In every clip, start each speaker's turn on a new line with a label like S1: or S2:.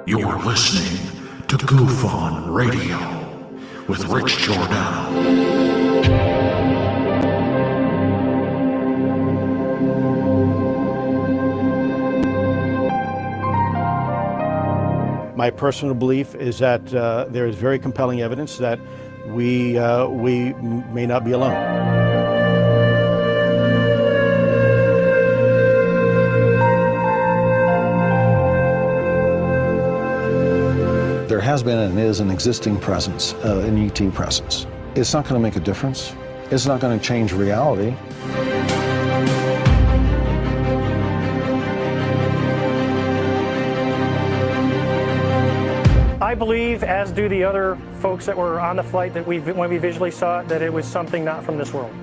S1: You're listening to Goof On Radio with Rich Giordano.
S2: My personal belief is that there is very compelling evidence that we may not be alone.
S3: There has been and is an existing presence, an ET presence. It's not going to make a difference. It's not going to change reality.
S4: I believe, as do the other folks that were on the flight, that when we visually saw it, that it was something not from this world.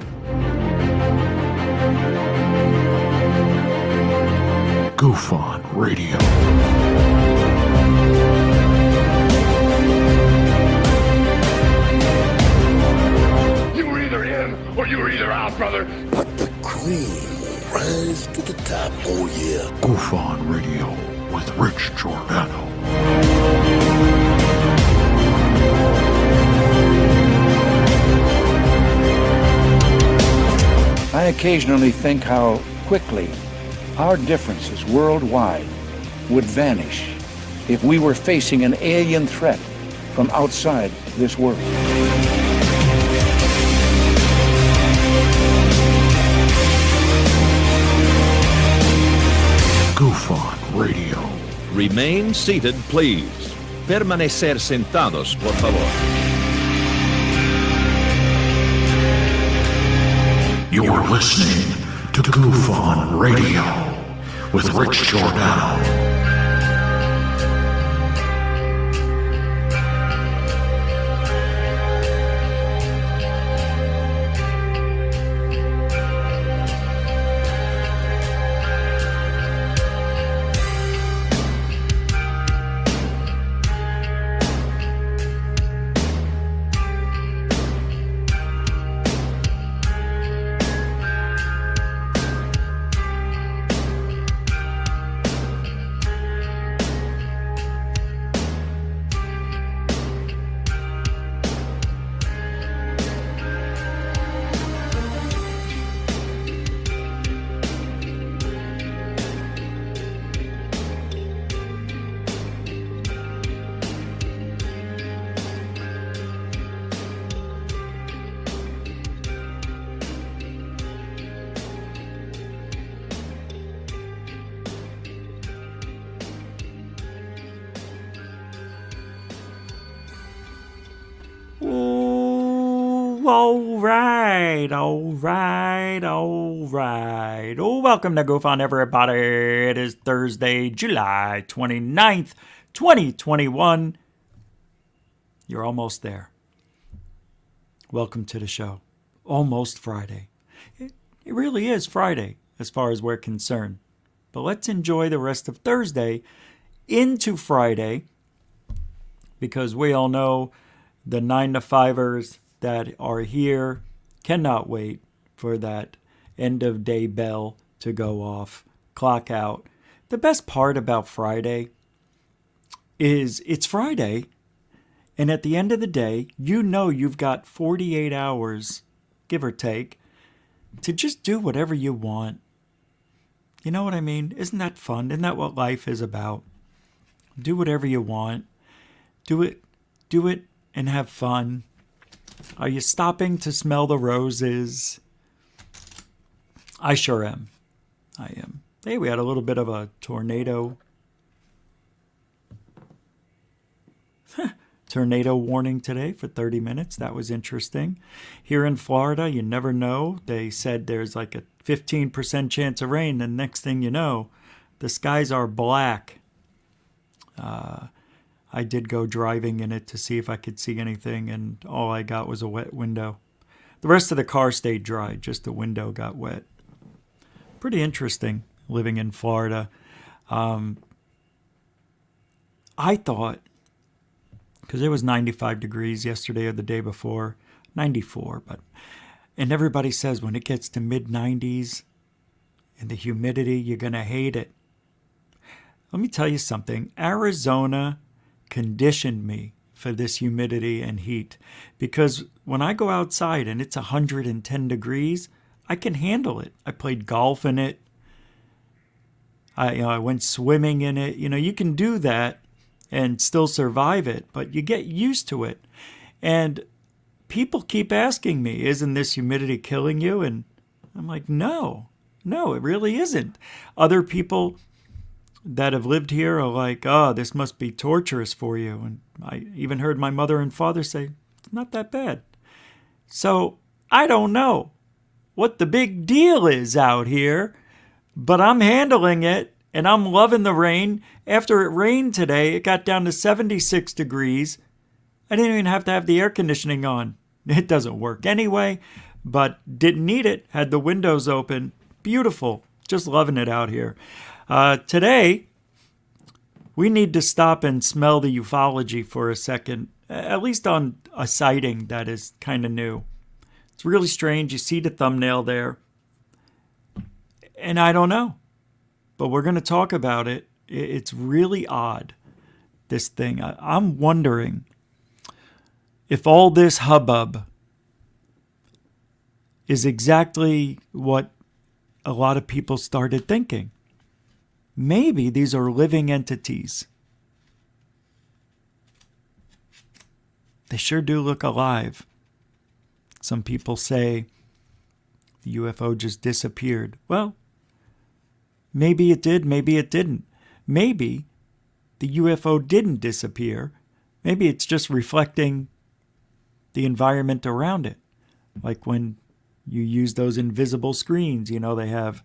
S1: Goof On Radio.
S5: Or you were either out, brother.
S6: But the cream will rise to the top, oh yeah.
S1: Goof On Radio with Rich Giordano.
S7: I occasionally think how quickly our differences worldwide would vanish if we were facing an alien threat from outside this world.
S1: Goof On Radio.
S8: Remain seated, please. Permanecer sentados, por favor.
S1: You're listening to Goof On Radio with Rich Giordano.
S9: All right. Oh, welcome to Goof On, everybody. It is Thursday, July 29th, 2021. You're almost there. Welcome to the show. Almost Friday. It really is Friday, as far as we're concerned. But let's enjoy the rest of Thursday into Friday, because we all know the 9-to-5ers that are here cannot wait for that end of day bell to go off, clock out. The best part about Friday is it's Friday, and at the end of the day, you know you've got 48 hours, give or take, to just do whatever you want. You know what I mean? Isn't that fun? Isn't that what life is about? Do whatever you want. Do it and have fun. Are you stopping to smell the roses? I sure am. I am. Hey, we had a little bit of a tornado warning today for 30 minutes. That was interesting. Here in Florida, you never know. They said there's like a 15% chance of rain, and next thing you know, the skies are black. I did go driving in it to see if I could see anything, and all I got was a wet window. The rest of the car stayed dry, just the window got wet. Pretty interesting living in Florida. I thought, because it was 95 degrees yesterday or the day before, 94, and everybody says when it gets to mid-90s and the humidity, you're going to hate it. Let me tell you something. Arizona conditioned me for this humidity and heat, because when I go outside and it's 110 degrees, I can handle it. I played golf in it. I went swimming in it. You can do that and still survive it, but you get used to it. And people keep asking me, isn't this humidity killing you? And I'm like, no, it really isn't. Other people that have lived here are like, oh, this must be torturous for you. And I even heard my mother and father say, it's not that bad. So I don't know what the big deal is out here, but I'm handling it and I'm loving the rain. After it rained today, it got down to 76 degrees. I didn't even have to have the air conditioning on. It doesn't work anyway, but didn't need it. Had the windows open. Beautiful. Just loving it out here. Today, we need to stop and smell the ufology for a second, at least on a sighting that is kind of new. It's really strange. You see the thumbnail there. And I don't know, but we're going to talk about it. It's really odd, this thing. I'm wondering if all this hubbub is exactly what a lot of people started thinking. Maybe these are living entities. They sure do look alive. Some people say the UFO just disappeared. Well, maybe it did, maybe it didn't. Maybe the UFO didn't disappear. Maybe it's just reflecting the environment around it. Like when you use those invisible screens, they have,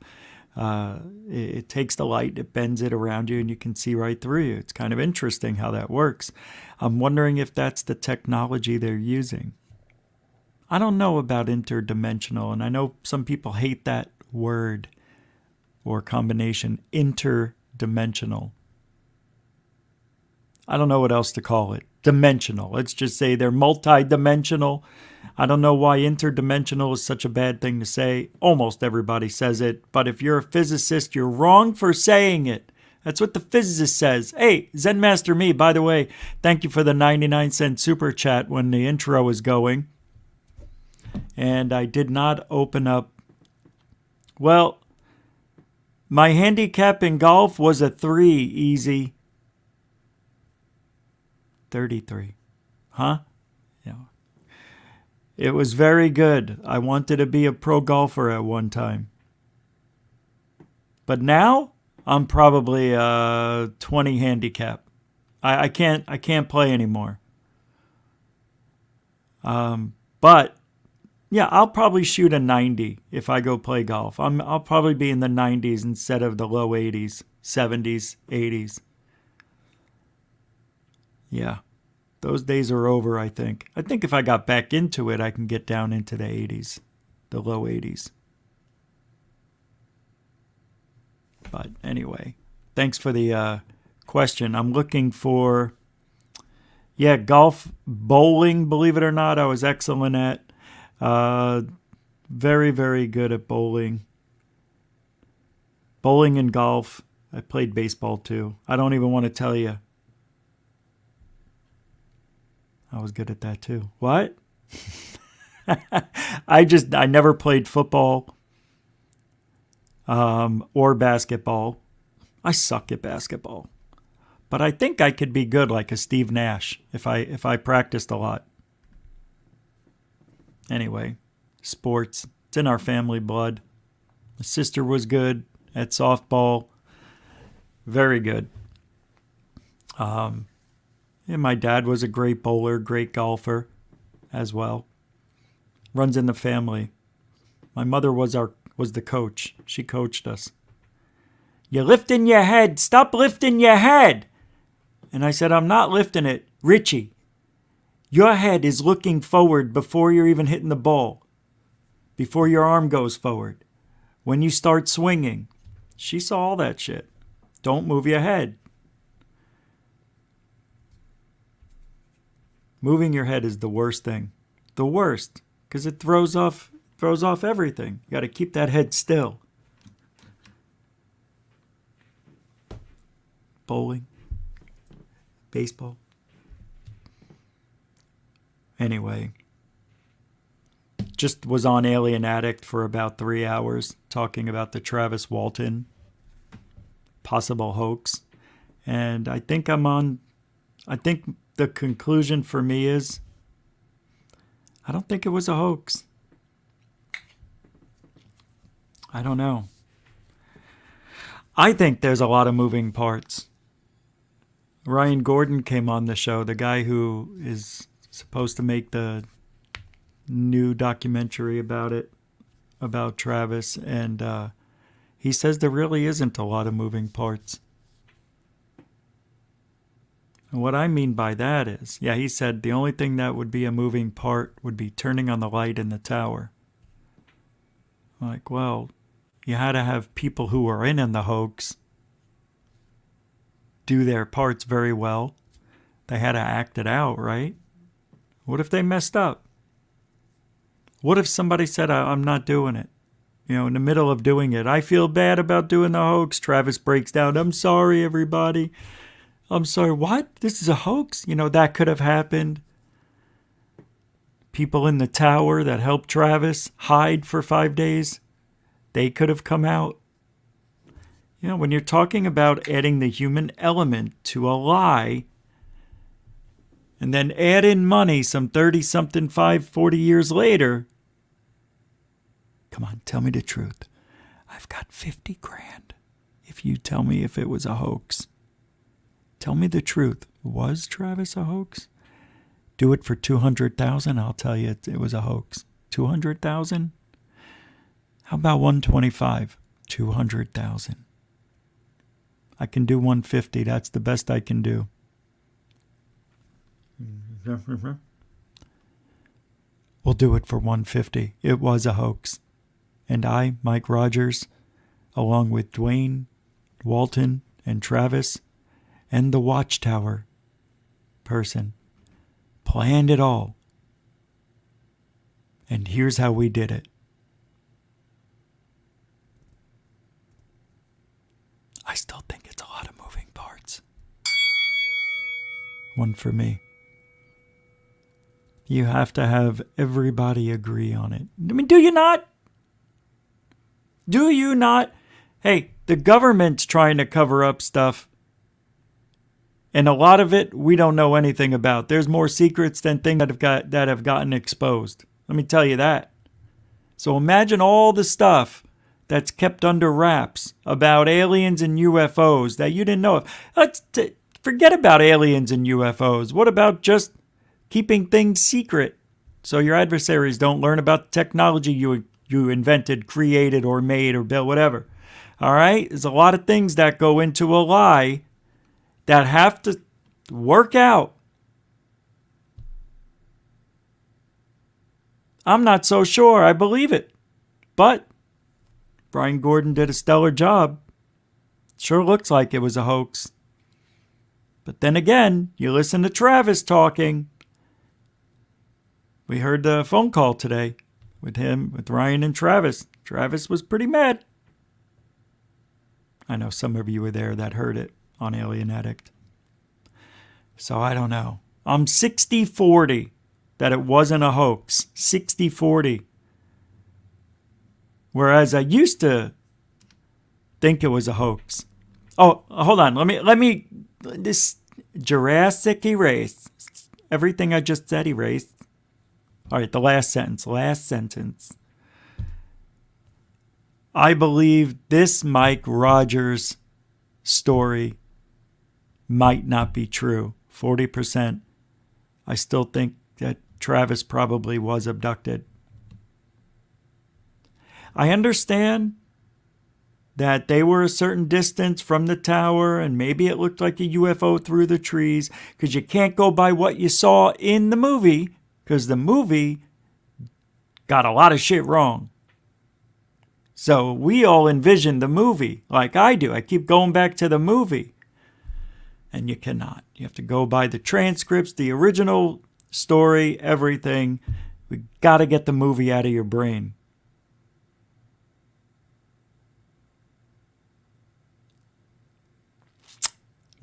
S9: it takes the light, it bends it around you, and you can see right through you. It's kind of interesting how that works. I'm wondering if that's the technology they're using. I don't know about interdimensional, and I know some people hate that word or combination, interdimensional. I don't know what else to call it. Dimensional. Let's just say they're multidimensional. I don't know why interdimensional is such a bad thing to say. Almost everybody says it. But if you're a physicist, you're wrong for saying it. That's what the physicist says. Hey, Zen Master Me, by the way, thank you for the 99-cent super chat when the intro was going. And I did not open up. Well, my handicap in golf was a 3, easy. 33. Huh? Yeah. It was very good. I wanted to be a pro golfer at one time. But now I'm probably a 20 handicap. I can't play anymore. But yeah, I'll probably shoot a 90 if I go play golf. I'll probably be in the 90s instead of the low 80s, 70s, 80s. Yeah, those days are over, I think. I think if I got back into it, I can get down into the 80s, the low 80s. But anyway, thanks for the question. I'm looking for, golf, bowling, believe it or not, I was excellent at. Very, very good at bowling. Bowling and golf. I played baseball too. I don't even want to tell you. I was good at that too. What? I never played football or basketball. I suck at basketball. But I think I could be good like a Steve Nash if I practiced a lot. Anyway, sports. It's in our family blood. My sister was good at softball. Very good. And my dad was a great bowler, great golfer as well. Runs in the family. My mother was the coach. She coached us. You're lifting your head. Stop lifting your head. And I said, I'm not lifting it. Richie, your head is looking forward before you're even hitting the ball. Before your arm goes forward. When you start swinging. She saw all that shit. Don't move your head. Moving your head is the worst thing. The worst. Because it throws off everything. You got to keep that head still. bowling, baseball. Anyway, just was on Alien Addict for about 3 hours talking about the Travis Walton possible hoax. And I think the conclusion for me is, I don't think it was a hoax. I don't know. I think there's a lot of moving parts. Ryan Gordon came on the show, the guy who is supposed to make the new documentary about Travis, and he says there really isn't a lot of moving parts. And what I mean by that is, he said the only thing that would be a moving part would be turning on the light in the tower. Like, well, you had to have people who were in the hoax do their parts very well. They had to act it out, right? What if they messed up? What if somebody said, I'm not doing it? In the middle of doing it, I feel bad about doing the hoax. Travis breaks down. I'm sorry, everybody. I'm sorry. What? This is a hoax? That could have happened. People in the tower that helped Travis hide for 5 days, they could have come out. When you're talking about adding the human element to a lie, and then add in money some 30-something, 40 years later, come on, tell me the truth. I've got 50 grand if you tell me if it was a hoax. Tell me the truth. Was Travis a hoax? Do it for 200,000. I'll tell you it was a hoax. 200,000? How about 125? 200,000. I can do 150. That's the best I can do. We'll do it for 150. It was a hoax. And I, Mike Rogers, along with Dwayne, Walton, and Travis, and the Watchtower person, planned it all. And here's how we did it. I still think it's a lot of moving parts. One for me. You have to have everybody agree on it. I mean, do you not? Do you not? Hey, the government's trying to cover up stuff. And a lot of it we don't know anything about. There's more secrets than things that have gotten exposed. Let me tell you that. So imagine all the stuff that's kept under wraps about aliens and UFOs that you didn't know of. Forget about aliens and UFOs. What about just keeping things secret so your adversaries don't learn about the technology you invented, created, or made, or built, whatever? All right? There's a lot of things that go into a lie that have to work out. I'm not so sure I believe it. But Brian Gordon did a stellar job. Sure looks like it was a hoax. But then again, you listen to Travis talking. We heard the phone call today with Ryan and Travis. Travis was pretty mad. I know some of you were there that heard it on Alien Addict. So I don't know. I'm 60-40 that it wasn't a hoax. 60-40. Whereas I used to think it was a hoax. Oh, hold on. Let me this Jurassic erase. Everything I just said erased. All right, the last sentence. I believe this Mike Rogers story might not be true. 40%. I still think that Travis probably was abducted. I understand that they were a certain distance from the tower and maybe it looked like a UFO through the trees, because you can't go by what you saw in the movie, because the movie got a lot of shit wrong. So we all envision the movie like I do. I keep going back to the movie. And you cannot. You have to go by the transcripts, the original story, everything. We got to get the movie out of your brain.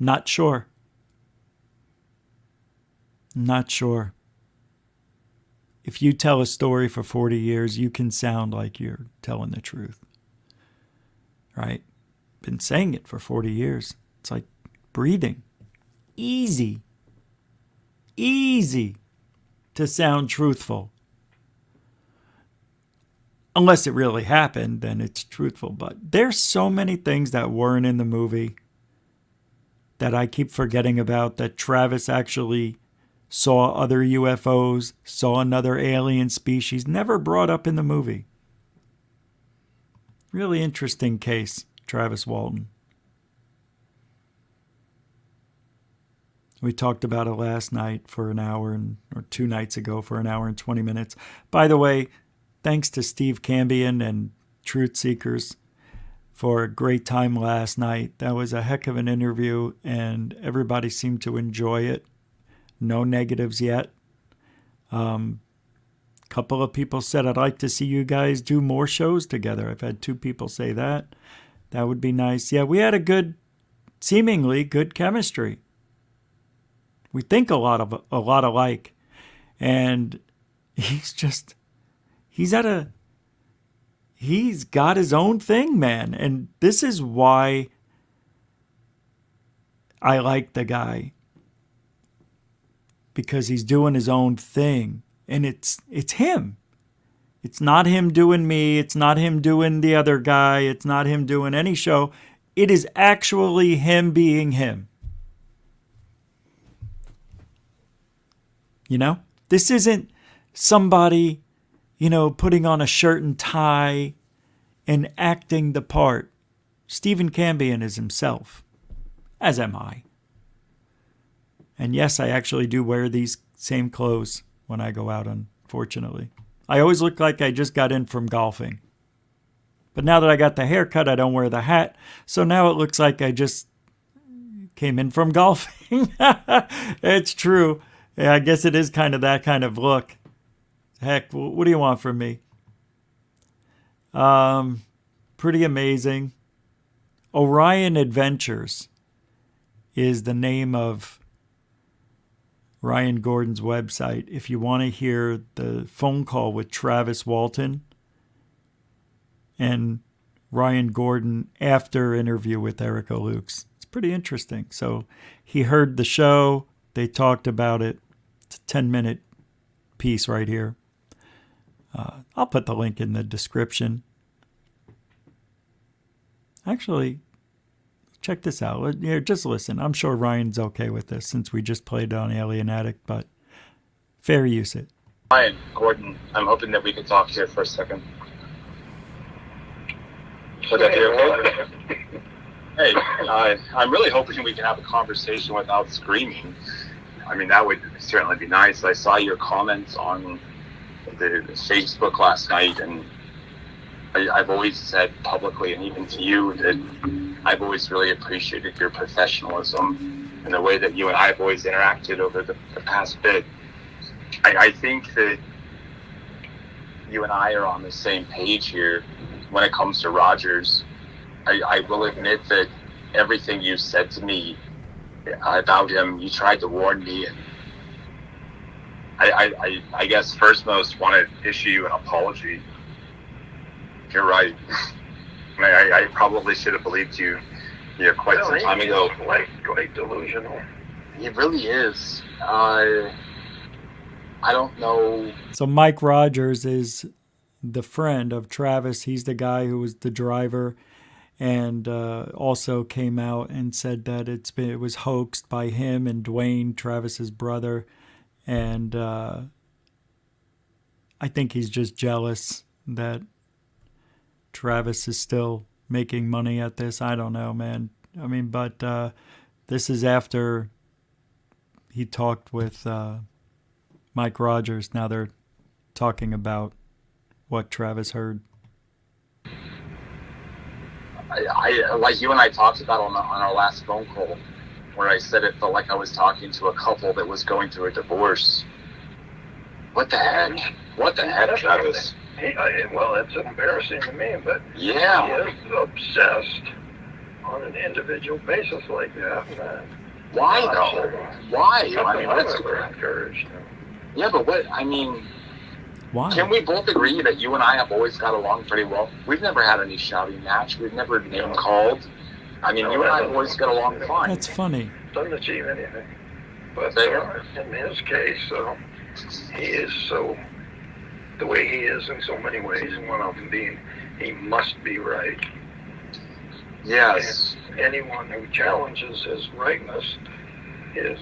S9: Not sure. Not sure. If you tell a story for 40 years, you can sound like you're telling the truth. Right? Been saying it for 40 years. It's like breathing. Easy. Easy to sound truthful. Unless it really happened, then it's truthful. But there's so many things that weren't in the movie that I keep forgetting about, that Travis actually saw other UFOs, saw another alien species, never brought up in the movie. Really interesting case, Travis Walton. We talked about it last night for an hour, or 2 nights ago for an hour and 20 minutes. By the way, thanks to Steve Cambion and Truth Seekers for a great time last night. That was a heck of an interview, and everybody seemed to enjoy it. No negatives yet. Couple of people said, I'd like to see you guys do more shows together. I've had 2 people say that. That would be nice. Yeah, we had a seemingly good chemistry. We think a lot alike. And he's got his own thing, man. And this is why I like the guy. Because he's doing his own thing. And it's him. It's not him doing me. It's not him doing the other guy. It's not him doing any show. It is actually him being him. You know? This isn't somebody, putting on a shirt and tie and acting the part. Stephen Cambion is himself. As am I. And yes, I actually do wear these same clothes when I go out, unfortunately. I always look like I just got in from golfing. But now that I got the haircut, I don't wear the hat. So now it looks like I just came in from golfing. It's true. Yeah, I guess it is kind of that kind of look. Heck, what do you want from me? Pretty amazing. Orion Adventures is the name of Ryan Gordon's website. If you want to hear the phone call with Travis Walton and Ryan Gordon after interview with Erica Lukes, it's pretty interesting. So he heard the show. They talked about it. It's a 10-minute piece right here. I'll put the link in the description. Actually, check this out. Here, just listen. I'm sure Ryan's okay with this since we just played on Alien Addict, but fair use it.
S10: Ryan, Gordon, I'm hoping that we could talk here for a second. Would that be okay? Hey, I'm really hoping we can have a conversation without screaming. I mean, that would certainly be nice. I saw your comments on the Facebook last night, and I've always said publicly, and even to you, that I've always really appreciated your professionalism and the way that you and I have always interacted over the past bit. I think that you and I are on the same page here when it comes to Rogers. I will admit that everything you said to me about him, you tried to warn me, and I guess first most want to issue you an apology. You're right. I probably should have believed you quite some time ago.
S6: Like delusional.
S10: He really is. I don't know.
S9: So Mike Rogers is the friend of Travis. He's the guy who was the driver, and also came out and said that it was hoaxed by him and Dwayne, Travis's brother. And I think he's just jealous that Travis is still making money at this. I don't know, man. I mean, but this is after he talked with Mike Rogers. Now they're talking about what Travis heard.
S10: I like you and I talked about on our last phone call, where I said it felt like I was talking to a couple that was going through a divorce. What the heck? What the heck, Travis?
S6: Well, it's embarrassing to me, but
S10: yeah,
S6: he is obsessed.
S11: on an individual basis like that.
S10: Why though? Why? I mean, that's
S11: encouraged.
S10: Yeah, but what? I mean,
S9: why?
S10: Can we both agree that you and I have always got along pretty well? We've never had any shouting match. We've never name called. I mean, you and I have always got along fine.
S9: That's funny.
S11: Doesn't achieve anything. But in his case, he is so the way he is in so many ways, and one of them being he must be right.
S10: Yes.
S11: And anyone who challenges his rightness is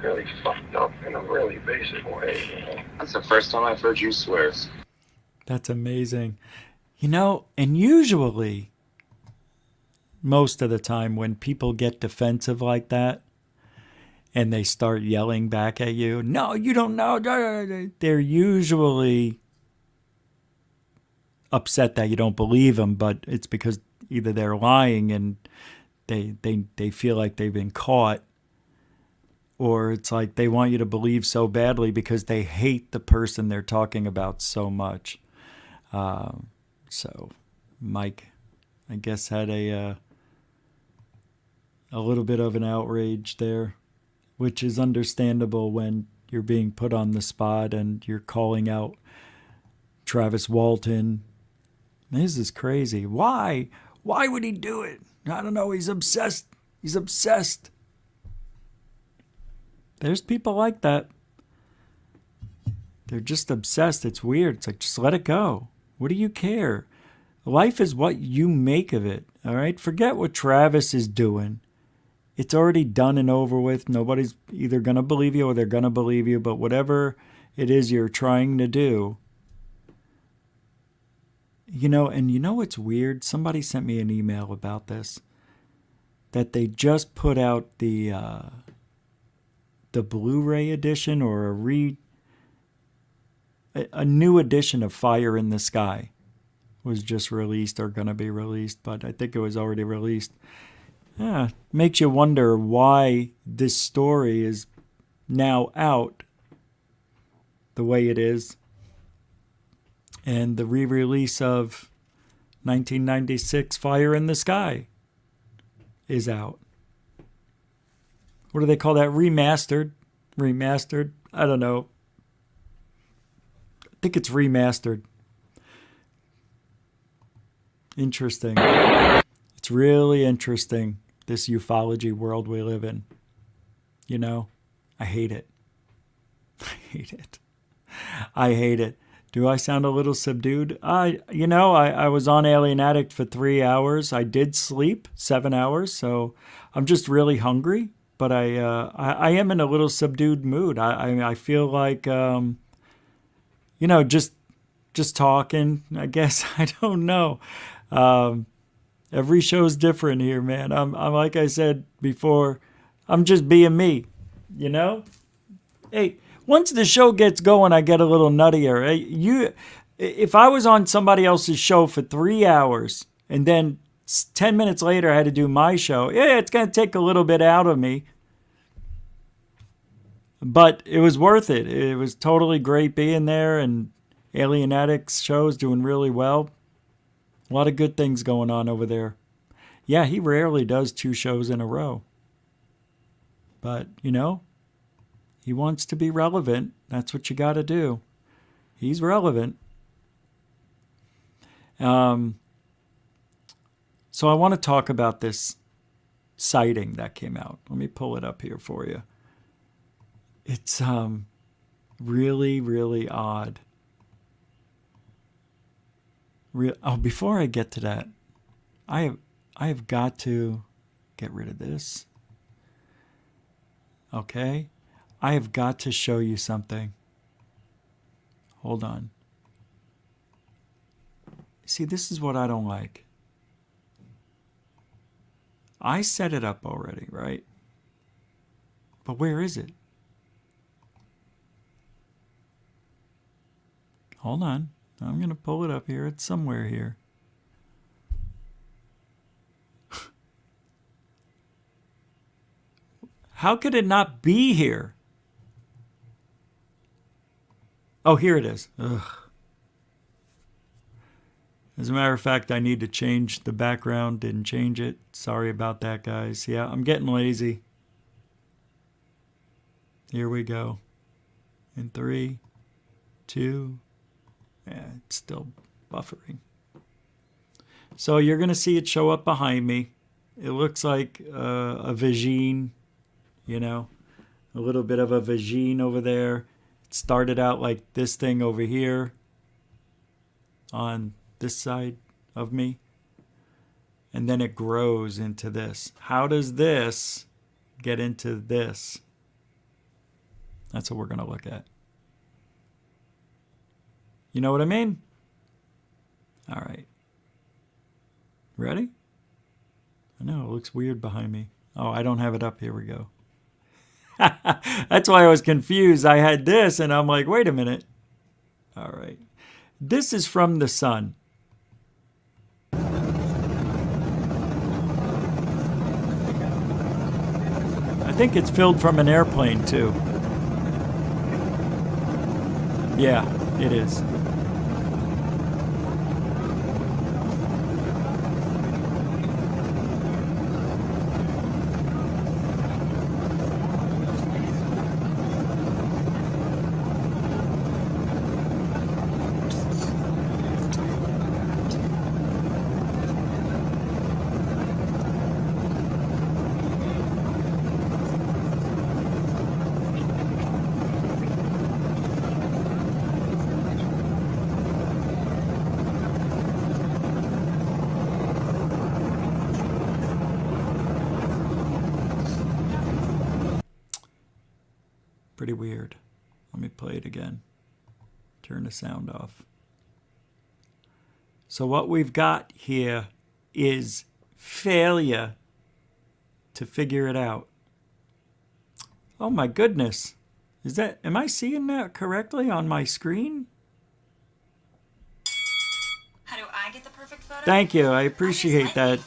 S11: really fucked up in a really basic way. You know?
S10: That's the first time I've heard you swear.
S9: That's amazing. You know, and usually, most of the time when people get defensive like that, and they start yelling back at you, no, you don't know, they're usually upset that you don't believe them, but it's because either they're lying and they feel like they've been caught, or it's like they want you to believe so badly because they hate the person they're talking about so much. So Mike, I guess, had a little bit of an outrage there, which is understandable when you're being put on the spot and you're calling out Travis Walton. This is crazy. Why? Why would he do it? I don't know. He's obsessed. He's obsessed. There's people like that. They're just obsessed. It's weird. It's like, just let it go. What do you care? Life is what you make of it. All right? Forget what Travis is doing. It's already done and over with. Nobody's either going to believe you or they're going to believe you. But whatever it is you're trying to do, you know, and you know what's weird? Somebody sent me an email about this, that they just put out the Blu-ray edition or a new edition of Fire in the Sky was just released or going to be released, but I think it was already released. Yeah, makes you wonder why this story is now out the way it is. And the re-release of 1996 Fire in the Sky is out. What do they call that? Remastered? Remastered? I don't know. I think it's remastered. Interesting. It's really interesting, this ufology world we live in. You know, I hate it. I hate it. I hate it. Do I sound a little subdued? I was on Alien Addict for 3 hours. I did sleep 7 hours, so I'm just really hungry. But I am in a little subdued mood. I feel like, just talking, I guess. I don't know. Every show's different here, man. I'm like I said before, I'm just being me, you know? Hey, once the show gets going, I get a little nuttier. Hey, if I was on somebody else's show for 3 hours and then 10 minutes later I had to do my show, yeah, it's going to take a little bit out of me. But it was worth it. It was totally great being there, and Alien Addict's show is doing really well. A lot of good things going on over there. Yeah, he rarely does 2 shows in a row. But, you know, he wants to be relevant. That's what you got to do. He's relevant. So I want to talk about this sighting that came out. Let me pull it up here for you. It's really, really odd. Before I get to that, I have got to get rid of this. Okay? I have got to show you something. Hold on. See, this is what I don't like. I set it up already, right? But where is it? Hold on. I'm going to pull it up here. It's somewhere here. How could it not be here? Oh, here it is. Ugh. As a matter of fact, I need to change the background. Didn't change it. Sorry about that, guys. Yeah, I'm getting lazy. Here we go. In 3, 2, yeah, it's still buffering. So you're going to see it show up behind me. It looks like a vagine, you know, a little bit of a vagine over there. It started out like this thing over here on this side of me. And then it grows into this. How does this get into this? That's what we're going to look at. You know what I mean? All right. Ready? I know, it looks weird behind me. Oh, I don't have it up. Here we go. That's why I was confused. I had this, and I'm like, wait a minute. All right. This is from the sun. I think it's filled from an airplane, too. Yeah, it is. Pretty weird. Let me play it again. Turn the sound off. So what we've got here is failure to figure it out. Oh my goodness. Am I seeing that correctly on my screen?
S12: How do I get the perfect photo?
S9: Thank you. I appreciate that.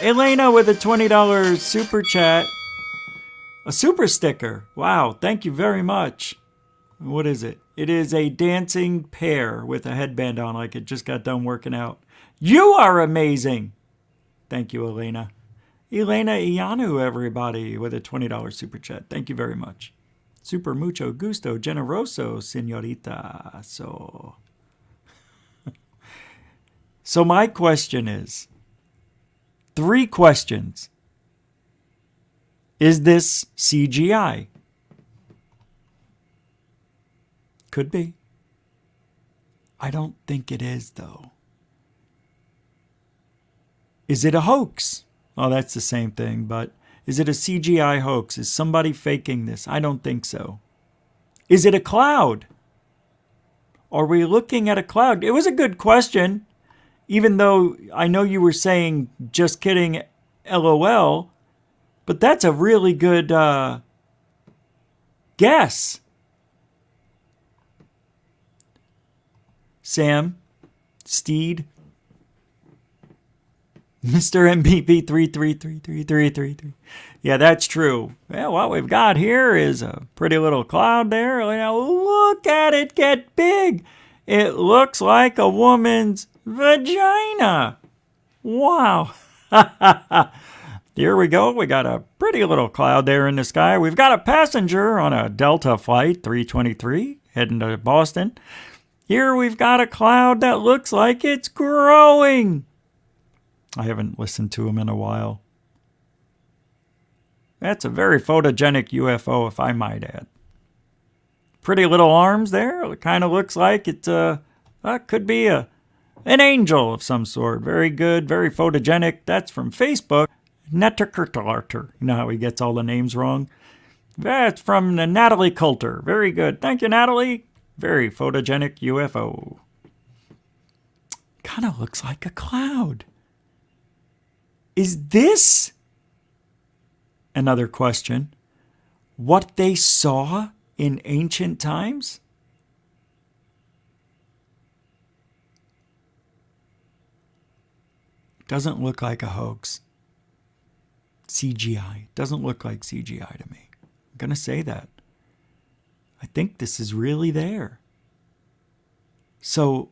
S9: Elena with a $20 super chat. A super sticker. Wow, thank you very much. What is it? It is a dancing pear with a headband on like it just got done working out. You are amazing. Thank you, Elena. Elena Ianu, everybody, with a $20 super chat. Thank you very much. Super mucho gusto, generoso, señorita. So my question is, 3 questions. Is this CGI? Could be. I don't think it is, though. Is it a hoax? Oh, that's the same thing, but is it a CGI hoax? Is somebody faking this? I don't think so. Is it a cloud? Are we looking at a cloud? It was a good question, even though I know you were saying, just kidding, LOL. But that's a really good guess. Sam, Steed, Mr. MVP 3333333. Yeah, that's true. Well, what we've got here is a pretty little cloud there. Now look at it get big. It looks like a woman's vagina. Wow. Here we go. We got a pretty little cloud there in the sky. We've got a passenger on a Delta flight 323 heading to Boston. Here we've got a cloud that looks like it's growing. I haven't listened to him in a while. That's a very photogenic UFO, if I might add. Pretty little arms there. It kind of looks like it could be an angel of some sort. Very good, very photogenic. That's from Facebook. Netterkurtalarter. You know how he gets all the names wrong? That's from Natalie Coulter. Very good. Thank you, Natalie. Very photogenic UFO. Kind of looks like a cloud. Is this, another question, what they saw in ancient times? Doesn't look like a hoax. CGI. Doesn't look like CGI to me. I'm going to say that. I think this is really there. So,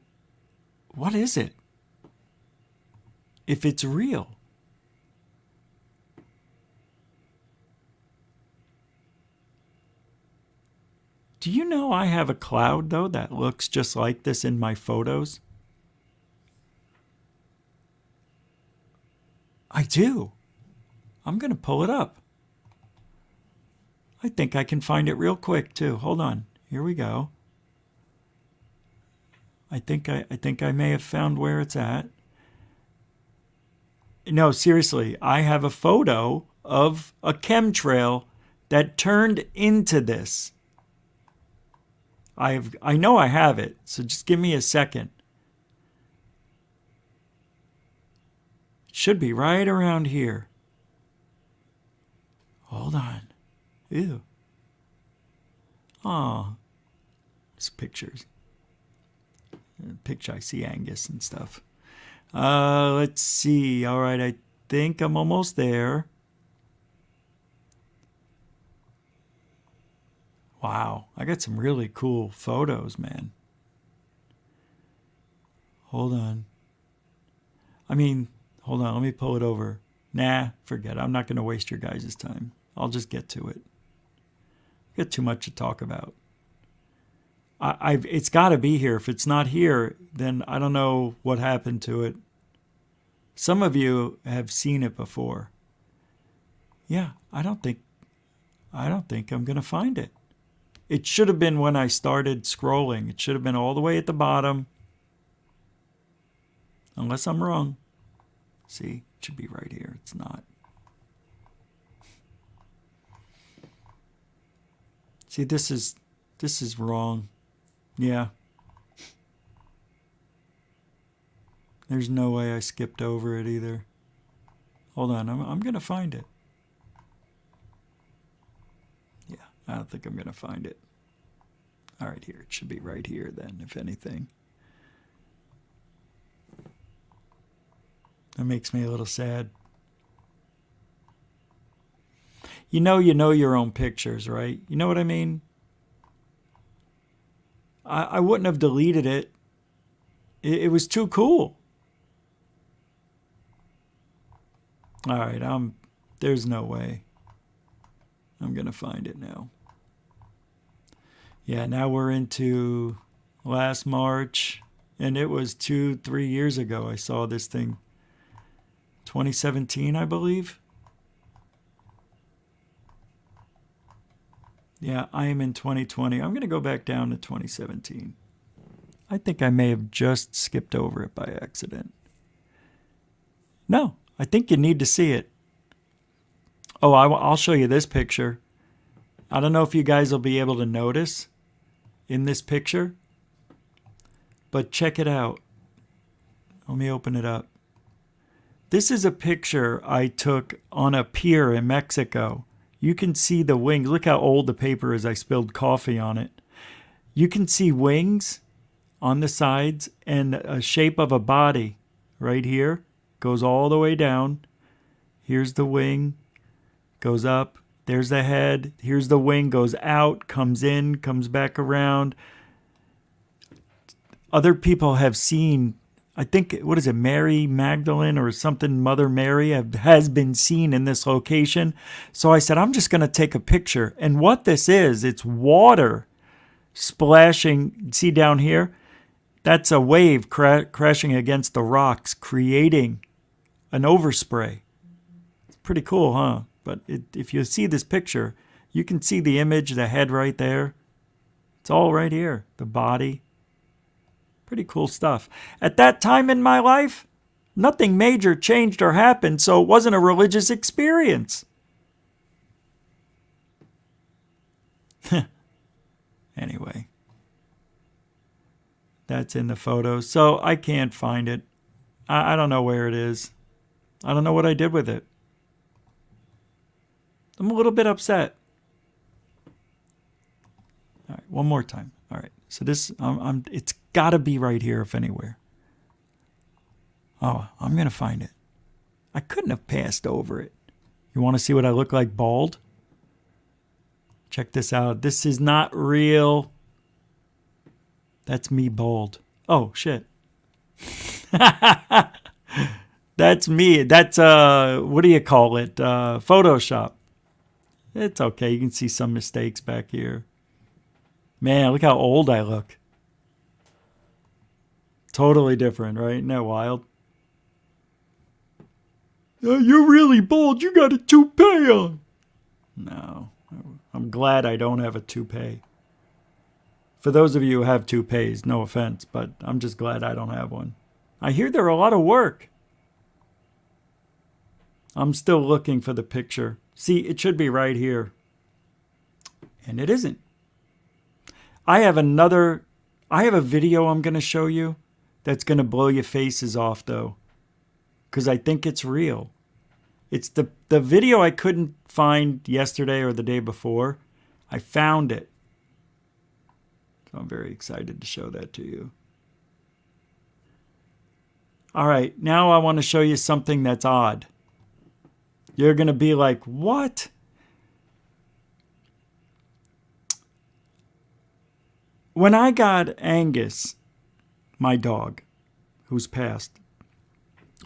S9: what is it? if it's real. Do you know I have a cloud, though, that looks just like this in my photos? I do. I'm going to pull it up. I think I can find it real quick, too. Hold on. Here we go. I think I may have found where it's at. No, seriously, I have a photo of a chemtrail that turned into this. I know I have it, so just give me a second. It should be right around here. Hold on. Ew. Oh, it's pictures. Picture I see Angus and stuff. Let's see. All right, I think I'm almost there. Wow, I got some really cool photos, man. Hold on. Hold on, let me pull it over. Nah, forget it. I'm not going to waste your guys' time. I'll just get to it. Got too much to talk about. It's got to be here. If it's not here, then I don't know what happened to it. Some of you have seen it before. Yeah, I don't think I'm going to find it. It should have been when I started scrolling. It should have been all the way at the bottom. Unless I'm wrong. See, it should be right here. It's not. See, this is wrong. Yeah. There's no way I skipped over it either. Hold on, I'm going to find it. Yeah, I don't think I'm going to find it. All right, here. It should be right here then, if anything. That makes me a little sad. You know your own pictures, right? You know what I mean? I wouldn't have deleted it. It was too cool. All right, there's no way. I'm going to find it now. Yeah, now we're into last March, and it was 2-3 years ago I saw this thing. 2017, I believe. Yeah, I am in 2020. I'm going to go back down to 2017. I think I may have just skipped over it by accident. No, I think you need to see it. Oh, I'll show you this picture. I don't know if you guys will be able to notice in this picture, but check it out. Let me open it up. This is a picture I took on a pier in Mexico. You can see the wings. Look how old the paper is. I spilled coffee on it. You can see wings on the sides and a shape of a body right here. Goes all the way down. Here's the wing. Goes up. There's the head. Here's the wing. Goes out. Comes in. Comes back around. Other people have seen, I think, what is it, Mary Magdalene or something, Mother Mary has been seen in this location. So I said, I'm just going to take a picture. And what this is, it's water splashing. See down here? That's a wave crashing against the rocks, creating an overspray. It's pretty cool, huh? But if you see this picture, you can see the image, the head right there. It's all right here, the body. Pretty cool stuff. At that time in my life, nothing major changed or happened, so it wasn't a religious experience. Anyway, that's in the photo. So I can't find it. I don't know where it is. I don't know what I did with it. I'm a little bit upset. All right, one more time. All right. So this, it's got to be right here, if anywhere. Oh, I'm going to find it. I couldn't have passed over it. You want to see what I look like bald? Check this out. This is not real. That's me bald. Oh, shit. That That's me. That's, what do you call it? Photoshop. It's okay. You can see some mistakes back here. Man, look how old I look. Totally different, right? Isn't that wild? You're really bald. You got a toupee on. No. I'm glad I don't have a toupee. For those of you who have toupees, no offense, but I'm just glad I don't have one. I hear they're a lot of work. I'm still looking for the picture. See, it should be right here. And it isn't. I have a video I'm going to show you that's going to blow your faces off, though. Because I think it's real. It's the video I couldn't find yesterday or the day before. I found it. So I'm very excited to show that to you. All right, now I want to show you something that's odd. You're going to be like, what? When I got Angus, my dog, who's passed,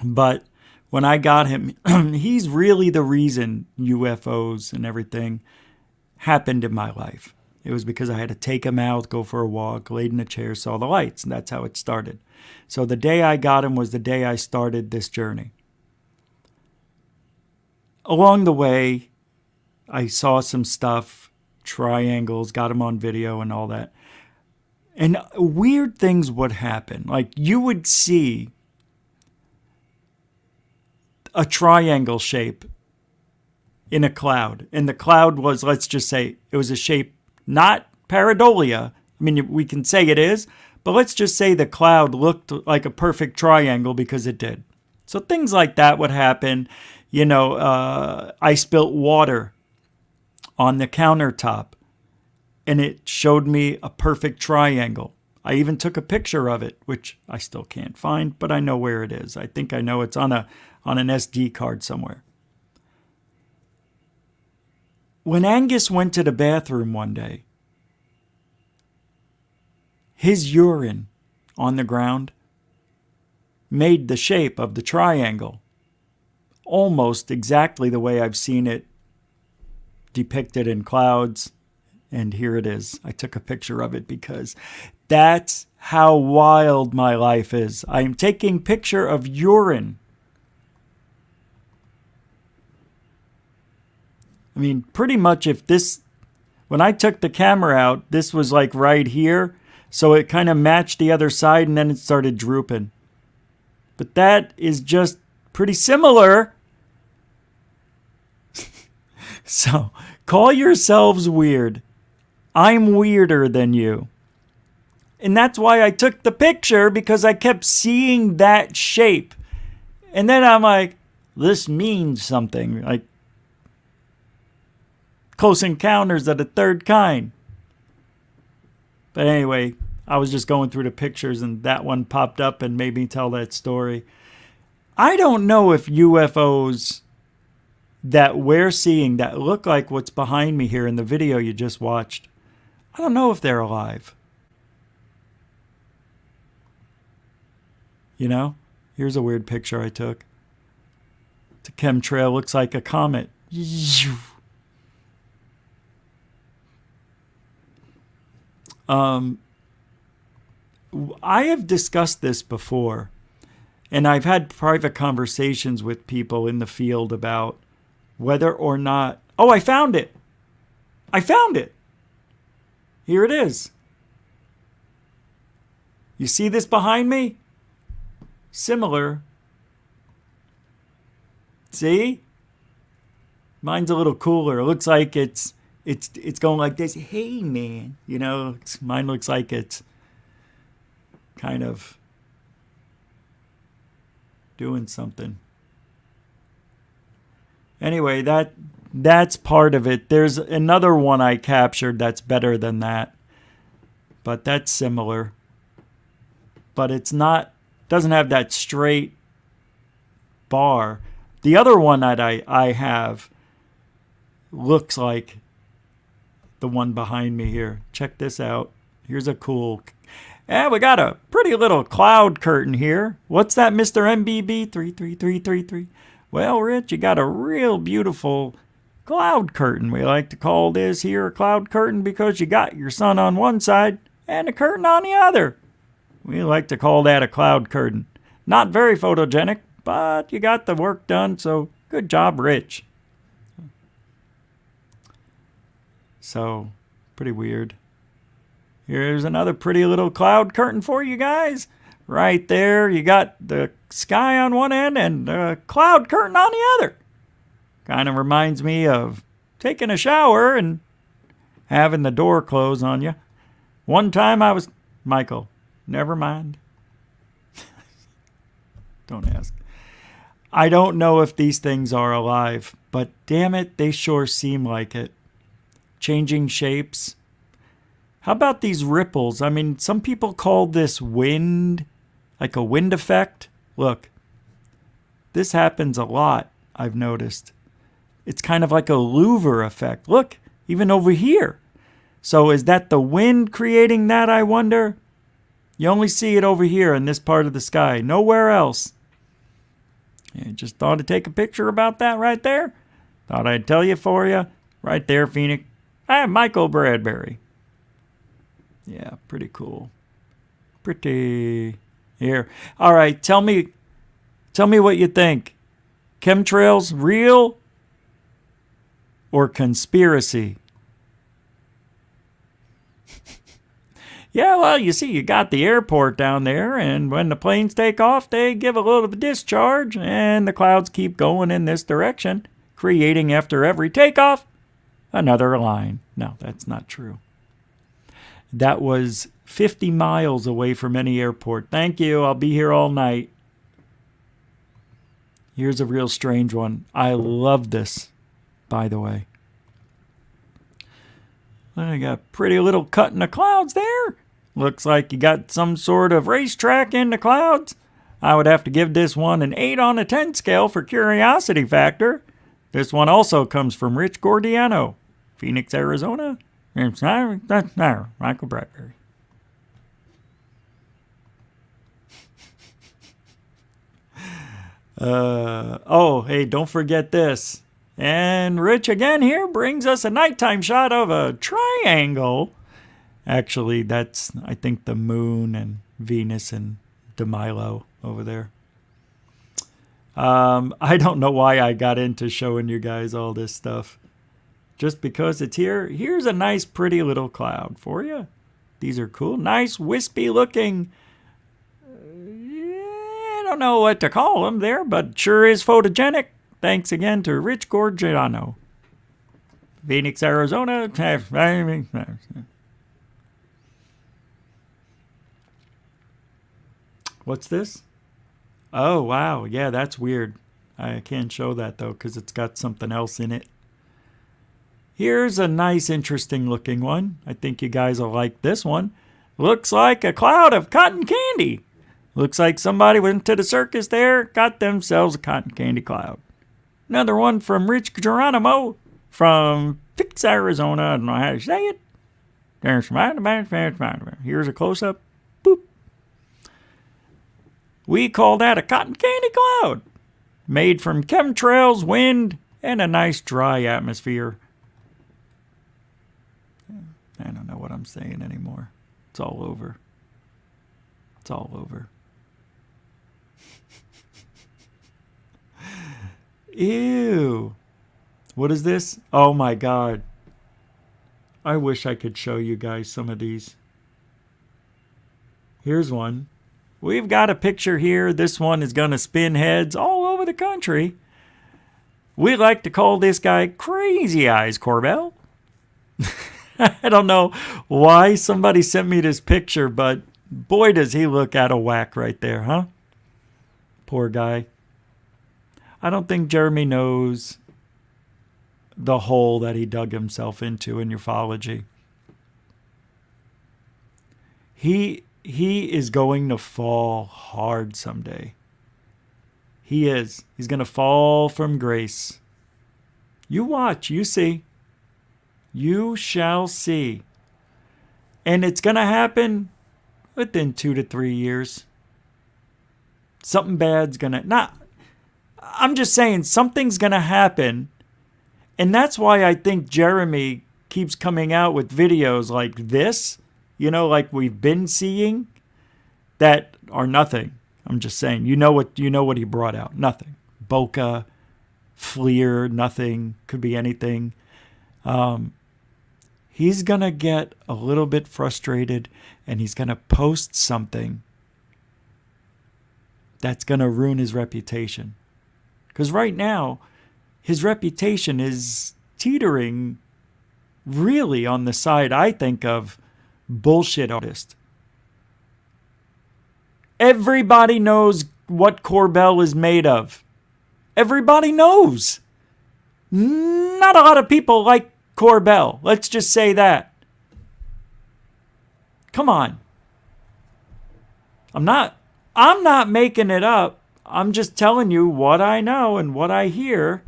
S9: but when I got him, he's really the reason UFOs and everything happened in my life. It was because I had to take him out, go for a walk, laid in a chair, saw the lights, and that's how it started. So the day I got him was the day I started this journey. Along the way, I saw some stuff, triangles, got him on video and all that. And weird things would happen. Like you would see a triangle shape in a cloud. And the cloud was, let's just say, it was a shape, not pareidolia. I mean, we can say it is, but let's just say the cloud looked like a perfect triangle because it did. So things like that would happen. You know, I spilt water on the countertop and it showed me a perfect triangle. I even took a picture of it, which I still can't find, but I know where it is. I think I know it's on an SD card somewhere. When Angus went to the bathroom one day, his urine on the ground made the shape of the triangle almost exactly the way I've seen it depicted in clouds. And here it is. I took a picture of it because that's how wild my life is. I'm taking picture of urine. I mean, pretty much when I took the camera out, this was like right here. So it kind of matched the other side and then it started drooping. But that is just pretty similar. So call yourselves weird. I'm weirder than you. And that's why I took the picture, because I kept seeing that shape. And then I'm like, this means something. Like Close Encounters of the Third Kind. But anyway, I was just going through the pictures and that one popped up and made me tell that story. I don't know if UFOs that we're seeing that look like what's behind me here in the video you just watched, I don't know if they're alive. You know, here's a weird picture I took. It's a chemtrail, looks like a comet. I have discussed this before, and I've had private conversations with people in the field about whether or not... Oh, I found it! I found it! Here it is. You see this behind me? Similar. See? Mine's a little cooler. It looks like it's going like this. Hey, man. You know, mine looks like it's kind of doing something. Anyway, that's part of it. There's another one I captured that's better than that. But that's similar. But it's not, doesn't have that straight bar. The other one that I have looks like the one behind me here. Check this out. Here's a cool... And we got a pretty little cloud curtain here. What's that, Mr. MBB 33333? Well, Rich, you got a real beautiful cloud curtain. We like to call this here a cloud curtain because you got your sun on one side and a curtain on the other. We like to call that a cloud curtain. Not very photogenic, but you got the work done, so good job, Rich. So, pretty weird. Here's another pretty little cloud curtain for you guys. Right there, you got the sky on one end and the cloud curtain on the other. Kind of reminds me of taking a shower and having the door close on you. One time I was... Michael, never mind. Don't ask. I don't know if these things are alive, but damn it, they sure seem like it. Changing shapes. How about these ripples? I mean, some people call this wind, like a wind effect. Look, this happens a lot, I've noticed. It's kind of like a louver effect. Look, even over here. So is that the wind creating that, I wonder? You only see it over here in this part of the sky, nowhere else. Yeah, just thought to take a picture about that right there. Thought I'd tell you for you. Right there, Phoenix. Michael Bradbury. Yeah, pretty cool. Pretty. Here. All right, tell me what you think. Chemtrails, real or conspiracy? Yeah, well, you see, you got the airport down there, and when the planes take off, they give a little discharge, and the clouds keep going in this direction, creating after every takeoff another line. No, that's not true. That was 50 miles away from any airport. Thank you. I'll be here all night. Here's a real strange one. I love this, by the way. I got a pretty little cut in the clouds there. Looks like you got some sort of racetrack in the clouds. I would have to give this one an 8 on a 10 scale for curiosity factor. This one also comes from Rich Gordiano, Phoenix, Arizona. Michael Bradbury. Oh, hey, don't forget this. And Rich again here brings us a nighttime shot of a triangle. Actually, that's, I think, the moon and Venus and DeMilo over there. I don't know why I got into showing you guys all this stuff. Just because it's here. Here's a nice, pretty little cloud for you. These are cool. Nice, wispy looking. I don't know what to call them there, but sure is photogenic. Thanks again to Rich Gorgiano. Phoenix, Arizona. What's this? Oh, wow. Yeah, that's weird. I can't show that, though, because it's got something else in it. Here's a nice, interesting looking one. I think you guys will like this one. Looks like a cloud of cotton candy. Looks like somebody went to the circus there, got themselves a cotton candy cloud. Another one from Rich Geronimo from Phoenix, Arizona. I don't know how to say it. Here's a close-up. Boop. We call that a cotton candy cloud. Made from chemtrails, wind, and a nice dry atmosphere. I don't know what I'm saying anymore. It's all over. It's all over. Ew. What is this? Oh my God. I wish I could show you guys some of these. Here's one. We've got a picture here. This one is going to spin heads all over the country. We like to call this guy Crazy Eyes Corbell. I don't know why somebody sent me this picture, but boy, does he look out of whack right there, huh? Poor guy. I don't think Jeremy knows the hole that he dug himself into in ufology. He is going to fall hard someday. He is. He's going to fall from grace. You watch. You see. You shall see. And it's going to happen within 2 to 3 years. Something bad's gonna, I'm just saying something's gonna happen. And that's why I think Jeremy keeps coming out with videos like this, like we've been seeing, that are nothing. I'm just saying, you know what he brought out? Nothing. Boca, FLIR, nothing. Could be anything. He's going to get a little bit frustrated, and he's going to post something that's going to ruin his reputation. Because right now, his reputation is teetering really on the side, I think, of bullshit artist. Everybody knows what CORBELL is made of. Everybody knows. Not a lot of people like CORBELL. Let's just say that. Come on. I'm not making it up. I'm just telling you what I know and what I hear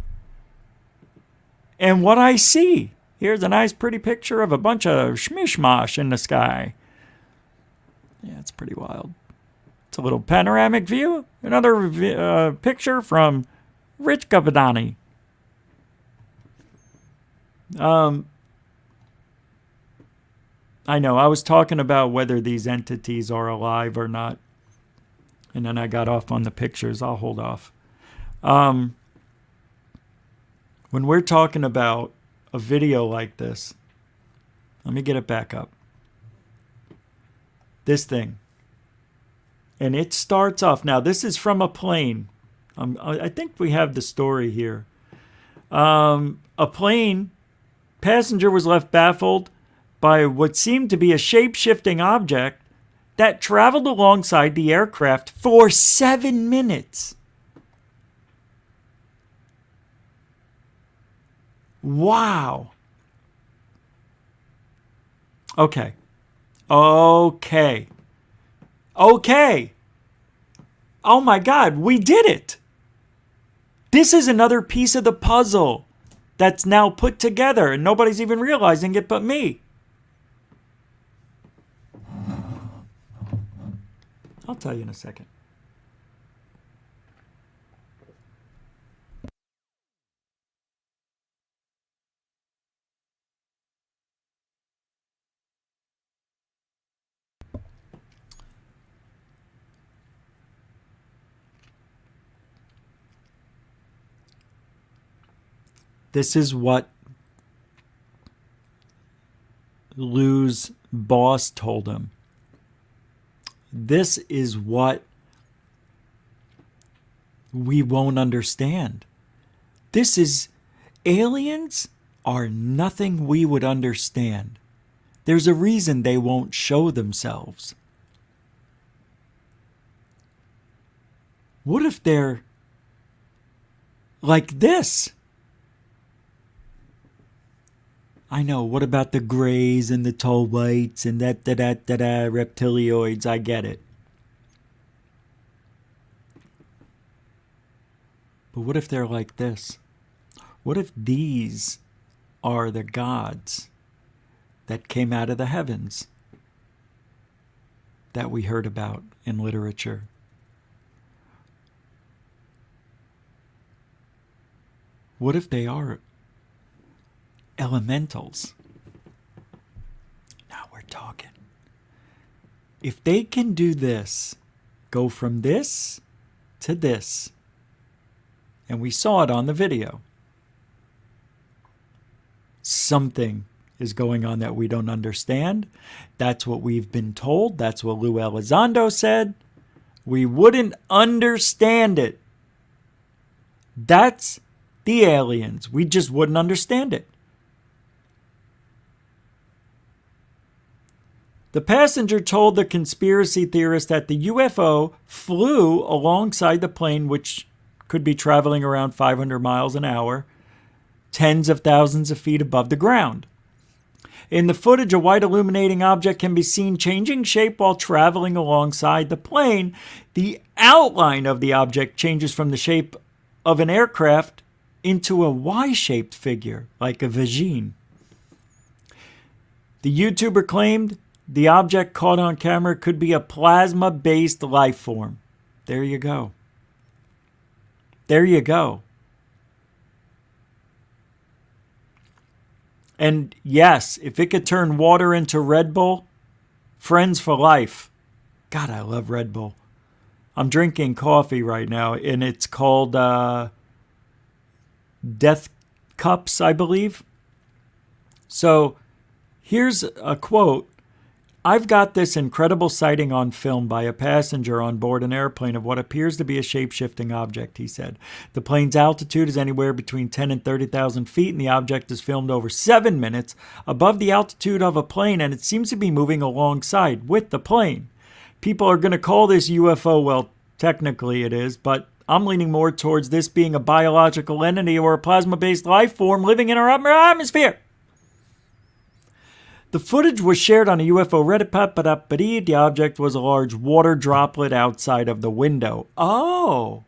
S9: and what I see. Here's a nice pretty picture of a bunch of schmishmash in the sky. Yeah, it's pretty wild. It's a little panoramic view. Another picture from Rich Gavadani. I know, I was talking about whether these entities are alive or not. And then I got off on the pictures. I'll hold off. When we're talking about a video like this, let me get it back up. This thing. And it starts off. Now, this is from a plane. I think we have the story here. A plane, passenger was left baffled by what seemed to be a shape-shifting object that traveled alongside the aircraft for 7 minutes. Wow. Okay. Oh my God, we did it. This is another piece of the puzzle that's now put together, and nobody's even realizing it but me. I'll tell you in a second. This is what Lou's boss told him. This is what we won't understand. This is, aliens are nothing we would understand. There's a reason they won't show themselves. What if they're like this? I know, what about the grays and the tall whites and reptilioids? I get it. But what if they're like this? What if these are the gods that came out of the heavens that we heard about in literature? What if they are elementals? Now we're talking. If they can do this, go from this to this, and we saw it on the video, something is going on that we don't understand. That's what we've been told. That's what Lou Elizondo said. We wouldn't understand it. That's the aliens. We just wouldn't understand it. The passenger told the conspiracy theorist that the UFO flew alongside the plane, which could be traveling around 500 miles an hour, tens of thousands of feet above the ground. In the footage, a white illuminating object can be seen changing shape while traveling alongside the plane. The outline of the object changes from the shape of an aircraft into a Y-shaped figure, like a vagine. The YouTuber claimed The object caught on camera could be a plasma-based life form. There you go. There you go. And yes, if it could turn water into Red Bull, friends for life. God, I love Red Bull. I'm drinking coffee right now, and it's called Death Cups, I believe. So here's a quote. I've got this incredible sighting on film by a passenger on board an airplane of what appears to be a shape-shifting object, he said. The plane's altitude is anywhere between 10 and 30,000 feet, and the object is filmed over 7 minutes above the altitude of a plane, and it seems to be moving alongside with the plane. People are going to call this UFO. Well, technically it is, but I'm leaning more towards this being a biological entity or a plasma-based life form living in our upper atmosphere. The footage was shared on a UFO Reddit. The object was a large water droplet outside of the window. Oh.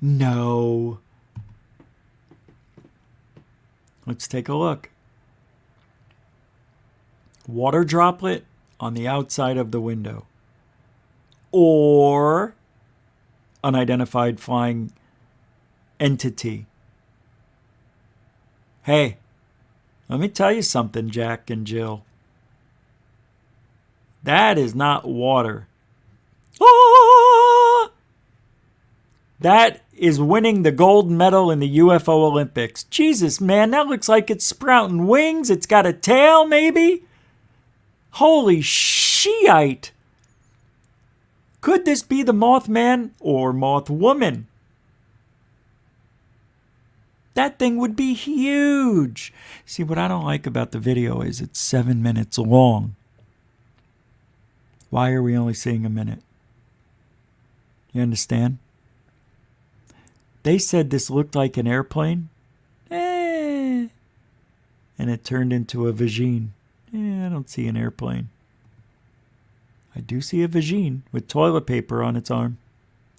S9: No. Let's take a look. Water droplet on the outside of the window. Or unidentified flying entity. Hey, let me tell you something, Jack and Jill. That is not water. Ah! That is winning the gold medal in the UFO Olympics. Jesus, man, that looks like it's sprouting wings. It's got a tail, maybe? Holy shiite. Could this be the Mothman or Mothwoman? That thing would be huge. See, what I don't like about the video is it's 7 minutes long. Why are we only seeing a minute? You understand? They said this looked like an airplane. And it turned into a vagine. I don't see an airplane. I do see a vagine with toilet paper on its arm.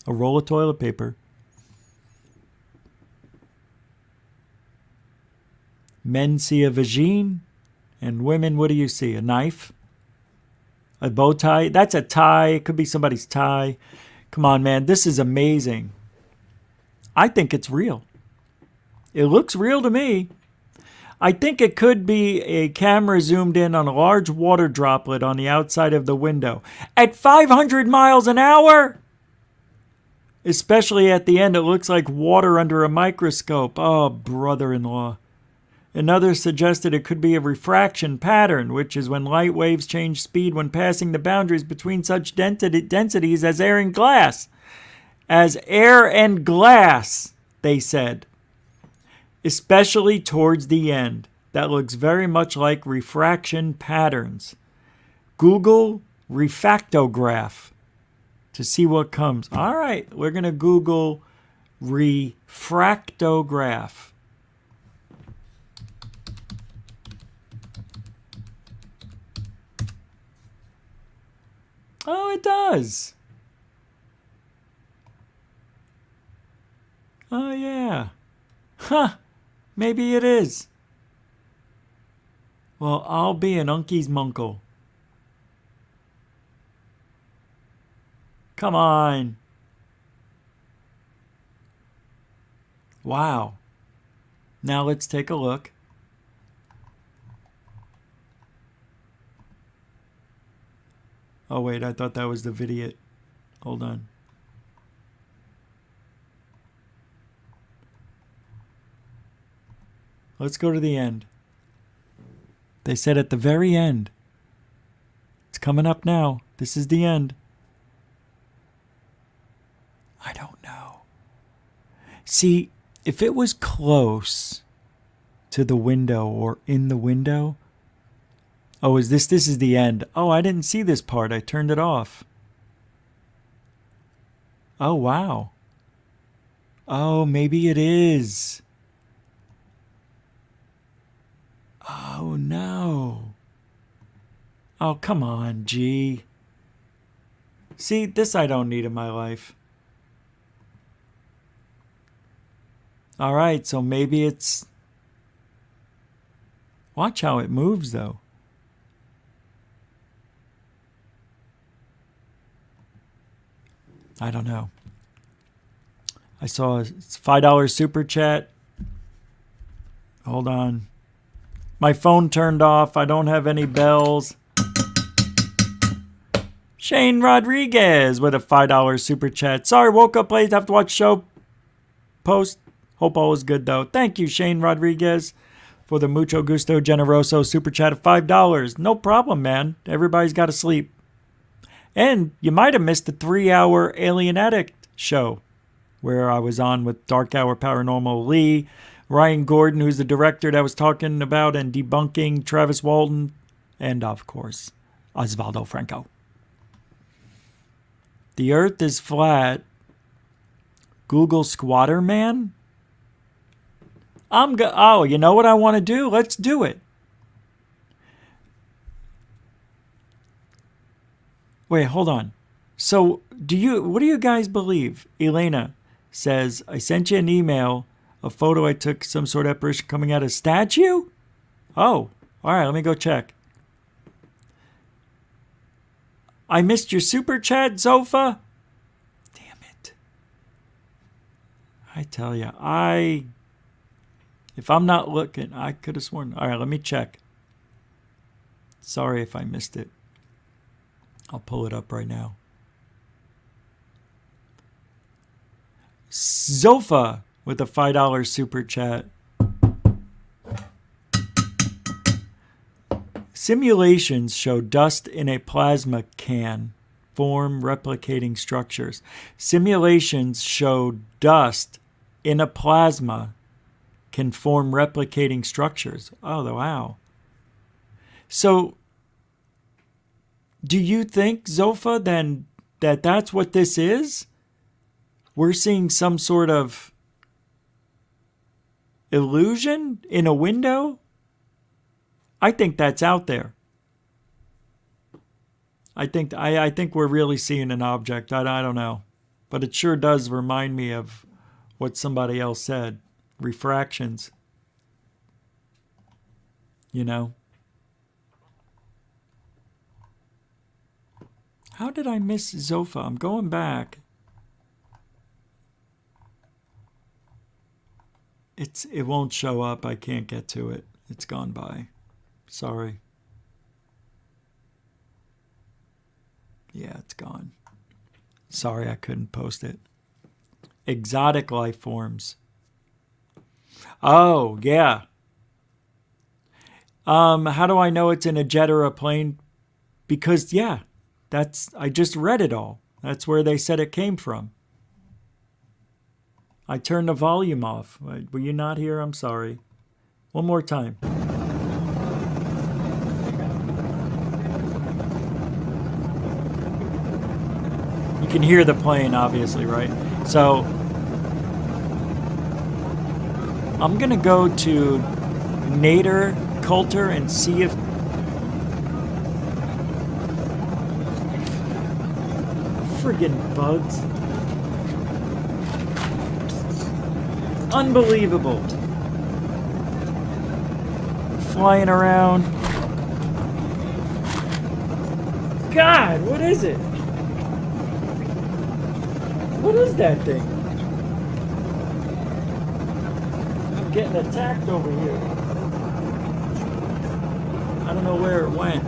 S9: A roll of toilet paper. Men see a vagine, and women, what do you see? A knife? A bow tie? That's a tie. It could be somebody's tie. Come on, man. This is amazing. I think it's real. It looks real to me. I think it could be a camera zoomed in on a large water droplet on the outside of the window. At 500 miles an hour? Especially at the end, it looks like water under a microscope. Oh, brother-in-law. Another suggested it could be a refraction pattern, which is when light waves change speed when passing the boundaries between such densities as air and glass. As air and glass, they said. Especially towards the end. That looks very much like refraction patterns. Google refractograph to see what comes. All right, we're going to Google refractograph. Oh, it does. Oh, yeah. Huh. Maybe it is. Well, I'll be an uncle's munkle. Come on. Wow. Now let's take a look. Oh, wait, I thought that was the video. Hold on. Let's go to the end. They said at the very end. It's coming up now. This is the end. I don't know. See, if it was close to the window or in the window. Oh, is this is the end. Oh, I didn't see this part. I turned it off. Oh, wow. Oh, maybe it is. Oh, no. Oh, come on, G. See, this I don't need in my life. All right, so maybe it's Watch how it moves, though. I don't know. I saw a $5 super chat. Hold on. My phone turned off. I don't have any bells. Shane Rodriguez with a $5 super chat. Sorry, woke up late. Have to watch show post. Hope all is good, though. Thank you, Shane Rodriguez, for the Mucho Gusto Generoso super chat of $5. No problem, man. Everybody's got to sleep. And you might have missed the 3-hour Alien Addict show where I was on with Dark Hour Paranormal Lee, Ryan Gordon, who's the director that was talking about and debunking Travis Walton, and, of course, Osvaldo Franco. The Earth is flat. Google Squatter Man? Oh, you know what I want to do? Let's do it. Wait, hold on. So, what do you guys believe? Elena says, I sent you an email, a photo I took, some sort of apparition coming out of a statue? Oh, all right, let me go check. I missed your super chat, Zofa? Damn it. I tell you, if I'm not looking, I could have sworn. All right, let me check. Sorry if I missed it. I'll pull it up right now. Zofa with a $5 super chat. Simulations show dust in a plasma can form replicating structures. Simulations show dust in a plasma can form replicating structures. Oh, wow. So, do you think, Zofa, then that's what this is? We're seeing some sort of illusion in a window? I think that's out there. I think we're really seeing an object. I don't know. But it sure does remind me of what somebody else said. Refractions. You know? How did I miss Zofa? I'm going back. It won't show up. I can't get to it. It's gone by. Sorry. Yeah, it's gone. Sorry I couldn't post it. Exotic life forms. Oh, yeah. How do I know it's in a jet or a plane? Because, yeah, I just read it all. That's where they said it came from. I turned the volume off. Were you not here? I'm sorry. One more time. You can hear the plane, obviously, right? So, I'm going to go to Nader Coulter and see if... Friggin' bugs. Unbelievable. Flying around. God, what is it? What is that thing? I'm getting attacked over here. I don't know where it went.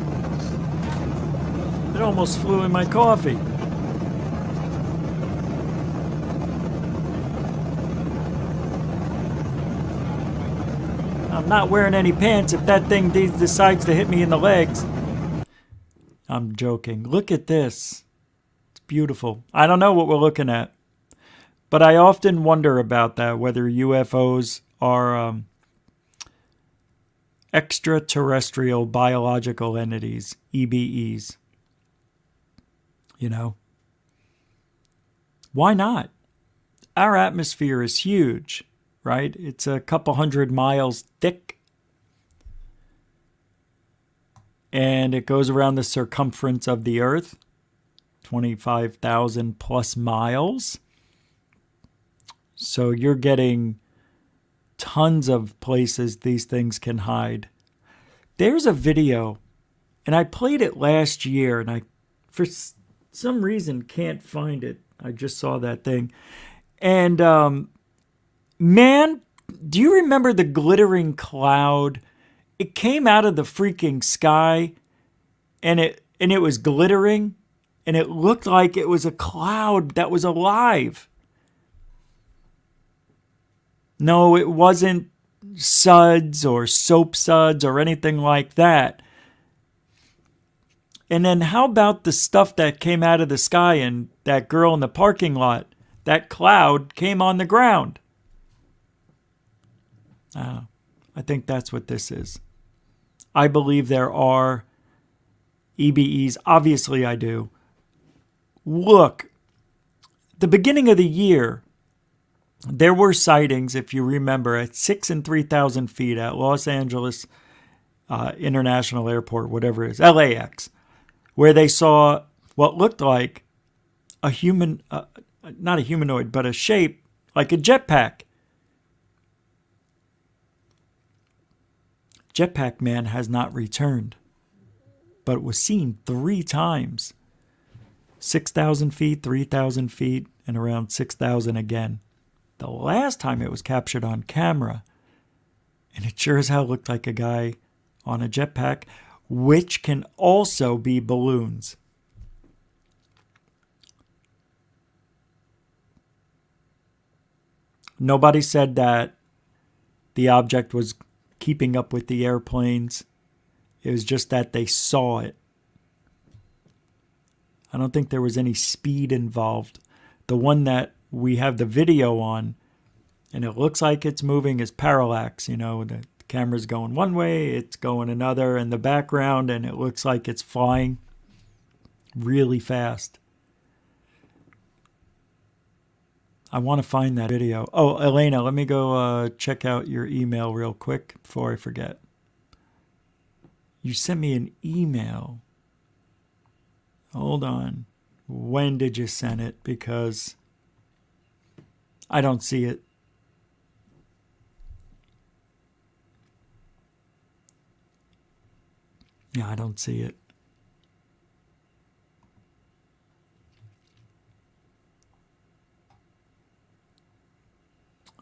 S9: It almost flew in my coffee. I'm not wearing any pants if that thing decides to hit me in the legs. I'm joking. Look at this. It's beautiful. I don't know what we're looking at. But I often wonder about that, whether UFOs are extraterrestrial biological entities, EBEs. You know? Why not? Our atmosphere is huge. Right? It's a couple 100 miles thick. And it goes around the circumference of the Earth. 25,000 plus miles. So you're getting tons of places these things can hide. There's a video, and I played it last year, and I, for some reason, can't find it. I just saw that thing. And, man, do you remember the glittering cloud? It came out of the freaking sky, and it was glittering, and it looked like it was a cloud that was alive. No, it wasn't suds or soap suds or anything like that. And then how about the stuff that came out of the sky and that girl in the parking lot? That cloud came on the ground. I think that's what this is. I believe there are EBEs. Obviously I do. Look, the beginning of the year, there were sightings, if you remember, at 6 and 3,000 feet at Los Angeles International Airport, whatever it is, LAX, where they saw what looked like a human, not a humanoid, but a shape like a jetpack. Jetpack Man has not returned, but was seen 3 times. 6,000 feet, 3,000 feet, and around 6,000 again. The last time it was captured on camera, and it sure as hell looked like a guy on a jetpack, which can also be balloons. Nobody said that the object was keeping up with the airplanes. It was just that they saw it. I don't think there was any speed involved. The one that we have the video on, and it looks like it's moving, is parallax. You know, the camera's going one way, it's going another in the background, and it looks like it's flying really fast. I want to find that video. Oh, Elena, let me go check out your email real quick before I forget. You sent me an email. Hold on. When did you send it? Because I don't see it. Yeah, I don't see it.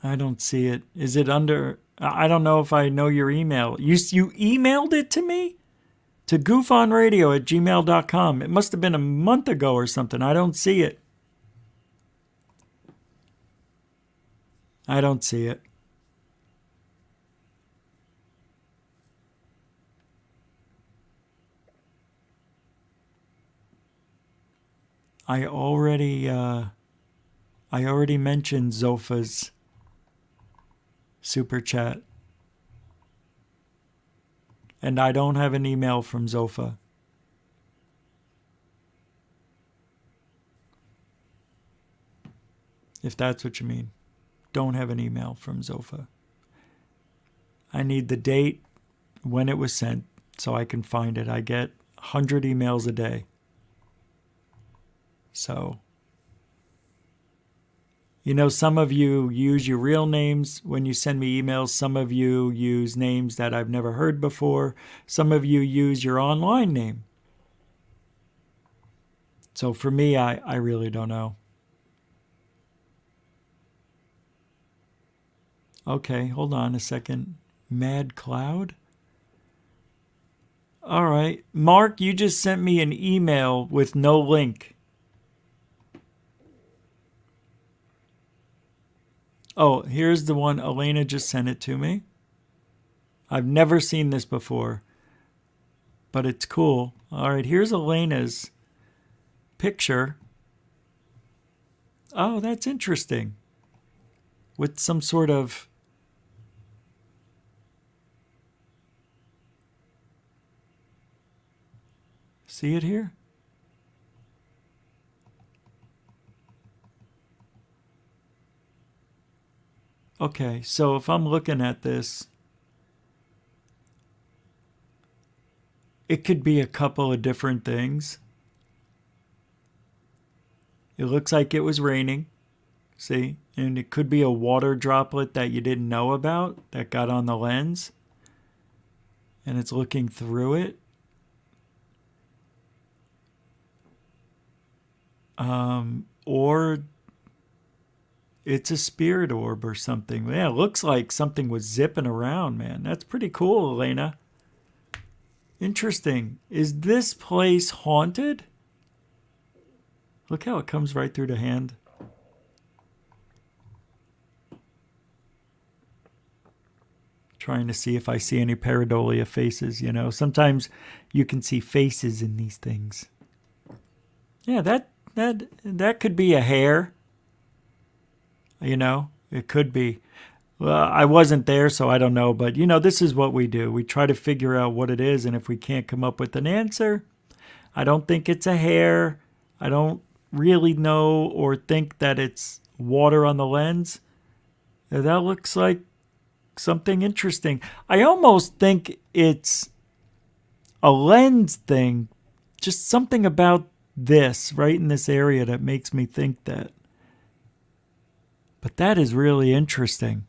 S9: I don't see it. Is it under... I don't know if I know your email. You emailed it to me? To goofonradio@gmail.com. It must have been a month ago or something. I don't see it. I don't see it. I already mentioned Zofa's super chat. And I don't have an email from Zofa. If that's what you mean. Don't have an email from Zofa. I need the date, when it was sent, so I can find it. I get 100 emails a day. So, you know, some of you use your real names when you send me emails. Some of you use names that I've never heard before. Some of you use your online name. So for me, I really don't know. Okay, hold on a second. Mad Cloud? All right. Mark, you just sent me an email with no link. Oh, here's the one. Elena just sent it to me. I've never seen this before, but it's cool. All right, here's Elena's picture. Oh, that's interesting. With some sort of... See it here? Okay, so if I'm looking at this, it could be a couple of different things. It looks like it was raining, see? And it could be a water droplet that you didn't know about that got on the lens. and it's looking through it. Or it's a spirit orb or something. Yeah, it looks like something was zipping around, man. That's pretty cool, Elena. Interesting. Is this place haunted? Look how it comes right through the hand. Trying to see if I see any pareidolia faces, you know. Sometimes you can see faces in these things. Yeah, that could be a hair. You know, it could be. Well, I wasn't there, so I don't know. But, you know, this is what we do. We try to figure out what it is, and if we can't come up with an answer, I don't think it's a hair. I don't really know or think that it's water on the lens. That looks like something interesting. I almost think it's a lens thing. Just something about this right in this area that makes me think that. But that is really interesting.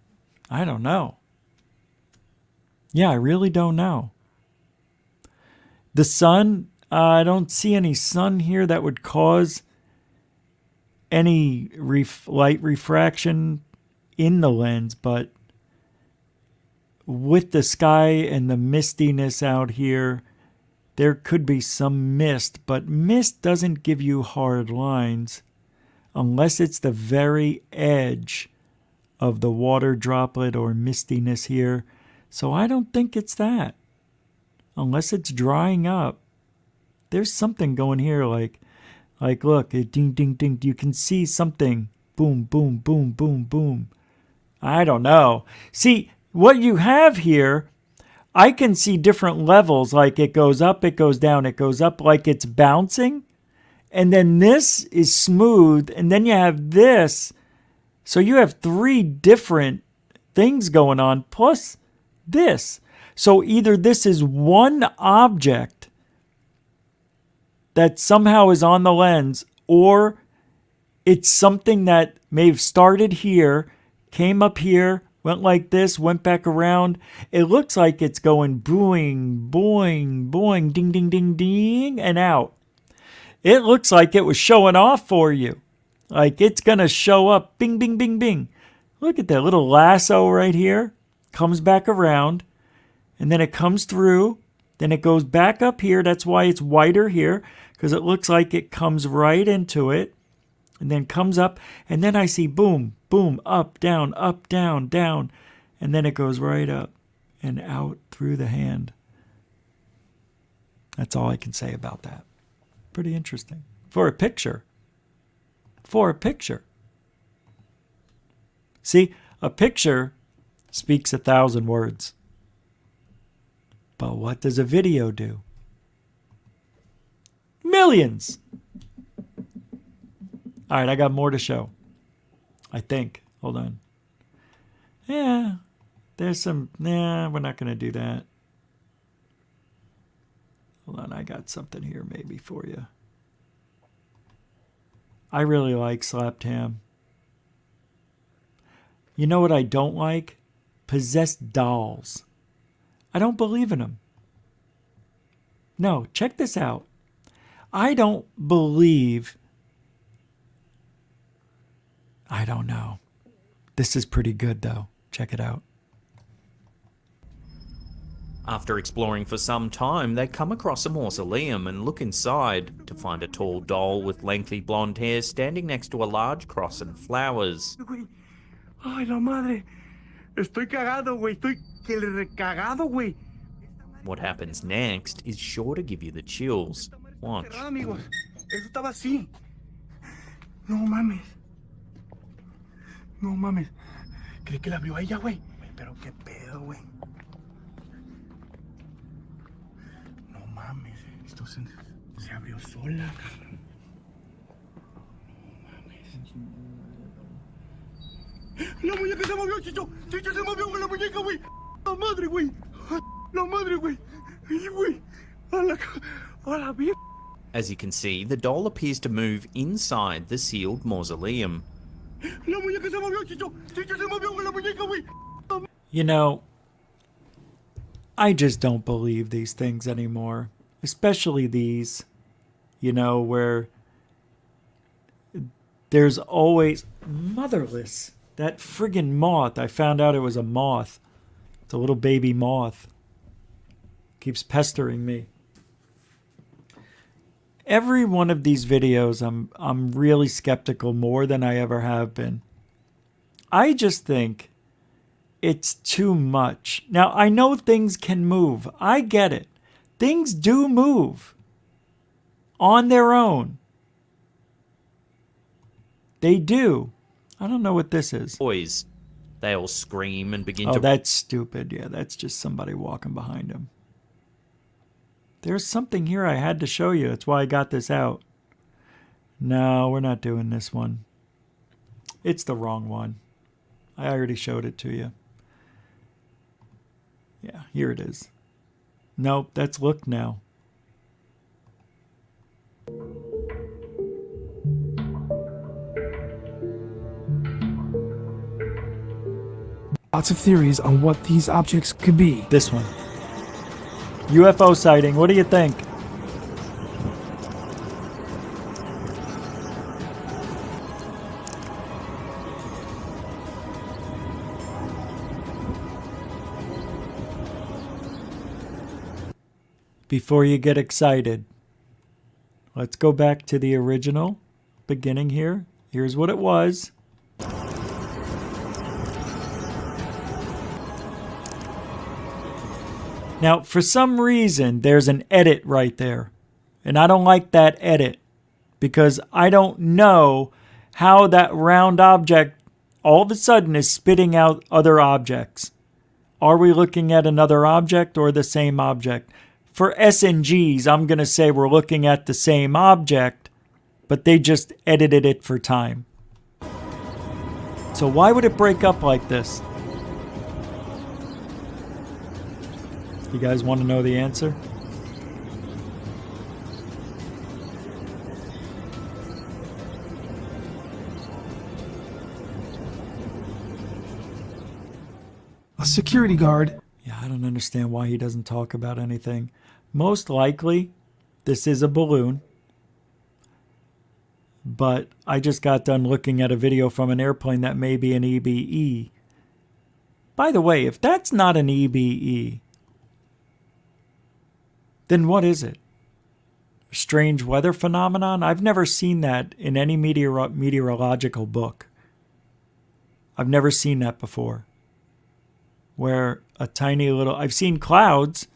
S9: I don't know. Yeah, I really don't know. The sun, I don't see any sun here that would cause any light refraction in the lens, but with the sky and the mistiness out here, there could be some mist, but mist doesn't give you hard lines unless it's the very edge of the water droplet or mistiness here. So I don't think it's that. Unless it's drying up. There's something going here like look, it ding, ding, ding. You can see something. Boom, boom, boom, boom, boom. I don't know. See, what you have here, I can see different levels. Like it goes up, it goes down, it goes up like it's bouncing. And then this is smooth. And then you have this. So you have three different things going on plus this. So either this is one object that somehow is on the lens, or it's something that may have started here, came up here, went like this, went back around. It looks like it's going boing, boing, boing, ding, ding, ding, ding, and out. It looks like it was showing off for you. Like it's going to show up, bing, bing, bing, bing. Look at that little lasso right here. Comes back around. And then it comes through. Then it goes back up here. That's why it's whiter here. Because it looks like it comes right into it. And then comes up. And then I see boom, boom, up, down, down. And then it goes right up and out through the hand. That's all I can say about that. Pretty interesting. For a picture. For a picture. See, a picture speaks 1,000 words. But what does a video do? Millions! All right, I got more to show. I think. Hold on. Yeah, there's some... Nah, we're not going to do that. Hold on, I got something here maybe for you. I really like Slapped Ham. You know what I don't like? Possessed dolls. I don't believe in them. No, check this out. I don't believe... I don't know. This is pretty good, though. Check it out.
S13: After exploring for some time, they come across a mausoleum and look inside to find a tall doll with lengthy blonde hair standing next to a large cross and flowers.
S14: Ay, la madre. Estoy cagado, güey. Estoy que le recagado, güey.
S13: What happens next is sure to give you the chills. Watch.
S14: Amigos, eso estaba así. No mames. No mames. Creí que la abrió ella, güey. Pero qué pedo, güey. No mames. Esto se abrió sola, cabrón. No mames. La muñeca se movió, Chicho. Chicho se movió con la muñeca, güey. La madre, güey. La madre, güey. Ay, güey. A la vida.
S13: As you can see, the doll appears to move inside the sealed mausoleum.
S14: La muñeca se movió, Chicho. Chicho se movió con la muñeca, güey.
S9: You know, I just don't believe these things anymore. Especially these, you know, where there's always motherless. That friggin' moth. I found out it was a moth. It's a little baby moth. Keeps pestering me. Every one of these videos, I'm really skeptical more than I ever have been. I just think it's too much. Now, I know things can move. I get it. Things do move on their own. They do. I don't know what this is.
S13: Boys, they all scream and begin to...
S9: Oh, that's stupid. Yeah, that's just somebody walking behind him. There's something here I had to show you. That's why I got this out. No, we're not doing this one. It's the wrong one. I already showed it to you. Yeah, here it is. Nope, that's Look Now.
S15: Lots of theories on what these objects could be.
S9: This one. UFO sighting. What do you think? Before you get excited, let's go back to the original beginning here. Here's what it was. Now, for some reason, there's an edit right there. And I don't like that edit because I don't know how that round object all of a sudden is spitting out other objects. Are we looking at another object or the same object? For SNGs, I'm going to say we're looking at the same object, but they just edited it for time. So why would it break up like this? You guys want to know the answer?
S15: A security guard.
S9: Yeah, I don't understand why he doesn't talk about anything. Most likely, this is a balloon. But I just got done looking at a video from an airplane that may be an EBE. By the way, if that's not an EBE, then what is it? A strange weather phenomenon? I've never seen that in any meteorological book. I've never seen that before. Where a tiny little... I've seen clouds,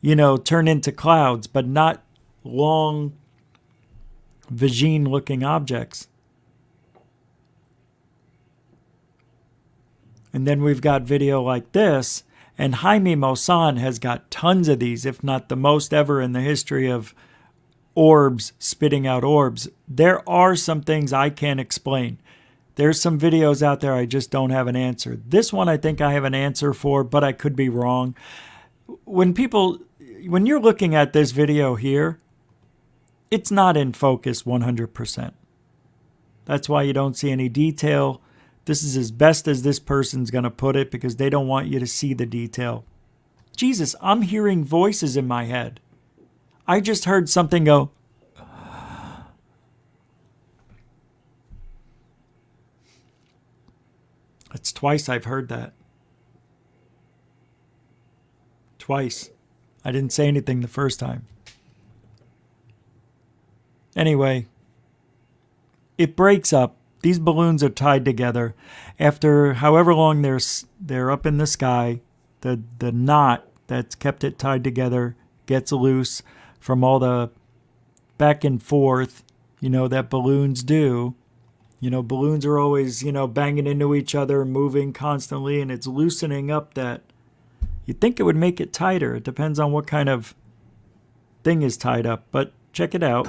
S9: you know, turn into clouds, but not long, vagine-looking objects. And then we've got video like this. And Jaime Maussan has got tons of these, if not the most ever in the history of orbs, spitting out orbs. There are some things I can't explain. There's some videos out there I just don't have an answer. This one I think I have an answer for, but I could be wrong. When you're looking at this video here, it's not in focus 100%. That's why you don't see any detail. This is as best as this person's going to put it because they don't want you to see the detail. Jesus, I'm hearing voices in my head. I just heard something go. It's twice I've heard that. Twice. I didn't say anything the first time. Anyway, it breaks up. These balloons are tied together. After however long they're up in the sky, the knot that's kept it tied together gets loose from all the back and forth, you know, that balloons do. You know, balloons are always, you know, banging into each other, moving constantly, and it's loosening up that. You'd think it would make it tighter. It depends on what kind of thing is tied up, but check it out.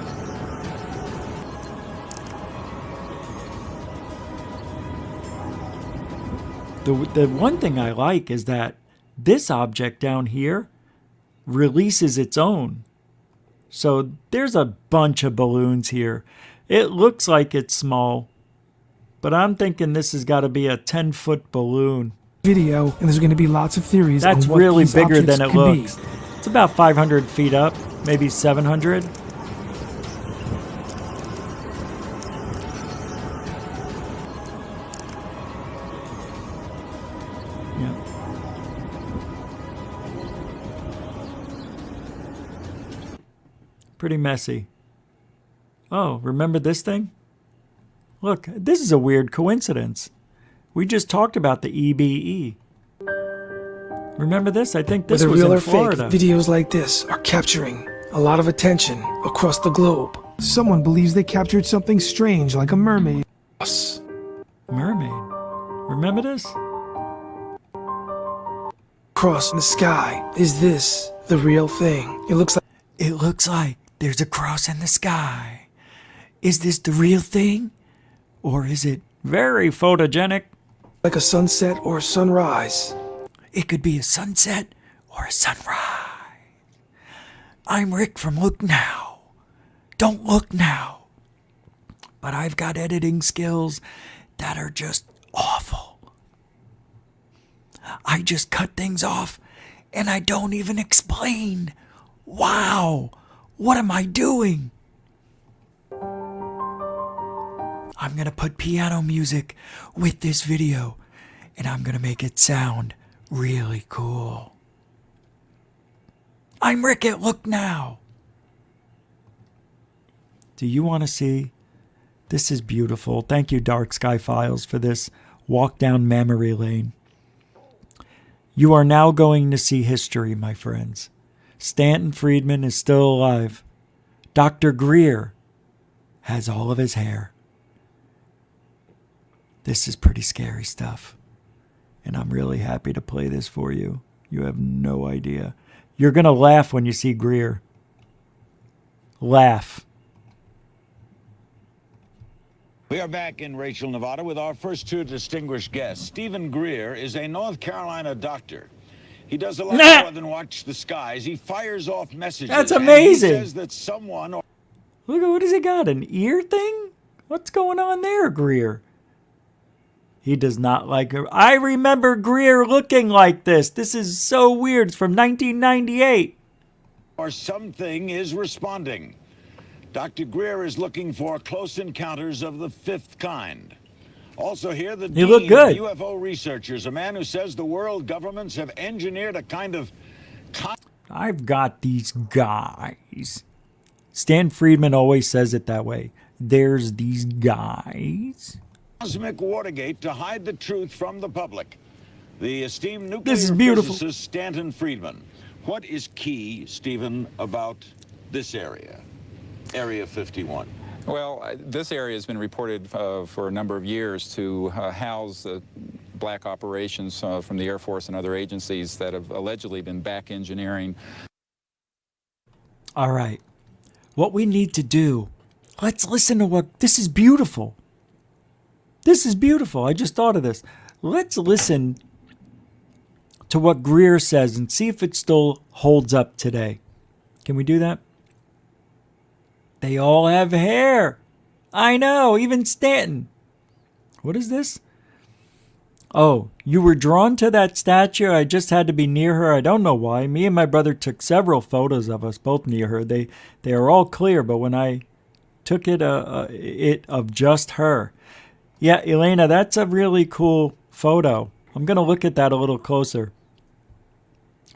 S9: The one thing I like is that this object down here releases its own. So there's a bunch of balloons here. It looks like it's small, but I'm thinking this has got to be a 10-foot balloon.
S15: video, and there's going to be lots of theories
S9: That's
S15: on what
S9: really
S15: these
S9: bigger
S15: objects
S9: than it
S15: could
S9: looks.
S15: be.
S9: It's about 500 feet up, maybe 700. Yeah. Pretty messy. Oh, remember this thing? Look, this is a weird coincidence. We just talked about the EBE. Remember this? I think this
S15: Whether
S9: was
S15: real
S9: in
S15: or
S9: Florida.
S15: fake, videos like this are capturing a lot of attention across the globe. Someone believes they captured something strange like a mermaid.
S9: Mermaid. Remember this?
S15: Cross in the sky. Is this the real thing? It looks like
S9: there's a cross in the sky. Is this the real thing? Or is it very photogenic?
S15: Like a sunset or a sunrise.
S9: It could be a sunset or a sunrise. I'm Rick from Look Now. Don't look now. But I've got editing skills that are just awful. I just cut things off and I don't even explain. Wow, what am I doing? I'm gonna put piano music with this video and I'm gonna make it sound really cool. I'm Rick at Look Now. Do you want to see? This is beautiful. Thank you, Dark Sky Files, for this walk down memory lane. You are now going to see history, my friends. Stanton Friedman is still alive. Dr. GREER has all of his hair. This is pretty scary stuff. And I'm really happy to play this for you. You have no idea. You're going to laugh when you see GREER. Laugh.
S16: We are back in Rachel, Nevada with our first two distinguished guests. Stephen GREER is a North Carolina doctor. He does a lot more than watch the skies. He fires off messages.
S9: That's amazing.
S16: And he says that someone...
S9: Look at, what has he got? An ear thing? What's going on there, GREER? He does not like her. I remember GREER looking like this. This is so weird. It's from 1998.
S16: Or something is responding. Dr. GREER is looking for close encounters of the fifth kind. Also here, the
S9: He looked
S16: dean of
S9: good.
S16: UFO researchers, a man who says the world governments have engineered a kind of...
S9: I've got these guys. Stan Friedman always says it that way. There's these guys.
S16: Cosmic Watergate to hide the truth from the public. The esteemed nuclear
S9: This is beautiful.
S16: physicist Stanton Friedman. What is key, Stephen, about this area, Area 51?
S17: Well, this area has been reported for a number of years to house black operations from the Air Force and other agencies that have allegedly been back engineering.
S9: All right. What we need to do, let's listen to what, this is beautiful. This is beautiful. I just thought of this. Let's listen to what GREER says and see if it still holds up today. Can we do that? They all have hair. I know, even Stanton. What is this? Oh, you were drawn to that statue. I just had to be near her. I don't know why. Me and my brother took several photos of us both near her. They are all clear, but when I took it of just her. Yeah, Elena, that's a really cool photo. I'm going to look at that a little closer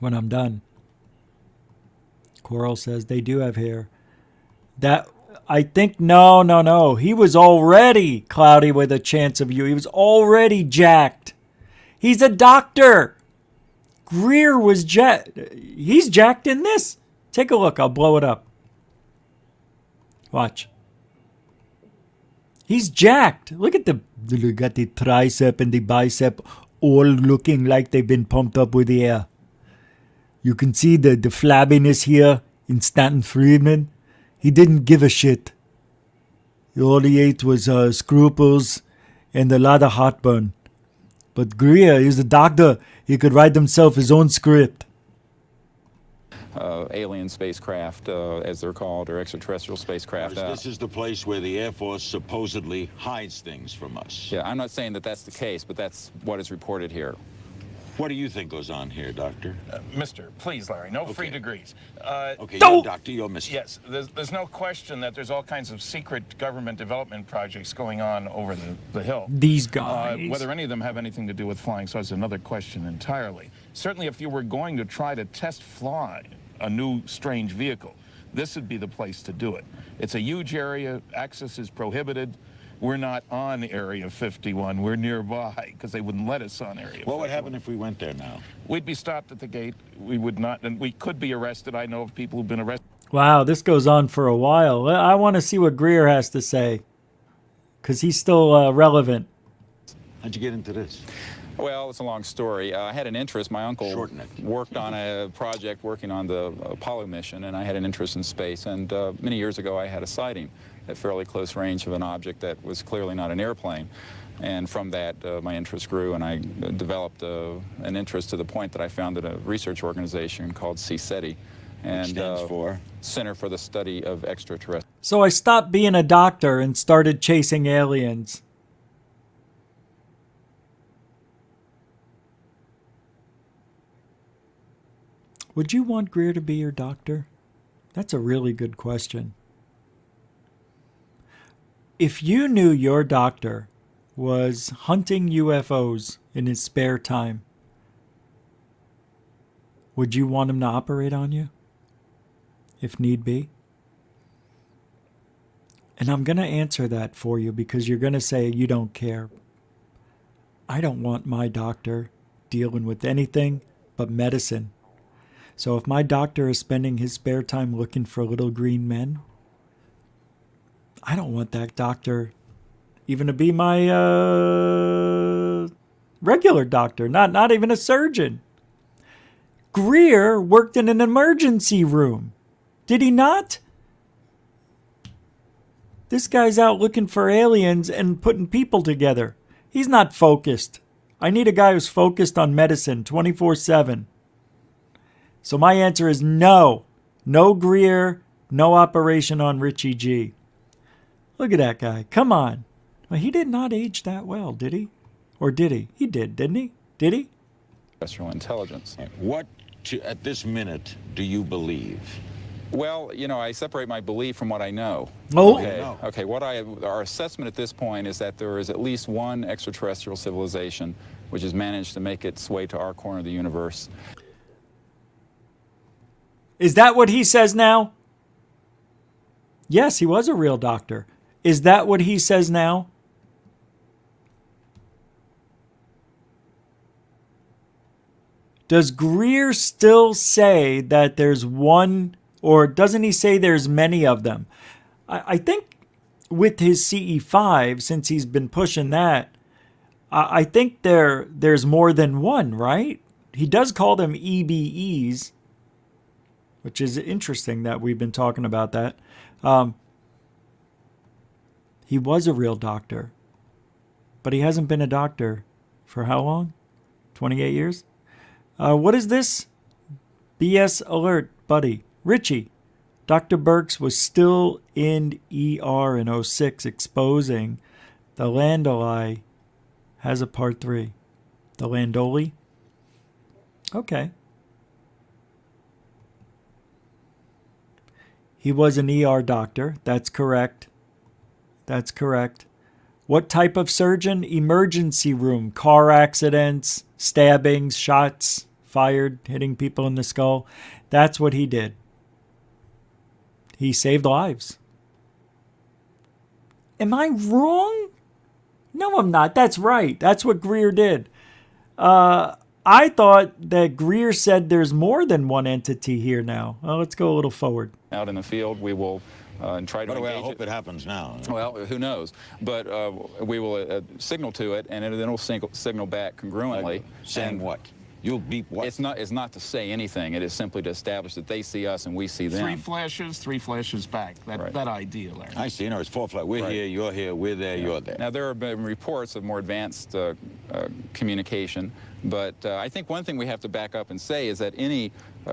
S9: when I'm done. Coral says they do have hair. That, I think, no. He was already cloudy with a chance of you. He was already jacked. He's a doctor. GREER was jacked. He's jacked in this. Take a look. I'll blow it up. Watch. He's jacked. Look at got the tricep and the bicep all looking like they've been pumped up with air. You can see the flabbiness here in Stanton Friedman. He didn't give a shit. All he ate was scruples and a lot of heartburn. But GREER, he's a doctor. He could write himself his own script.
S17: Alien spacecraft, as they're called, or extraterrestrial spacecraft.
S16: This is the place where the Air Force supposedly hides things from us.
S17: Yeah, I'm not saying that that's the case, but that's what is reported here.
S16: What do you think goes on here, Doctor?
S7: Mister, please, Larry, no free degrees.
S16: Okay, you're Doctor, you're Mister.
S7: Yes, there's no question that there's all kinds of secret government development projects going on over the hill.
S9: These guys.
S7: Whether any of them have anything to do with flying so is another question entirely. Certainly, if you were going to try to test fly a new strange vehicle, this would be the place to do it. It's a huge area, access is prohibited. We're not on Area 51, we're nearby, because they wouldn't let us on Area 51.
S16: What would happen if we went there now?
S7: We'd be stopped at the gate. We would not, and we could be arrested. I know of people who've been arrested.
S9: Wow, this goes on for a while. I want to see what GREER has to say, because he's still relevant.
S16: How'd you get into this?
S17: Well, it's a long story. I had an interest. My uncle worked on a project working on the Apollo mission, and I had an interest in space. And many years ago, I had a sighting at fairly close range of an object that was clearly not an airplane. And from that, my interest grew, and I developed an interest to the point that I founded a research organization called CSETI. And,
S16: which stands for?
S17: Center for the Study of Extraterrestrial.
S9: So I stopped being a doctor and started chasing aliens. Would you want GREER to be your doctor? That's a really good question. If you knew your doctor was hunting UFOs in his spare time, would you want him to operate on you, if need be? And I'm going to answer that for you because you're going to say you don't care. I don't want my doctor dealing with anything but medicine. So if my doctor is spending his spare time looking for little green men, I don't want that doctor even to be my regular doctor, not even a surgeon. GREER worked in an emergency room. Did he not? This guy's out looking for aliens and putting people together. He's not focused. I need a guy who's focused on medicine 24/7. So my answer is no. No GREER, no operation on Richie G. Look at that guy. Come on. Well, he did not age that well, did he? Or did he? He did, didn't he? Did he?
S17: Terrestrial intelligence.
S16: What, at this minute, do you believe?
S17: Well, you know, I separate my belief from what I know.
S9: Oh.
S17: Okay. Our assessment at this point is that there is at least one extraterrestrial civilization which has managed to make its way to our corner of the universe.
S9: Is that what he says now? Yes, he was a real doctor. Is that what he says now? Does GREER still say that there's one, or doesn't he say there's many of them? I think with his CE5, since he's been pushing that, I think there's more than one, right? He does call them EBEs, which is interesting that we've been talking about that. He was a real doctor, but he hasn't been a doctor for how long? 28 years? What is this? BS alert, buddy. Richie, Dr. Burks was still in ER in 06 exposing the Landoli has a part 3. The Landoli? Okay. He was an ER doctor. That's correct. That's correct. What type of surgeon? Emergency room. Car accidents, stabbings, shots fired, hitting people in the skull. That's what he did. He saved lives. Am I wrong? No, I'm not. That's right. That's what GREER did. I thought that GREER said there's more than one entity here now. Well, let's go a little forward.
S17: Out in the field, we will try to engage
S16: I hope it happens now.
S17: Well, who knows? But we will signal to it, and then it'll signal back congruently.
S16: Saying what? You'll beep what?
S17: It's not to say anything. It is simply to establish that they see us and we see them.
S7: 3 flashes back. That idea, Larry.
S16: I see. It's 4 flash. We're here, you're here, we're there, you're there.
S17: Now, there have been reports of more advanced communication, but I think one thing we have to back up and say is that any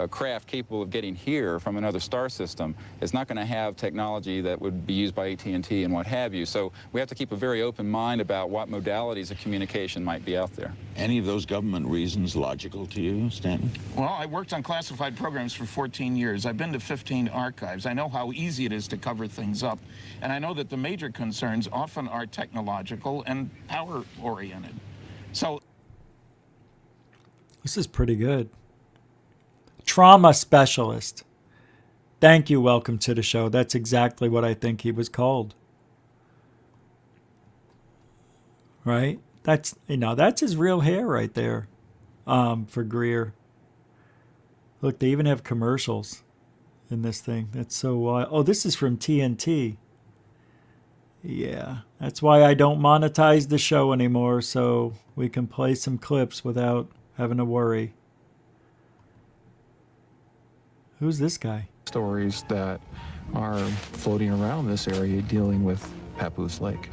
S17: craft capable of getting here from another star system is not going to have technology that would be used by AT&T and what have you. So we have to keep a very open mind about what modalities of communication might be out there.
S16: Any of those government reasons logical to you, Stanton?
S18: Well, I worked on classified programs for 14 years. I've been to 15 archives. I know how easy it is to cover things up. And I know that the major concerns often are technological and power-oriented. So
S9: this is pretty good. Trauma specialist. Thank you. Welcome to the show. That's exactly what I think he was called. Right? That's, you know, that's his real hair right there. For GREER. Look, they even have commercials in this thing. That's so wild. Oh, this is from TNT. Yeah, that's why I don't monetize the show anymore, so we can play some clips without having to worry. Who's this guy?
S19: Stories that are floating around this area dealing with Papoose Lake.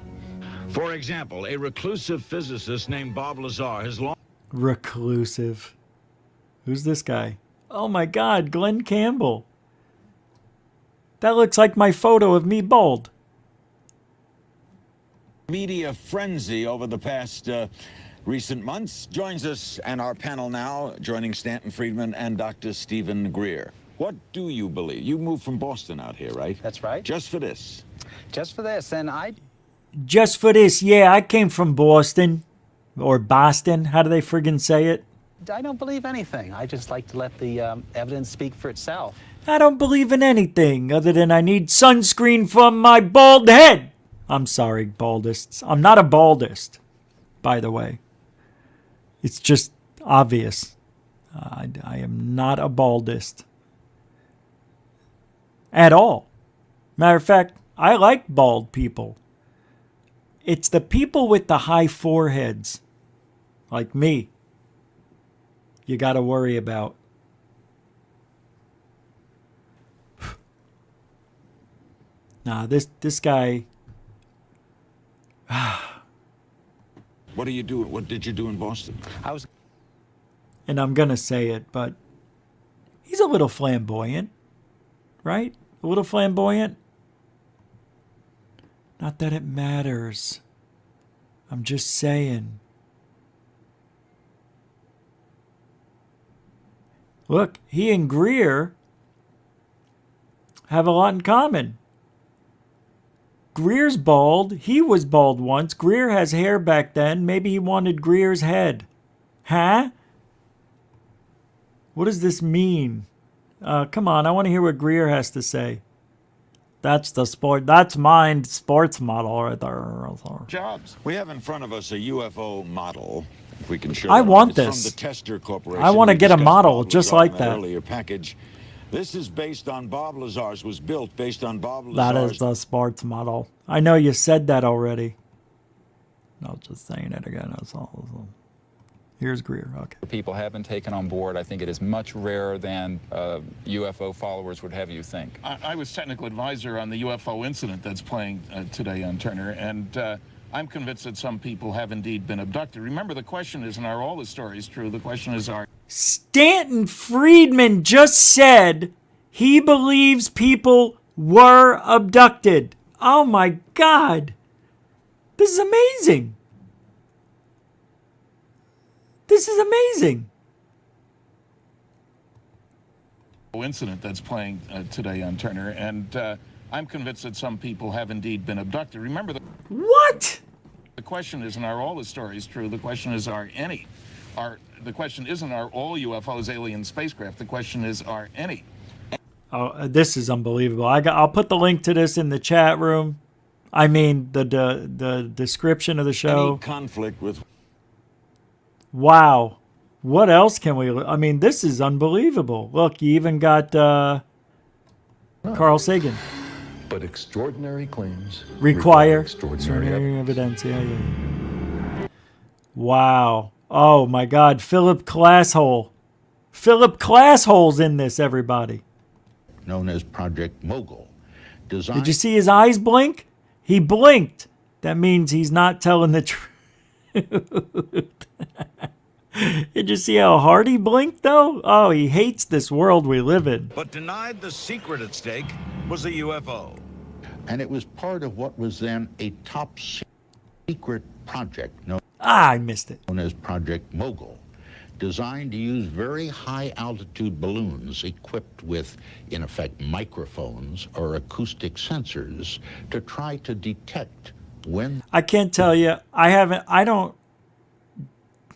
S16: For example, a reclusive physicist named Bob Lazar has long...
S9: Reclusive. Who's this guy? Oh my God, Glenn Campbell. That looks like my photo of me bald.
S16: Media frenzy over the past recent months. Joins us and our panel now, joining Stanton Friedman and Dr. Stephen GREER. What do you believe? You moved from Boston out here, right?
S20: That's right.
S16: Just for this?
S20: Just for this, and I...
S9: Just for this, yeah, I came from Boston. Or Boston, how do they friggin' say it?
S20: I don't believe anything. I just like to let the evidence speak for itself.
S9: I don't believe in anything other than I need sunscreen from my bald head. I'm sorry, baldists. I'm not a baldist, by the way. It's just obvious. I am not a baldist. At all. Matter of fact, I like bald people. It's the people with the high foreheads, like me, you got to worry about. Nah, this guy.
S16: What do you do? What did you do in Boston?
S9: And I'm going to say it, but he's a little flamboyant, right? A little flamboyant. Not that it matters. I'm just saying. Look, he and GREER have a lot in common. GREER's bald. He was bald once. GREER has hair back then. Maybe he wanted GREER's head. Huh? What does this mean? Come on, I want to hear what GREER has to say. That's the sport. That's my sports model right there.
S16: Jobs. We have in front of us a UFO model. If we can show
S9: I want
S16: it's
S9: this.
S16: From the Tester Corporation.
S9: I want to
S16: We
S9: get a
S16: discussed
S9: model
S16: Bob
S9: just
S16: Lazar
S9: like
S16: in
S9: that.
S16: Earlier package. This is based on Bob Lazar's. Was built based on Bob Lazar's.
S9: That is the sports model. I know you said that already. No, just saying it again. That's all. Here's GREER. Okay.
S17: People have been taken on board. I think it is much rarer than UFO followers would have you think.
S18: I was technical advisor on the UFO incident that's playing today on Turner, and I'm convinced that some people have indeed been abducted. Remember, the question isn't, are all the stories true? The question is, are...
S9: Stanton Friedman just said he believes people were abducted. Oh my God. This is amazing. This is amazing.
S18: Incident that's playing today on Turner, and I'm convinced that some people have indeed been abducted. Remember,
S9: what?
S18: The question isn't, are all the stories true? The question is, are any? The question isn't, are all UFOs alien spacecraft? The question is, are any?
S9: Oh, this is unbelievable. I'll put the link to this in the chat room. I mean, the description of the show.
S16: Any conflict with...
S9: Wow. What else can we... I mean, this is unbelievable. Look, you even got Carl Sagan.
S21: But extraordinary claims
S9: require
S21: extraordinary
S9: evidence. Yeah. Wow. Oh, my God. Philip Classhole. Philip Classhole's in this, everybody.
S6: Known as Project Mogul.
S9: Did you see his eyes blink? He blinked. That means he's not telling the truth. Did you see how hard he blinked, though? Oh, he hates this world we live in.
S16: But denied the secret at stake was a UFO.
S2: And it was part of what was then a top secret project known
S9: I missed it.
S2: As Project Mogul, designed to use very high altitude balloons equipped with, in effect, microphones or acoustic sensors to try to detect when...
S9: I can't tell you. I don't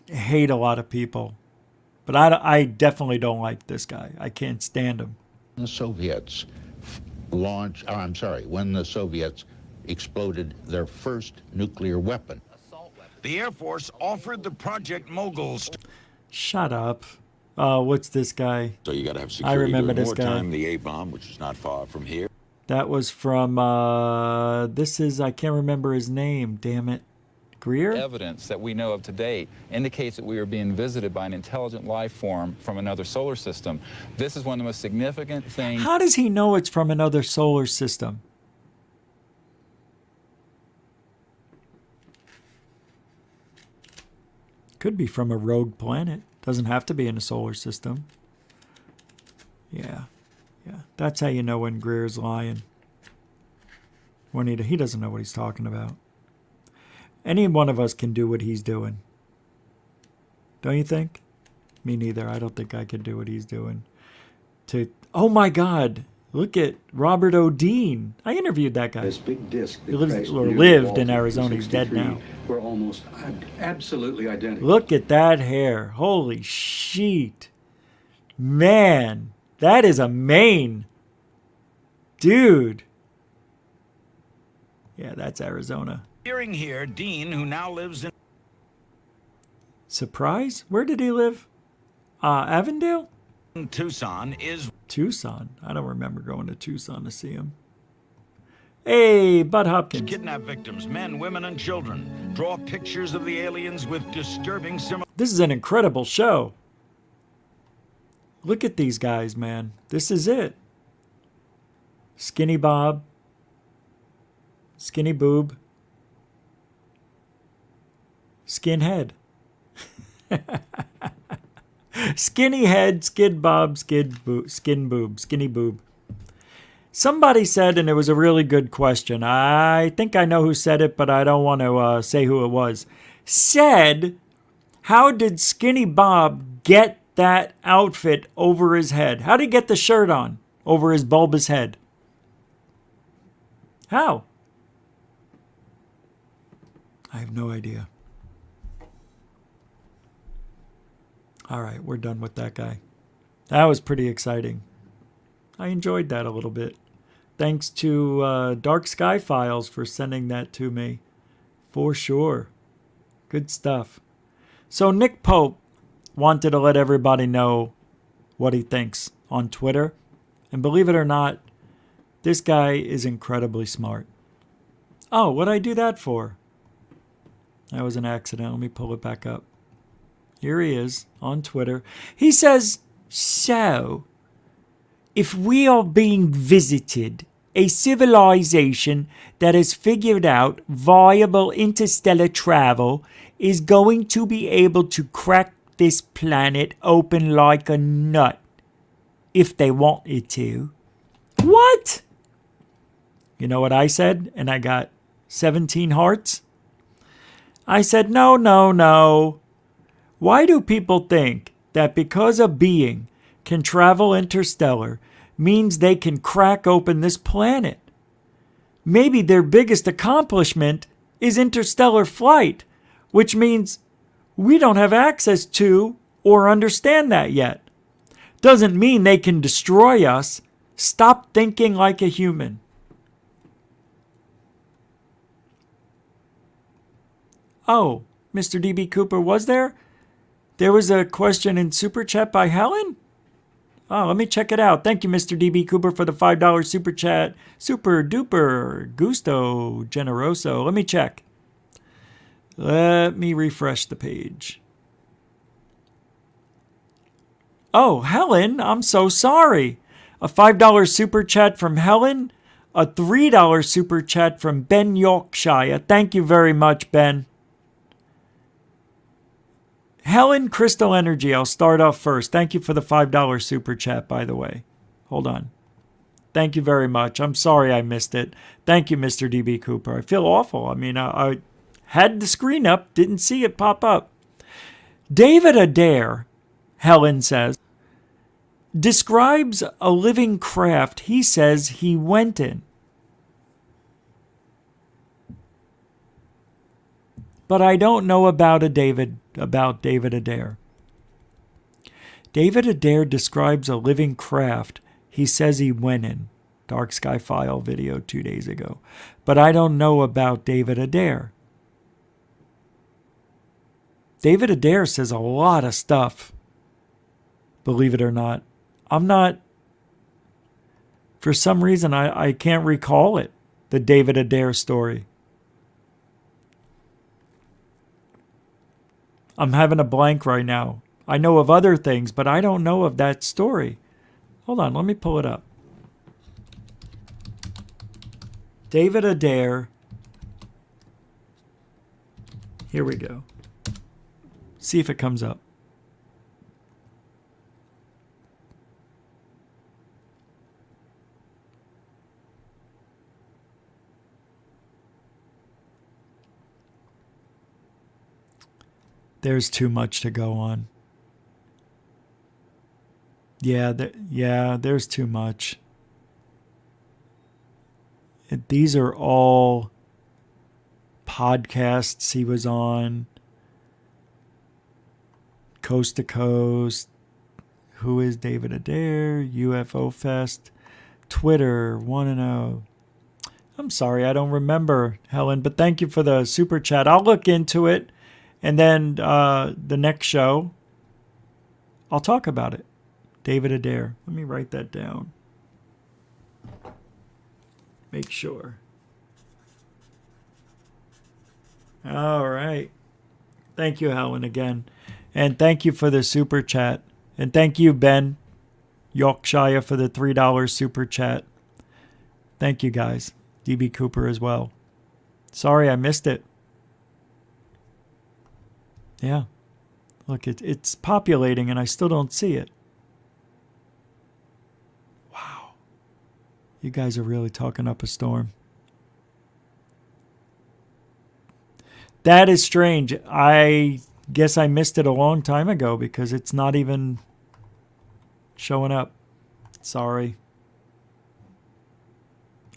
S9: hate a lot of people, but I definitely don't like this guy. I can't stand him.
S2: The Soviets when the Soviets exploded their first nuclear weapon.
S16: The Air Force offered the Project Moguls.
S9: Shut up. What's this guy?
S16: So you got to have
S9: I
S16: security
S9: remember
S16: during
S9: this guy.
S16: wartime, the A-bomb, which is not far from here.
S9: That was from, I can't remember his name, damn it. GREER?
S17: Evidence that we know of to date indicates that we are being visited by an intelligent life form from another solar system. This is one of the most significant things.
S9: How does he know it's from another solar system? Could be from a rogue planet. Doesn't have to be in a solar system. Yeah. That's how you know when GREER's lying. When he doesn't know what he's talking about. Any one of us can do what he's doing. Don't you think? Me neither. I don't think I could do what he's doing. Oh my God. Look at Robert O'Dean. I interviewed that guy.
S22: This big disc
S9: He lived in Arizona. He's dead now.
S22: We're almost absolutely identical.
S9: Look at that hair. Holy shit. Man, that is a mane. Dude. Yeah, that's Arizona.
S16: Hearing here, Dean, who now lives in
S9: Surprise? Where did he live? Avondale?
S16: Tucson is
S9: Tucson. I don't remember going to Tucson to see him. Hey, Bud Hopkins.
S16: Kidnap victims, men, women, and children. Draw pictures of the aliens with disturbing similarities.
S9: This is an incredible show. Look at these guys, man. This is it. Skinny Bob. Skinny Boob. Skinhead. Skinny head, skid bob, skin boob, skinny boob. Somebody said, and it was a really good question. I think I know who said it, but I don't want to say who it was. Said, how did Skinny Bob get that outfit over his head? How did he get the shirt on over his bulbous head? How? I have no idea. All right, we're done with that guy. That was pretty exciting. I enjoyed that a little bit. Thanks to Dark Sky Files for sending that to me. For sure. Good stuff. So Nick Pope wanted to let everybody know what he thinks on Twitter. And believe it or not, this guy is incredibly smart. Oh, what'd I do that for? That was an accident. Let me pull it back up. Here he is on Twitter. He says, so, if we are being visited, a civilization that has figured out viable interstellar travel is going to be able to crack this planet open like a nut, if they wanted to. What? You know what I said? And I got 17 hearts. I said, no. Why do people think that because a being can travel interstellar means they can crack open this planet? Maybe their biggest accomplishment is interstellar flight, which means we don't have access to or understand that yet. Doesn't mean they can destroy us. Stop thinking like a human. Oh, Mr. D.B. Cooper was there? There was a question in Super Chat by Helen? Oh, let me check it out. Thank you, Mr. D.B. Cooper, for the $5 Super Chat. Super duper gusto generoso. Let me check. Let me refresh the page. Oh, Helen, I'm so sorry. A $5 Super Chat from Helen. A $3 Super Chat from Ben Yorkshire. Thank you very much, Ben. Helen Crystal Energy, I'll start off first. Thank you for the $5 super chat, by the way. Hold on. Thank you very much. I'm sorry I missed it. Thank you, Mr. DB Cooper. I feel awful. I mean, I had the screen up, didn't see it pop up. David Adair, Helen says, describes a living craft he says he went in. But I don't know about David Adair. David Adair describes a living craft he says he went in. Dark Sky File video 2 days ago. But I don't know about David Adair. David Adair says a lot of stuff. Believe it or not. I'm not... For some reason, I can't recall it. The David Adair story. I'm having a blank right now. I know of other things, but I don't know of that story. Hold on, let me pull it up. David Adair. Here we go. See if it comes up. There's too much to go on. Yeah, there's too much. These are all podcasts he was on. Coast to Coast. Who is David Adair? UFO Fest. Twitter, 1-0. I'm sorry, I don't remember, Helen, but thank you for the super chat. I'll look into it. And then the next show, I'll talk about it. David Adair. Let me write that down. Make sure. All right. Thank you, Helen, again. And thank you for the super chat. And thank you, Ben Yorkshire, for the $3 super chat. Thank you, guys. DB Cooper as well. Sorry I missed it. Yeah. Look, it's populating and I still don't see it. Wow. You guys are really talking up a storm. That is strange. I guess I missed it a long time ago because it's not even showing up. Sorry.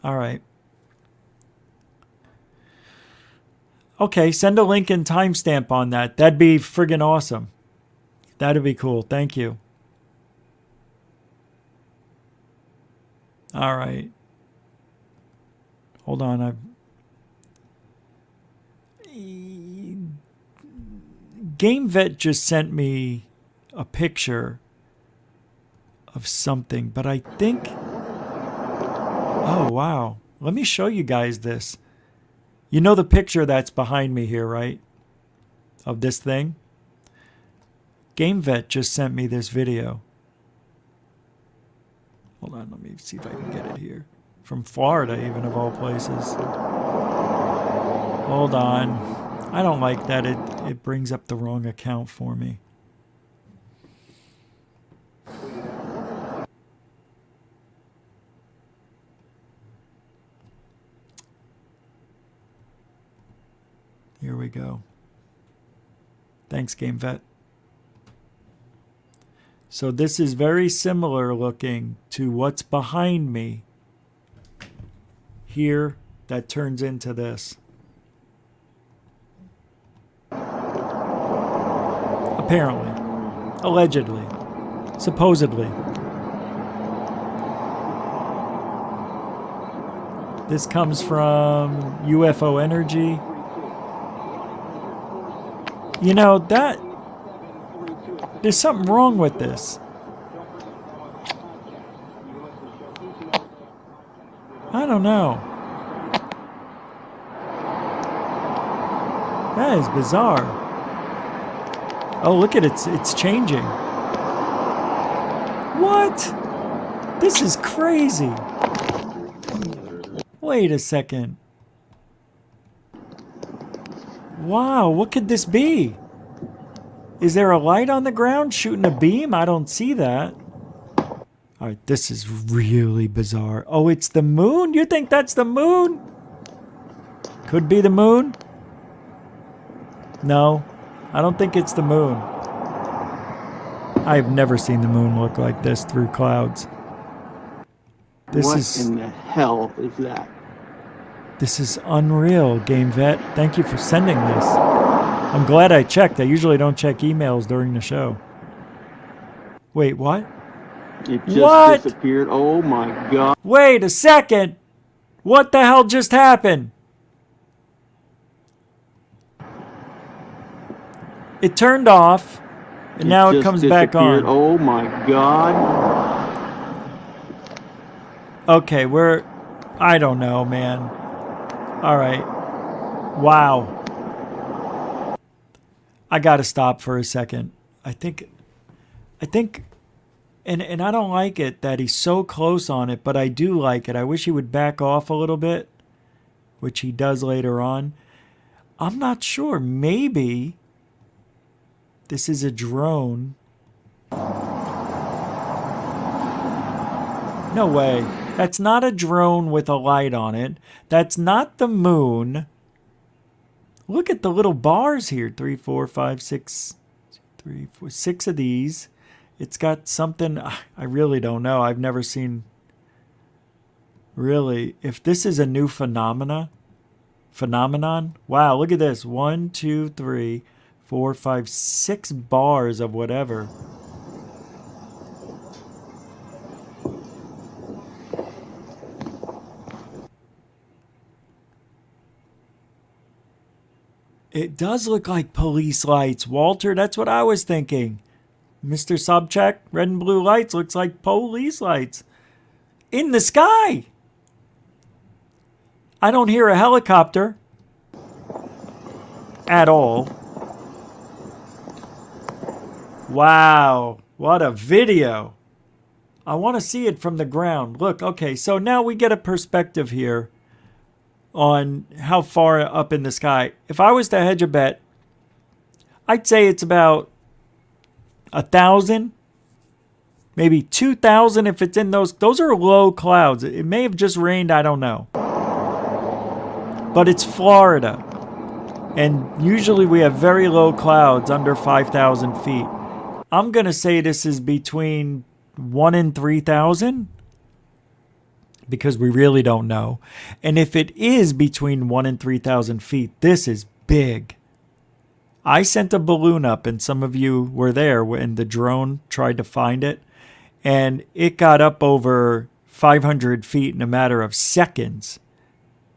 S9: All right. Okay, send a link and timestamp on that. That'd be friggin' awesome. That'd be cool. Thank you. All right. Hold on. Game Vet just sent me a picture of something, but I think... Oh, wow. Let me show you guys this. You know the picture that's behind me here, right? Of this thing? Game Vet just sent me this video. Hold on, let me see if I can get it here. From Florida, even, of all places. Hold on. I don't like that. It brings up the wrong account for me. Here we go. Thanks, Game Vet. So this is very similar looking to what's behind me here that turns into this. Apparently. Allegedly. Supposedly. This comes from UFO Energy. You know, there's something wrong with this. I don't know. That is bizarre. Oh, look at it. It's changing. What? This is crazy. Wait a second. Wow, what could this be? Is there a light on the ground shooting a beam? I don't see that. All right, this is really bizarre. Oh, it's the moon? You think that's the moon? Could be the moon? No, I don't think it's the moon. I've never seen the moon look like this through clouds.
S3: What in the hell is that?
S9: This is unreal, Game Vet. Thank you for sending this. I'm glad I checked. I usually don't check emails during the show. Wait, what?
S3: It just disappeared. Oh my god.
S9: Wait a second. What the hell just happened? It turned off, and now it comes back on.
S3: Oh my god.
S9: Okay, I don't know, man. All right. Wow. I gotta stop for a second. I think, and I don't like it that he's so close on it, but I do like it. I wish he would back off a little bit, which he does later on. I'm not sure. Maybe this is a drone. No way. That's not a drone with a light on it. That's not the moon. Look at the little bars here. 3, 4, 5, 6, 3, 4, 6 of these. It's got something. I really don't know. I've never seen. Really, if this is a new phenomenon. Wow, look at this. 1, 2, 3, 4, 5, 6 bars of whatever. It does look like police lights, Walter. That's what I was thinking. Mr. Sobchak, red and blue lights looks like police lights. In the sky. I don't hear a helicopter. At all. Wow. What a video. I want to see it from the ground. Look, okay, so now we get a perspective here on how far up in the sky. If I was to hedge a bet, I'd say it's about 1,000, maybe 2,000 if it's in those. Those are low clouds. It may have just rained, I don't know. But it's Florida. And usually we have very low clouds under 5,000 feet. I'm going to say this is between 1 and 3,000. Because we really don't know. And if it is between 1 and 3,000 feet, this is big. I sent a balloon up, and some of you were there when the drone tried to find it. And it got up over 500 feet in a matter of seconds.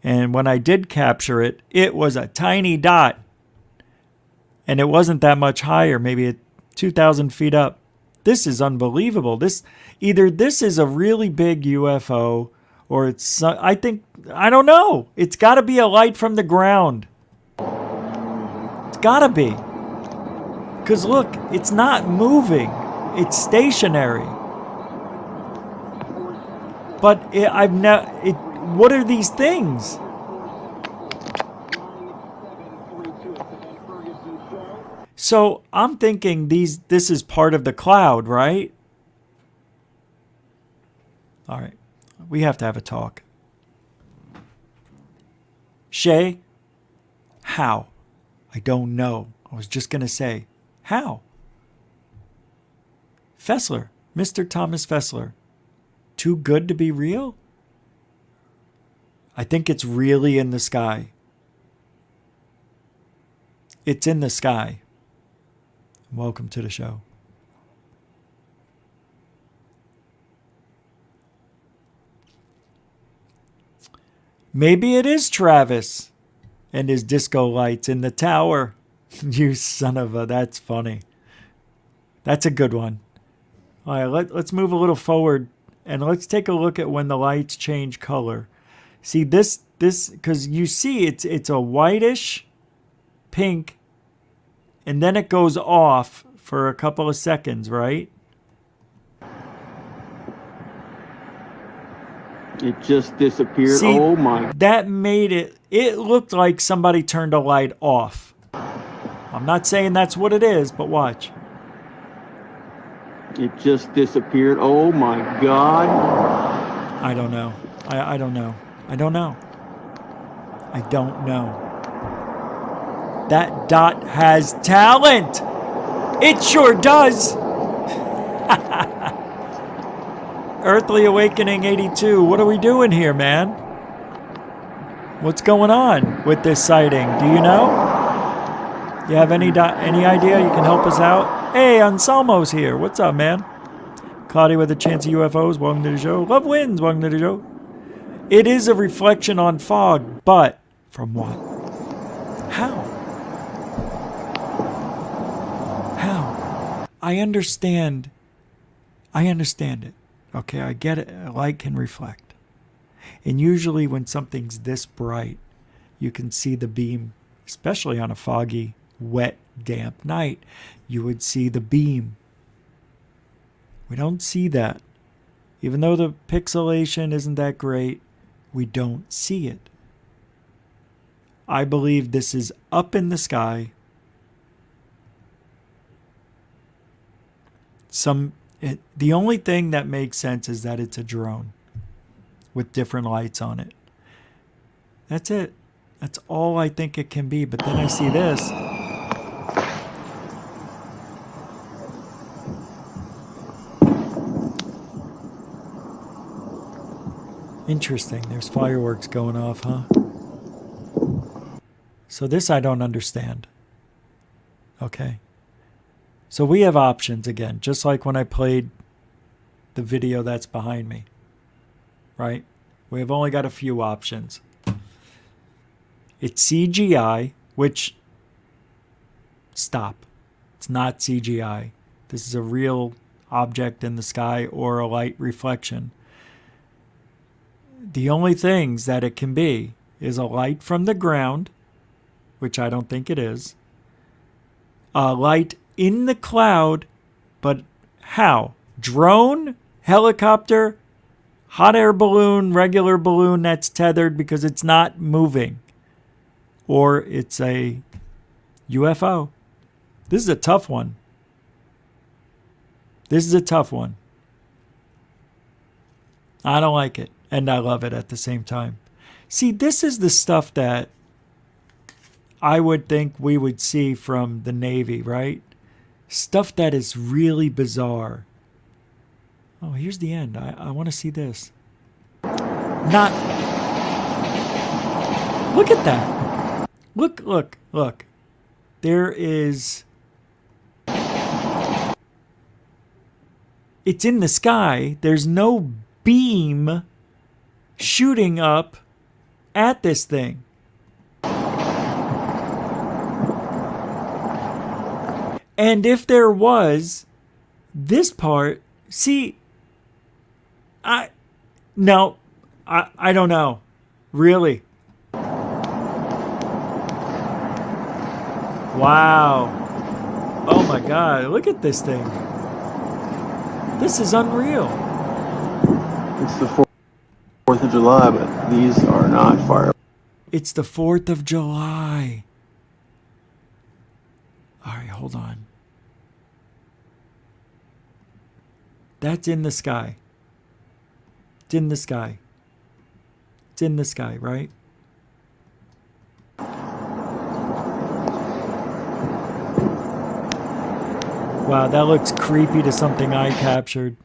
S9: And when I did capture it, it was a tiny dot. And it wasn't that much higher, maybe 2,000 feet up. This is unbelievable. Either this is a really big UFO, or it's, I don't know. It's got to be a light from the ground. It's got to be. Because look, it's not moving. It's stationary. But what are these things? So I'm thinking this is part of the cloud, right? All right. We have to have a talk. Shay, how? I don't know. I was just going to say, how? Fessler, Mr. Thomas Fessler. Too good to be real? I think it's really in the sky. It's in the sky. Welcome to the show. Maybe it is Travis and his disco lights in the tower. You son of a... That's funny. That's a good one. All right, let's move a little forward and let's take a look at when the lights change color. See, this because you see it's a whitish pink, and then it goes off for a couple of seconds, right?
S3: It just disappeared.
S9: See,
S3: oh my.
S9: That made it looked like somebody turned a light off. I'm I'm not saying that's what it is, but watch.
S3: It just disappeared. Oh my God.
S9: I don't know. I don't know. I don't know. I don't know. That dot has talent. It sure does. Earthly Awakening 82. What are we doing here, man? What's going on with this sighting? Do you know? You have any idea? You can help us out? Hey, Anselmo's here. What's up, man? Cloudy with a chance of UFOs. Welcome to the show. Love wins. Welcome to the show. It is a reflection on fog, but from what? How? How? I understand. I understand it. Okay, I get it. Light can reflect. And usually when something's this bright, you can see the beam, especially on a foggy, wet, damp night, you would see the beam. We don't see that. Even though the pixelation isn't that great, we don't see it. I believe this is up in the sky. The only thing that makes sense is that it's a drone with different lights on it. That's it. That's all I think it can be. But then I see this. Interesting. There's fireworks going off, huh? So this I don't understand. Okay. So we have options again, just like when I played the video that's behind me, right? We have only got a few options. It's CGI, which, stop. It's not CGI. This is a real object in the sky or a light reflection. The only things that it can be is a light from the ground, which I don't think it is, a light in the cloud, but how? Drone, helicopter, hot air balloon, regular balloon that's tethered because it's not moving. Or it's a UFO. This is a tough one. This is a tough one. I don't like it, and I love it at the same time. See, this is the stuff that I would think we would see from the Navy, right? Stuff that is really bizarre. Oh, here's the end. I want to see this. Not. Look at that. Look. There is. It's in the sky. There's no beam shooting up at this thing. And if there was, this part, see, I don't know. Really. Wow. Oh my God, look at this thing. This is unreal.
S3: It's the 4th of July, but these are not fireworks.
S9: It's the 4th of July. All right, hold on. That's in the sky. It's in the sky. It's in the sky, right? Wow, that looks creepy to something I captured.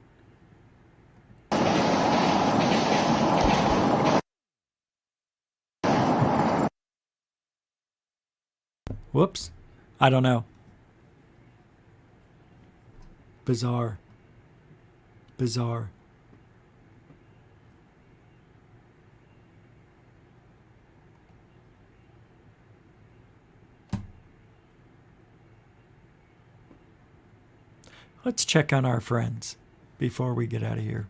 S9: Whoops. I don't know. Bizarre. Bizarre. Let's check on our friends before we get out of here.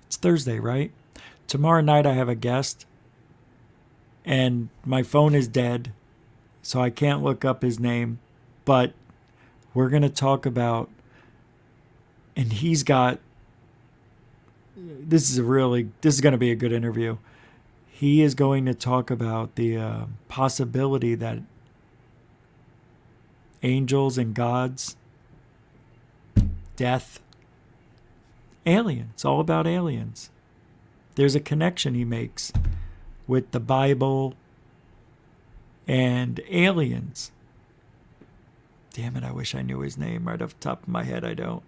S9: It's Thursday, right? Tomorrow night I have a guest, and my phone is dead, so I can't look up his name, but we're going to talk about, and he's got, this is going to be a good interview. He is going to talk about the possibility that angels and gods, death, aliens. It's all about aliens. There's a connection he makes with the Bible and aliens. Damn it, I wish I knew his name right off the top of my head. I don't.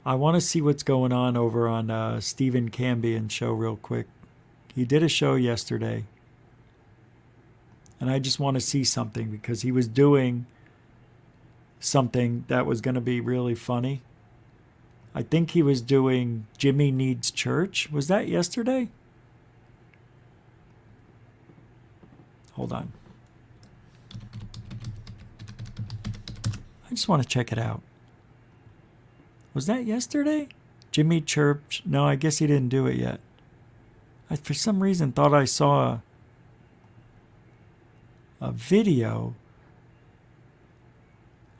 S9: I want to see what's going on over on Stephen Cambion's show real quick. He did a show yesterday. And I just want to see something because he was doing something that was going to be really funny. I think he was doing Jimmy Needs Church. Was that yesterday? Hold on. I just want to check it out. Was that yesterday? Jimmy Church? No, I guess he didn't do it yet. I, for some reason, thought I saw a video.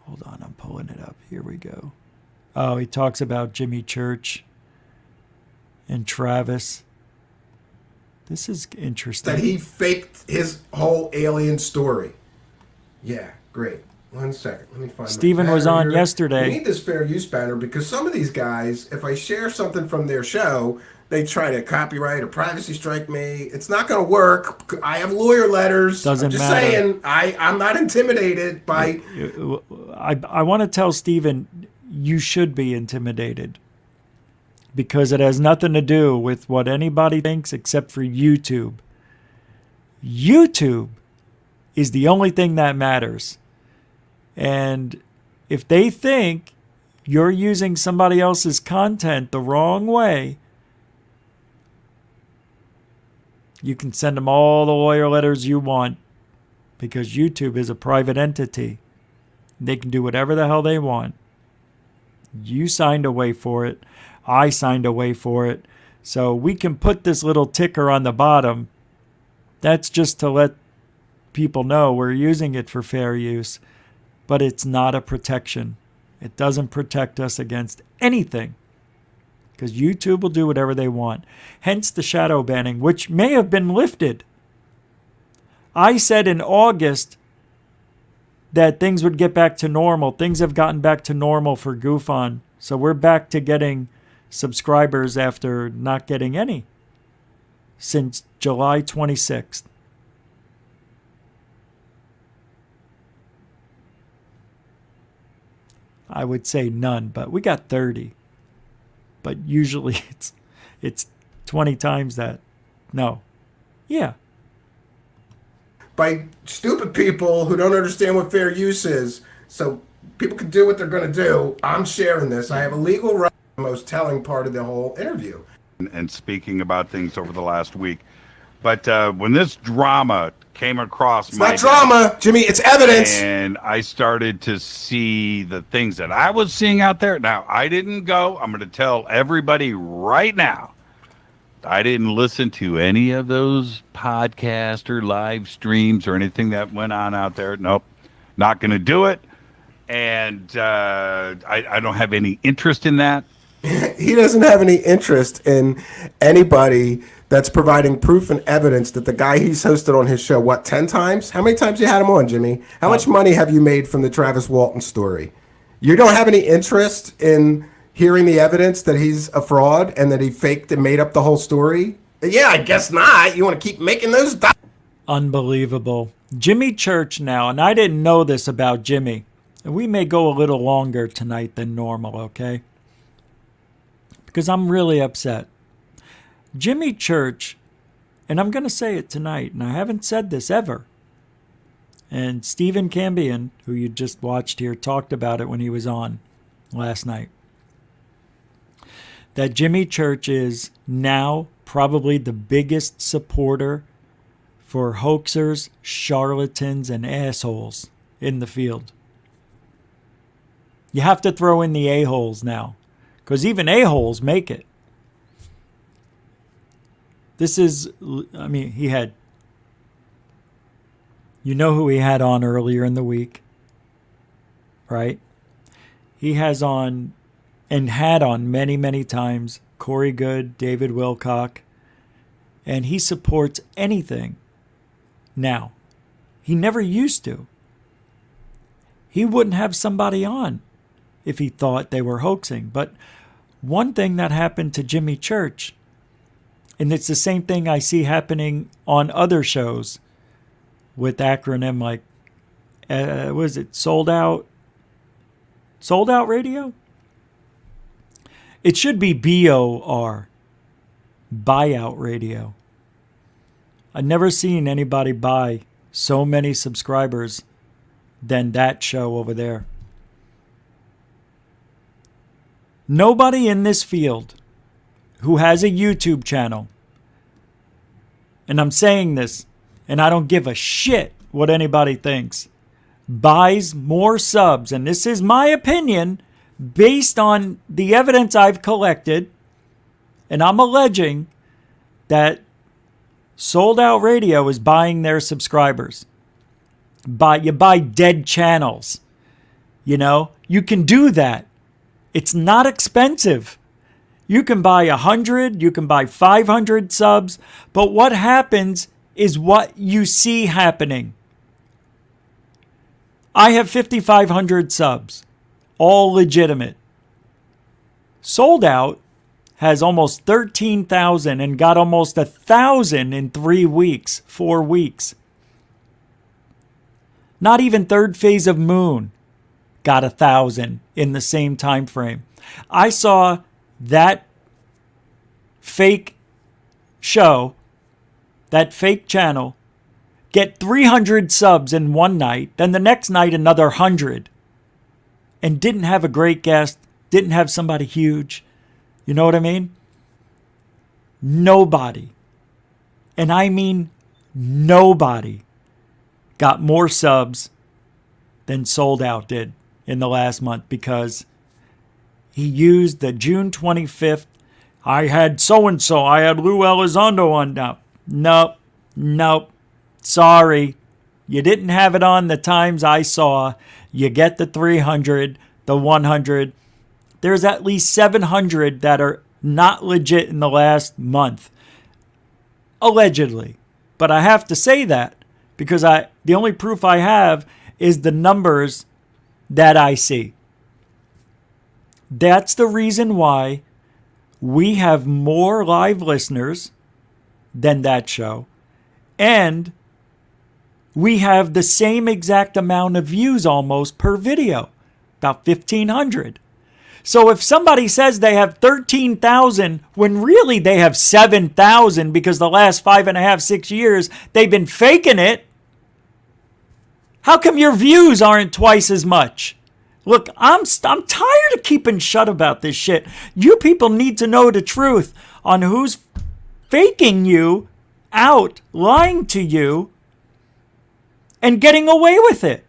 S9: Hold on, I'm pulling it up. Here we go. Oh, he talks about Jimmy Church and Travis. This is interesting.
S4: That he faked his whole alien story. Yeah, great. 1 second. Let me find
S9: Stephen
S4: my
S9: was
S4: banner
S9: on
S4: here.
S9: yesterday.
S4: We need this fair use banner because some of these guys, if I share something from their show, they try to copyright or privacy strike me. It's not going to work. I have lawyer letters.
S9: Doesn't
S4: I'm just
S9: matter.
S4: saying, I'm not intimidated by...
S9: I want to tell Stephen, you should be intimidated. Because it has nothing to do with what anybody thinks except for YouTube. YouTube is the only thing that matters. And if they think you're using somebody else's content the wrong way, you can send them all the lawyer letters you want because YouTube is a private entity. They can do whatever the hell they want. You signed away for it. I signed away for it. So we can put this little ticker on the bottom. That's just to let people know we're using it for fair use. But it's not a protection. It doesn't protect us against anything. Because YouTube will do whatever they want. Hence the shadow banning, which may have been lifted. I said in August that things would get back to normal. Things have gotten back to normal for GoofOn. So we're back to getting subscribers after not getting any since July 26th. I would say none, but we got 30. But usually it's 20 times that. No. Yeah.
S4: By stupid people who don't understand what fair use is. So people can do what they're going to do. I'm sharing this. I have a legal right. The most telling part of the whole interview.
S5: And speaking about things over the last week. But when this drama came across
S4: it's not drama, Jimmy, it's evidence.
S5: And I started to see the things that I was seeing out there. Now, I didn't go. I'm going to tell everybody right now. I didn't listen to any of those podcasts or live streams or anything that went on out there. Nope, not going to do it. And I don't have any interest in that.
S4: He doesn't have any interest in anybody that's providing proof and evidence that the guy he's hosted on his show, what, 10 times? How many times you had him on, Jimmy? How much money have you made from the Travis Walton story? You don't have any interest in hearing the evidence that he's a fraud and that he faked and made up the whole story? Yeah, I guess not. You want to keep making those...
S9: Unbelievable. Jimmy Church now, and I didn't know this about Jimmy. And we may go a little longer tonight than normal, okay? Because I'm really upset. Jimmy Church, and I'm going to say it tonight, and I haven't said this ever. And Stephen Cambion, who you just watched here, talked about it when he was on last night. That Jimmy Church is now probably the biggest supporter for hoaxers, charlatans, and assholes in the field. You have to throw in the a-holes now. Because even a-holes make it. This is, I mean, he had, you know who he had on earlier in the week, right? He has on, and had on many, many times, Corey Good, David Wilcock, and he supports anything now. He never used to. he wouldn't have somebody on if he thought they were hoaxing. But one thing that happened to Jimmy Church, and it's the same thing I see happening on other shows with acronym like, was it Sold Out? Sold Out Radio? It should be BOR, Buyout Radio. I've never seen anybody buy so many subscribers than that show over there. Nobody in this field who has a YouTube channel, and I'm saying this, and I don't give a shit what anybody thinks, buys more subs, and this is my opinion based on the evidence I've collected, and I'm alleging that Sold Out Radio is buying their subscribers. You buy dead channels. You know, you can do that. It's not expensive. You can buy 100, you can buy 500 subs, but what happens is what you see happening. I have 5,500 subs, all legitimate. Sold Out has almost 13,000 and got almost 1,000 in 3 weeks, 4 weeks. Not even Third Phase of Moon got 1,000 in the same time frame. I saw that fake show, that fake channel, get 300 subs in one night, then the next night another 100, and didn't have a great guest, didn't have somebody huge. You know what I mean? Nobody, and I mean nobody, got more subs than Sold Out did in the last month, because he used the June 25th, I had so-and-so, I had Lou Elizondo on now. Nope. Sorry. You didn't have it on the times I saw. You get the 300, the 100. There's at least 700 that are not legit in the last month. Allegedly. But I have to say that because the only proof I have is the numbers that I see. That's the reason why we have more live listeners than that show. And we have the same exact amount of views almost per video, about 1,500. So if somebody says they have 13,000 when really they have 7,000 because the last 5.5, 6 years they've been faking it, how come your views aren't twice as much? Look, I'm tired of keeping shut about this shit. You people need to know the truth on who's faking you out, lying to you, and getting away with it.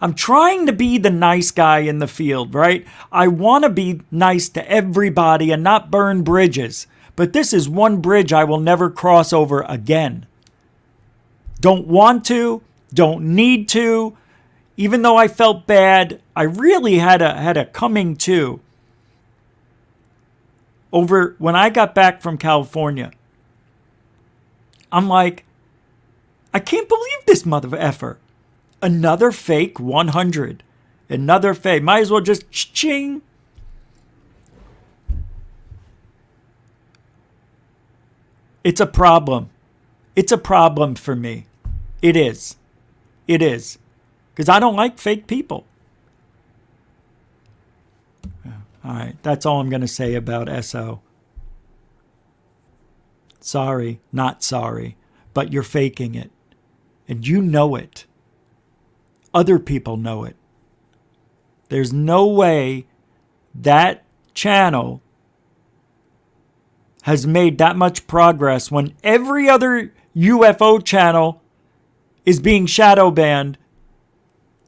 S9: I'm trying to be the nice guy in the field, right? I want to be nice to everybody and not burn bridges. But this is one bridge I will never cross over again. Don't want to, don't need to. Even though I felt bad, I really had a coming to. Over when I got back from California, I'm like, I can't believe this mother effer. Another fake 100. Another fake. Might as well just ching. It's a problem. It's a problem for me. It is. It is. Because I don't like fake people. All right. That's all I'm going to say about SO. Sorry, not sorry. But you're faking it. And you know it. Other people know it. There's no way that channel has made that much progress when every other UFO channel is being shadow banned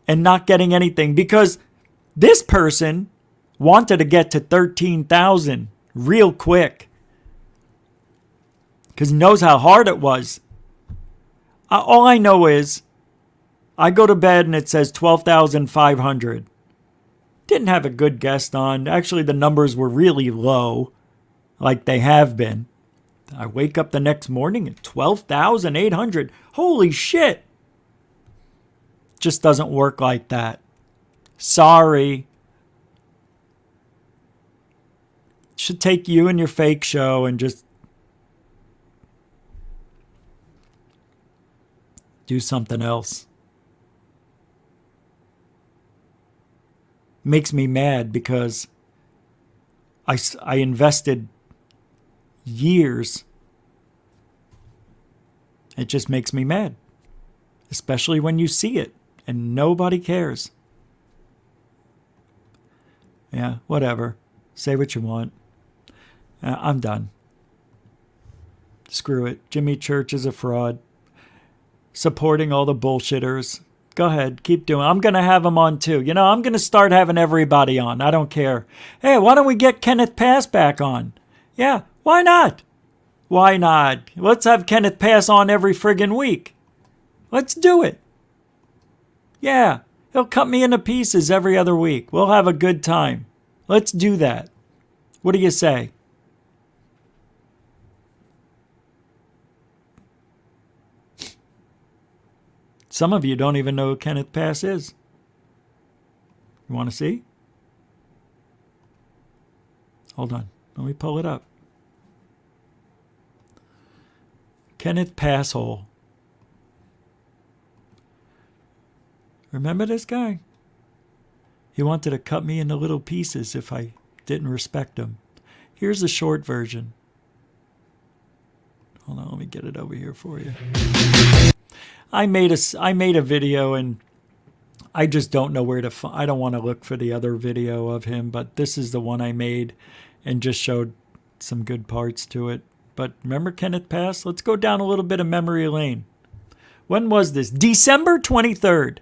S9: and not getting anything, because this person wanted to get to 13,000 real quick because he knows how hard it was. All I know is I go to bed and it says 12,500. Didn't have a good guest on. Actually, the numbers were really low, like they have been. I wake up the next morning at 12,800. Holy shit. Just doesn't work like that. Sorry. Should take you and your fake show and just do something else. Makes me mad because I invested years. It just makes me mad. Especially when you see it and nobody cares. Yeah, whatever. Say what you want. I'm done. Screw it. Jimmy Church is a fraud. Supporting all the bullshitters. Go ahead. Keep doing it. I'm going to have him on too. You know, I'm going to start having everybody on. I don't care. Hey, why don't we get Kenneth Pass back on? Yeah, why not? Why not? Let's have Kenneth Pass on every friggin' week. Let's do it. Yeah, he'll cut me into pieces every other week. We'll have a good time. Let's do that. What do you say? Some of you don't even know who Kenneth Pass is. You want to see? Hold on. Let me pull it up. Kenneth Passhole. Remember this guy? He wanted to cut me into little pieces if I didn't respect him. Here's the short version. Hold on, let me get it over here for you. I made a video and I just don't know where to find. I don't want to look for the other video of him, but this is the one I made and just showed some good parts to it. But remember Kenneth Pass? Let's go down a little bit of memory lane. When was this? December 23rd.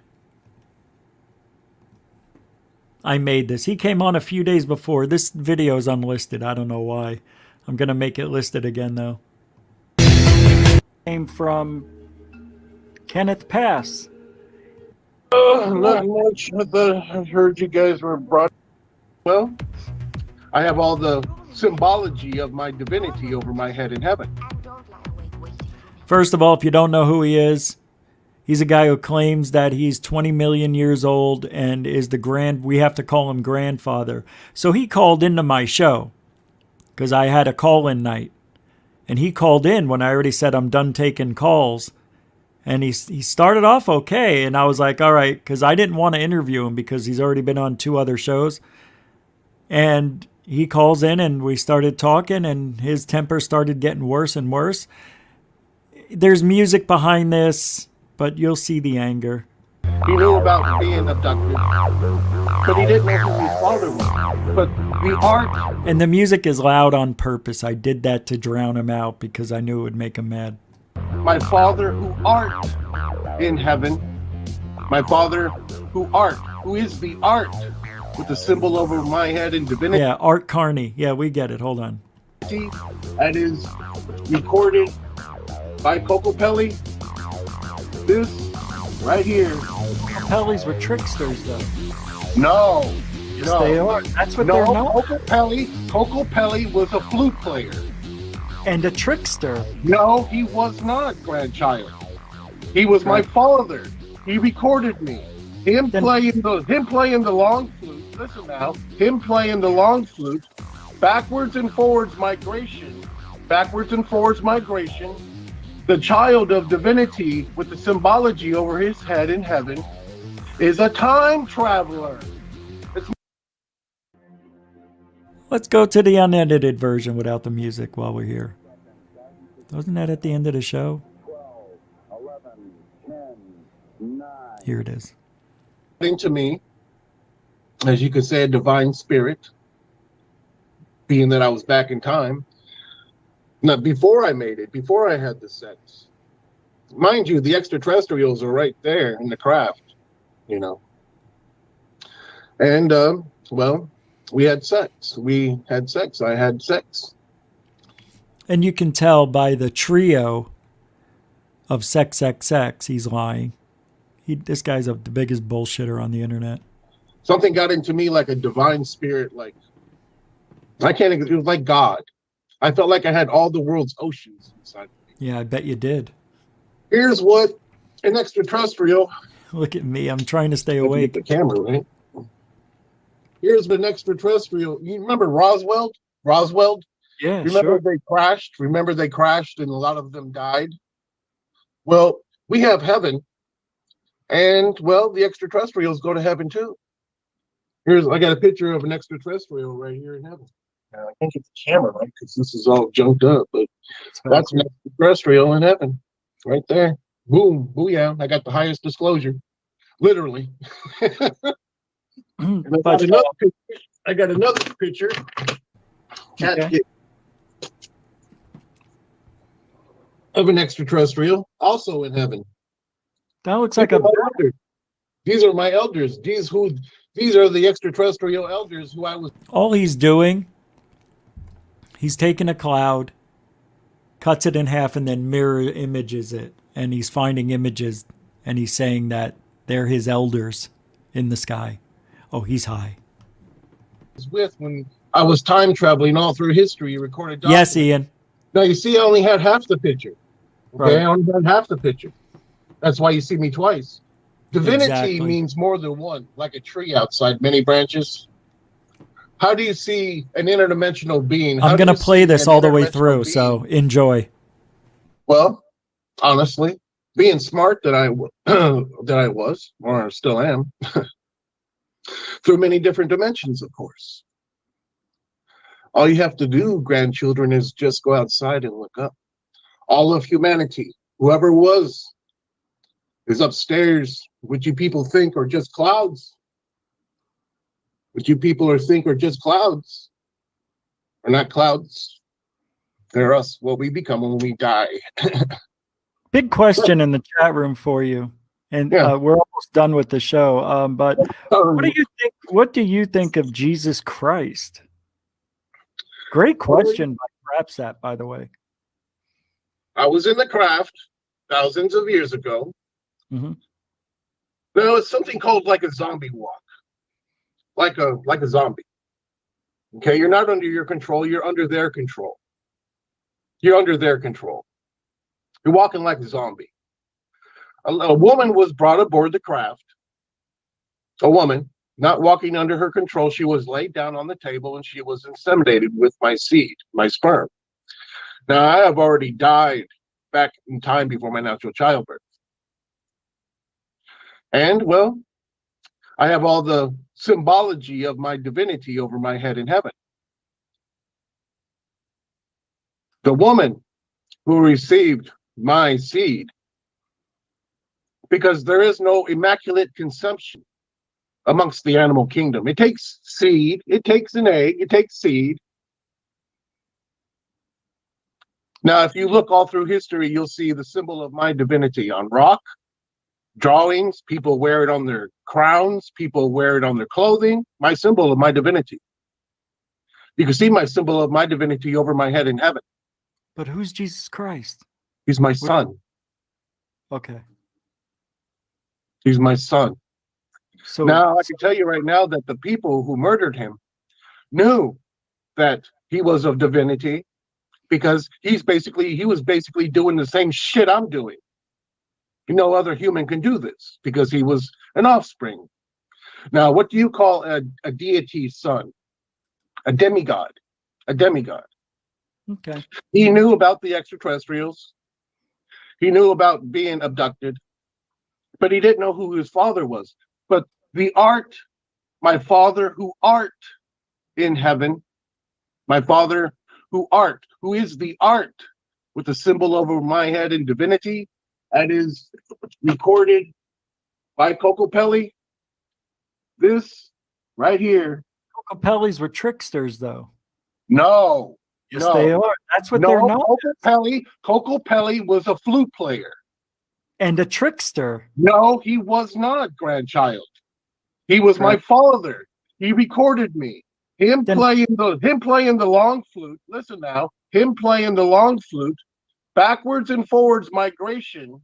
S9: I made this. He came on a few days before. This video is unlisted. I don't know why. I'm going to make it listed again, though. Came from Kenneth Pass.
S1: Not much. I heard you guys were brought. Well, I have all the symbology of my divinity over my head in heaven.
S9: First of all, if you don't know who he is, he's a guy who claims that he's 20 million years old and is we have to call him grandfather. So he called into my show because I had a call-in night. And he called in when I already said I'm done taking calls. And he started off okay. And I was like, all right, because I didn't want to interview him because he's already been on 2 other shows. And he calls in and we started talking and his temper started getting worse and worse. There's music behind this, but you'll see the anger.
S1: He knew about being abducted, but he didn't know who his father was. But the art...
S9: And the music is loud on purpose. I did that to drown him out because I knew it would make him mad.
S1: My Father who art in heaven, my Father who is the art, with the symbol over my head in divinity.
S9: Yeah, Art Carney. Yeah, we get it. Hold on.
S1: That is recorded by CORBELL. This right here.
S9: Pellies were tricksters, though.
S1: No.
S9: Yes,
S1: no.
S9: they are. That's what they're known.
S1: CORBELL was a flute player.
S9: And a trickster.
S1: No, he was not, grandchild. He was my father. He recorded me. Him playing the long flute. Listen now. Him playing the long flute. Backwards and forwards migration. The child of divinity with the symbology over his head in heaven is a time traveler.
S9: Let's go to the unedited version without the music while we're here. Wasn't that at the end of the show?
S1: 12, 11, 10, 9.
S9: Here it is.
S1: To me, as you could say, a divine spirit, being that I was back in time. Now, before I made it, before I had the sex, mind you, the extraterrestrials are right there in the craft, you know. And, well, we had sex. I had sex.
S9: And you can tell by the trio of sex, he's lying. This guy's the biggest bullshitter on the internet.
S1: Something got into me like a divine spirit, like, I can't, it was like God. I felt like I had all the world's oceans inside.
S9: Yeah, I bet you did.
S1: Here's what an extraterrestrial.
S9: Look at me. I'm trying to stay
S1: Have to
S9: awake.
S1: get the camera, right? Here's an extraterrestrial. You remember Roswell? Roswell?
S9: Yeah,
S1: Remember
S9: sure.
S1: they crashed? Remember they crashed and a lot of them died? Well, we have heaven. And, well, the extraterrestrials go to heaven too. I got a picture of an extraterrestrial right here in heaven. I think it's a camera, right? Because this is all junked up. But that's an extraterrestrial in heaven. Right there. Boom. Booyah. I got the highest disclosure. Literally. And I got another picture. Of an extraterrestrial, also in heaven.
S9: That looks like a.
S1: These are my elders. These are the extraterrestrial elders who I was.
S9: All he's doing, he's taking a cloud, cuts it in half, and then mirror images it. And he's finding images, and he's saying that they're his elders in the sky. Oh, he's high.
S1: With when I was time traveling all through history, you recorded.
S9: Yes, Ian.
S1: Now you see, I only had half the picture. Okay,
S9: Right.
S1: I only had half the picture. That's why you see me twice. Divinity
S9: Exactly.
S1: means more than one, like a tree outside, many branches. How do you see an interdimensional being?
S9: I'm going to play this all the way through, so enjoy.
S1: Well, honestly, being smart that I was, or still am, through many different dimensions, of course. All you have to do, grandchildren, is just go outside and look up. All of humanity, whoever was, is upstairs. What you people think are just clouds. What you people think are just clouds are not clouds. They're us, what we become when we die.
S9: Big question in the chat room for you, and we're almost done with the show. But what do you think? What do you think of Jesus Christ? Great question by Crapsat, by the way.
S1: I was in the craft thousands of years ago.
S9: Mm-hmm.
S1: No, it's something called like a zombie walk, like a zombie. Okay, you're not under your control. You're under their control. You're under their control. You're walking like a zombie. A woman was brought aboard the craft. A woman, not walking under her control. She was laid down on the table and she was inseminated with my seed, my sperm. Now, I have already died back in time before my natural childbirth. And, well, I have all the symbology of my divinity over my head in heaven. The woman who received my seed, because there is no immaculate conception amongst the animal kingdom. It takes seed, it takes an egg, it takes seed. Now, if you look all through history, you'll see the symbol of my divinity on rock, drawings, people wear it on their crowns, people wear it on their clothing, my symbol of my divinity. You can see my symbol of my divinity over my head in heaven.
S9: But who's Jesus Christ?
S1: He's my son.
S9: Okay.
S1: He's my son.
S9: So
S1: now I can tell you right now that the people who murdered him knew that he was of divinity, because he was basically doing the same shit I'm doing. No other human can do this because he was an offspring. Now, what do you call a deity's son? A demigod. A demigod.
S9: Okay.
S1: He knew about the extraterrestrials. He knew about being abducted, but he didn't know who his father was. But the art, my Father who art in heaven, my Father who art, who is the art with the symbol over my head in divinity, that is recorded by CORBELL. This right here.
S9: CORBELLs were tricksters, though.
S1: No.
S9: Yes,
S1: no,
S9: they are. That's what they're known.
S1: CORBELL was a flute player.
S9: And a trickster.
S1: No, he was not, grandchild. He was my father. He recorded me. Him playing the long flute. Listen now. Him playing the long flute. Backwards and forwards migration.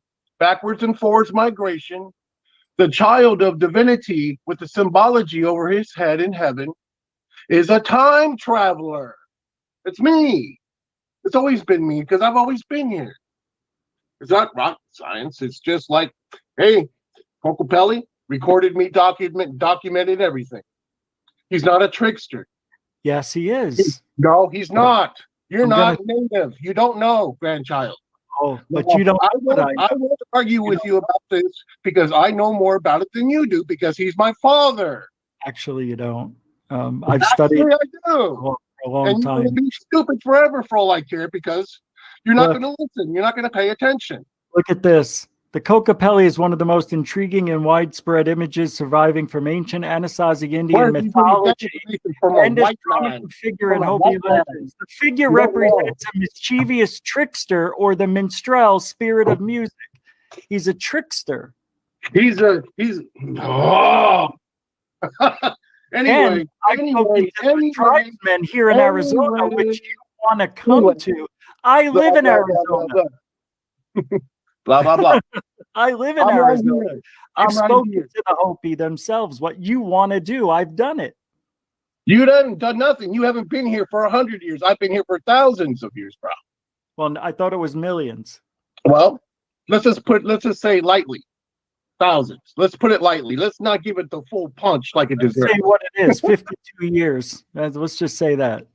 S1: The child of divinity with the symbology over his head in heaven is a time traveler. It's me. It's always been me because I've always been here. It's not rocket science. It's just like, hey, Corbell recorded me, documented everything. He's not a trickster.
S9: Yes, he is.
S1: No, he's not. You're
S9: I'm
S1: not
S9: gonna-
S1: native. You don't know, grandchild.
S9: Oh, but
S1: No,
S9: you don't.
S1: I won't argue with you about this because I know more about it than you do because he's my father.
S9: Actually, you don't. I've studied
S1: Actually, I do.
S9: for a long
S1: And you're
S9: time.
S1: going to be stupid forever for all I care because you're not
S9: Look.
S1: going to listen. You're not going to pay attention.
S9: Look at this. The Kokopelli is one of the most intriguing and widespread images surviving from ancient Anasazi Indian mythology and is prominent figure in Hopi legends. The figure represents a mischievous trickster or the minstrel spirit of music. He's a trickster.
S1: He's oh. Anyway,
S9: tribesmen here in Arizona, which you want to come to. I live in Arizona.
S1: Blah, blah, blah.
S9: I live in Arizona. I've spoken to the Hopi themselves. What you want to do, I've done it.
S1: You haven't done nothing. You haven't been here for 100 years. I've been here for thousands of years, bro.
S9: Well, I thought it was millions.
S1: Well, let's just say lightly. Thousands. Let's put it lightly. Let's not give it the full punch like it deserves.
S9: Say what it is. 52 years. Let's just say that.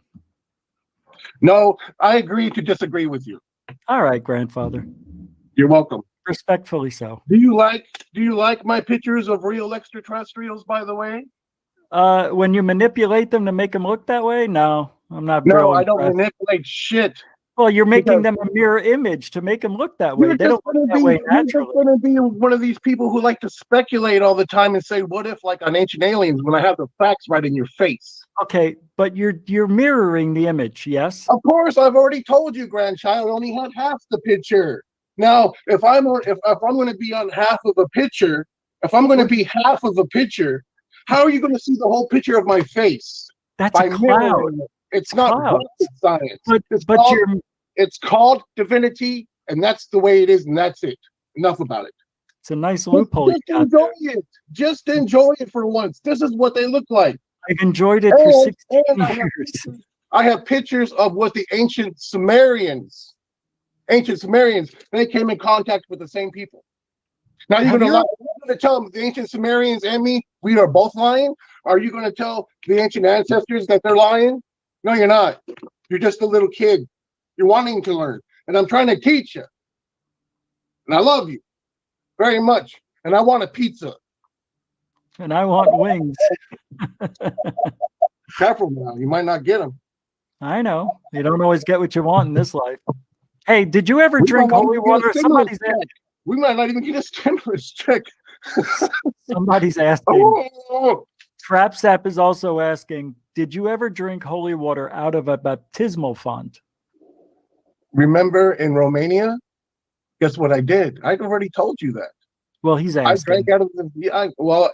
S1: No, I agree to disagree with you.
S9: All right, grandfather.
S1: You're welcome.
S9: Respectfully so.
S1: Do you like my pictures of real extraterrestrials, by the way?
S9: When you manipulate them to make them look that way? No, I'm not.
S1: No, I don't manipulate shit.
S9: Well, you're making them a mirror image to make them look that way. They don't look that way naturally.
S1: You're going to be one of these people who like to speculate all the time and say, what if, like on Ancient Aliens, when I have the facts right in your face?
S9: Okay, but you're mirroring the image, yes?
S1: Of course, I've already told you, grandchild, I only had half the picture. Now, if I'm going to be on half of a picture, if I'm going to be half of a picture, how are you going to see the whole picture of my face?
S9: That's a cloud.
S1: It's not rocket science.
S9: But
S1: it's called divinity, and that's the way it is, and that's it. Enough about it.
S9: It's a nice loophole.
S1: Just enjoy it. Just enjoy it for once. This is what they look like.
S9: I've enjoyed it for 16 years.
S1: I have pictures of what the ancient Sumerians, they came in contact with the same people. Now you're going to tell them the ancient Sumerians and me, we are both lying? Are you going to tell the ancient ancestors that they're lying? No, you're not. You're just a little kid. You're wanting to learn. And I'm trying to teach you. And I love you very much. And I want a pizza.
S9: And I want wings.
S1: Careful now. You might not get them.
S9: I know. You don't always get what you want in this life. Hey, did you ever drink holy water? Somebody's asking.
S1: We might not even get a stimulus check.
S9: Somebody's asking. Trapsap is also asking, did you ever drink holy water out of a baptismal font?
S1: Remember in Romania? Guess what I did? I'd already told you that.
S9: Well, he's asking.
S1: I drank out of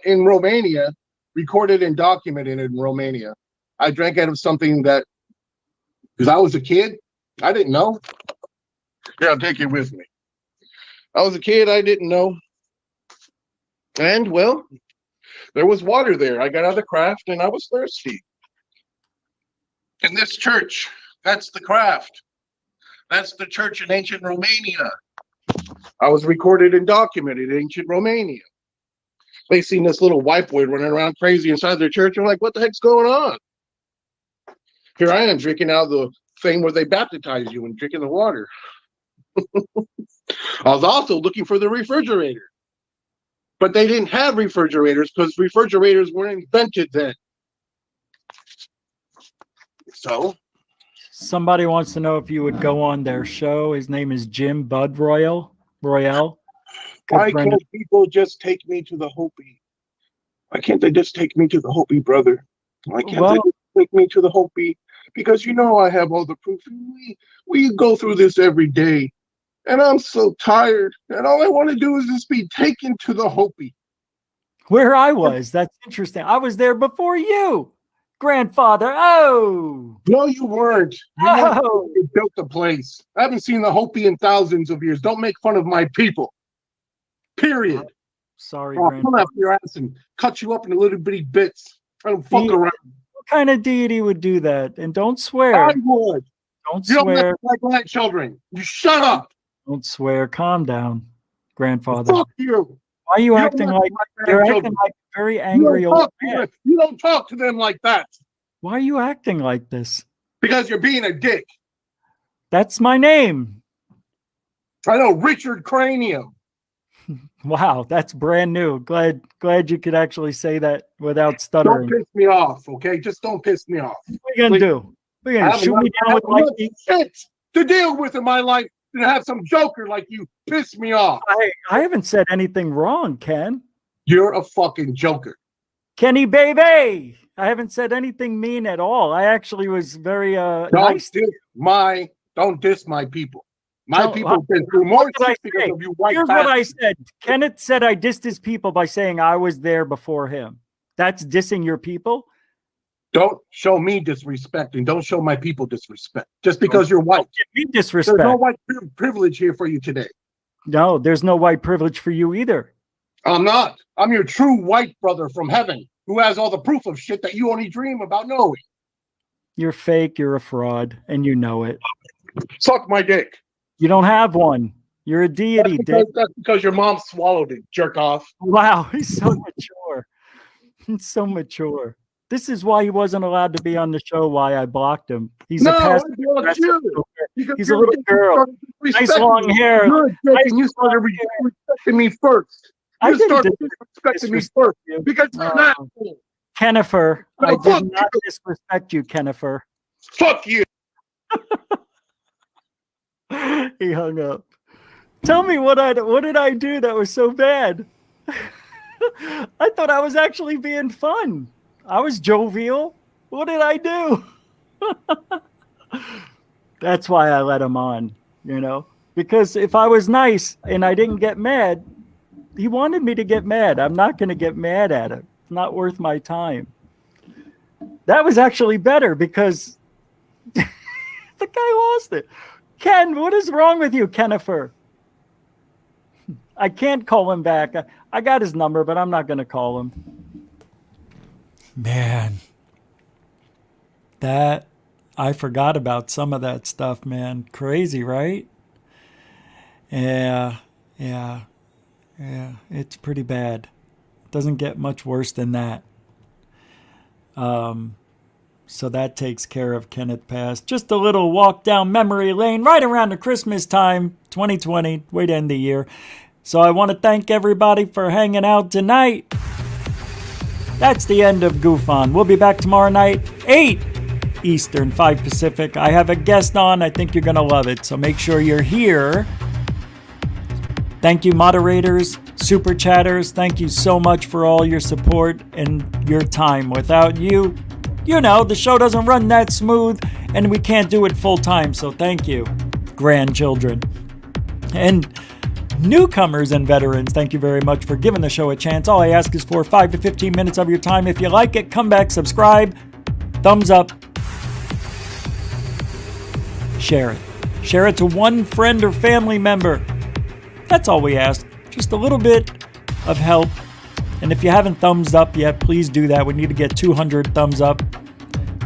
S1: in Romania, recorded and documented in Romania. I drank out of something that, because I was a kid, I didn't know. Here, I'll take it with me. I was a kid, I didn't know. And, well, there was water there. I got out of the craft and I was thirsty. In this church, that's the craft. That's the church in ancient Romania. I was recorded and documented in ancient Romania. They seen this little white boy running around crazy inside their church. I'm like, what the heck's going on? Here I am drinking out of the thing where they baptize you and drinking the water. I was also looking for the refrigerator. But they didn't have refrigerators because refrigerators weren't invented then. So?
S9: Somebody wants to know if you would go on their show. His name is Jim Bud Royale.
S1: Why can't people just take me to the Hopi? Why can't they just take me to the Hopi, brother? Why can't they just take me to the Hopi? Because you know I have all the proof. We go through this every day. And I'm so tired. And all I want to do is just be taken to the Hopi.
S9: Where I was. That's interesting. I was there before you, grandfather. Oh.
S1: No, you weren't. You built the place. I haven't seen the Hopi in thousands of years. Don't make fun of my people. Period.
S9: Sorry,
S1: I'll come after your ass and cut you up in little bitty bits. I don't fuck around.
S9: What kind of deity would do that? And don't swear.
S1: I would.
S9: Don't
S1: You don't
S9: swear.
S1: mess with my grandchildren. You shut up.
S9: Don't swear. Calm down, grandfather.
S1: Fuck you.
S9: Why are you
S1: You
S9: acting
S1: don't mess
S9: like
S1: with my
S9: you're acting
S1: grandchildren.
S9: like a very angry old man?
S1: You don't talk to them like that
S9: Why are you acting like this?
S1: because you're being a dick.
S9: That's my name.
S1: I know, Richard Cranium.
S9: Wow, that's brand new. Glad you could actually say that without
S1: Don't
S9: stuttering.
S1: piss me off, okay? Just don't piss me off.
S9: What are you gonna do? What are you
S1: I
S9: gonna
S1: have
S9: shoot me down with
S1: enough
S9: lightning?
S1: shit to deal with in my life than have some joker like you piss me off.
S9: I haven't said anything wrong, Ken.
S1: You're a fucking joker.
S9: Kenny baby. I haven't said anything mean at all. I actually was very nice.
S1: Don't diss my people. My people have been through more shit because of you white
S9: Here's what I
S1: bastards.
S9: said. Kenneth said I dissed his people by saying I was there before him. That's dissing your people?
S1: Don't show me disrespect and don't show my people disrespect just because you're white.
S9: Give me disrespect.
S1: There's no white privilege here for you today.
S9: No, there's no white privilege for you either.
S1: I'm not. I'm your true white brother from heaven who has all the proof of shit that you only dream about knowing.
S9: You're fake, you're a fraud, and you know it.
S1: Suck my dick.
S9: You don't have one. You're a deity, Dick.
S1: That's because your mom swallowed it, jerk off.
S9: Wow, he's so mature. He's so mature. This is why he wasn't allowed to be on the show, why I blocked him. He's a passive aggressive
S1: you.
S9: He's a little girl. Nice long hair.
S1: You started respecting me first.
S9: I
S1: You
S9: didn't
S1: started disrespecting me first because you're not.
S9: Kennifer,
S1: No,
S9: I
S1: fuck
S9: did not disrespect you, Kennifer.
S1: Fuck you.
S9: He hung up. Tell me what did I do that was so bad? I thought I was actually being fun. I was jovial. What did I do? That's why I let him on, you know? Because if I was nice and I didn't get mad, he wanted me to get mad. I'm not going to get mad at him. It's not worth my time. That was actually better because the guy lost it. Ken, what is wrong with you, Kennifer? I can't call him back. I got his number, but I'm not going to call him. Man, I forgot about some of that stuff, man. Crazy, right? Yeah. It's pretty bad. Doesn't get much worse than that. So that takes care of Kenneth Past. Just a little walk down memory lane right around the Christmas time, 2020, way to end the year. So I want to thank everybody for hanging out tonight. That's the end of Goof On. We'll be back tomorrow night, 8 Eastern, 5 Pacific. I have a guest on. I think you're going to love it. So make sure you're here. Thank you, moderators, super chatters. Thank you so much for all your support and your time. Without you, you know, the show doesn't run that smooth and we can't do it full time. So thank you, grandchildren. And newcomers and veterans, thank you very much for giving the show a chance. All I ask is for 5 to 15 minutes of your time. If you like it, come back, subscribe, thumbs up, share it. Share it to one friend or family member. That's all we ask. Just a little bit of help. And if you haven't thumbs up yet, please do that. We need to get 200 thumbs up.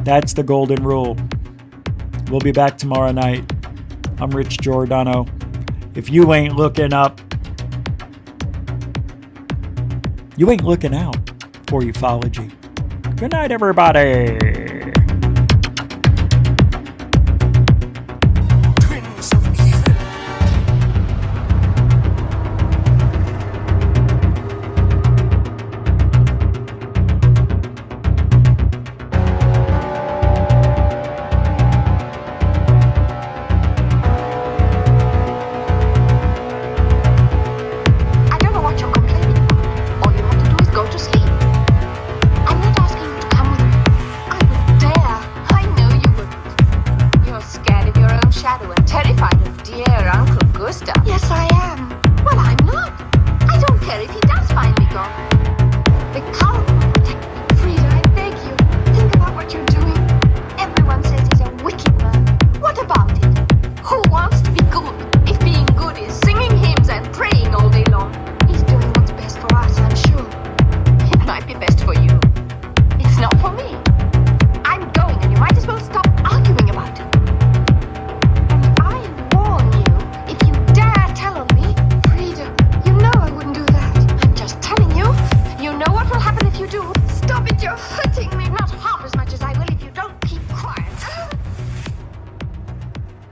S9: That's the golden rule. We'll be back tomorrow night. I'm Rich Giordano. If you ain't looking up, you ain't looking out for ufology. Good night, everybody.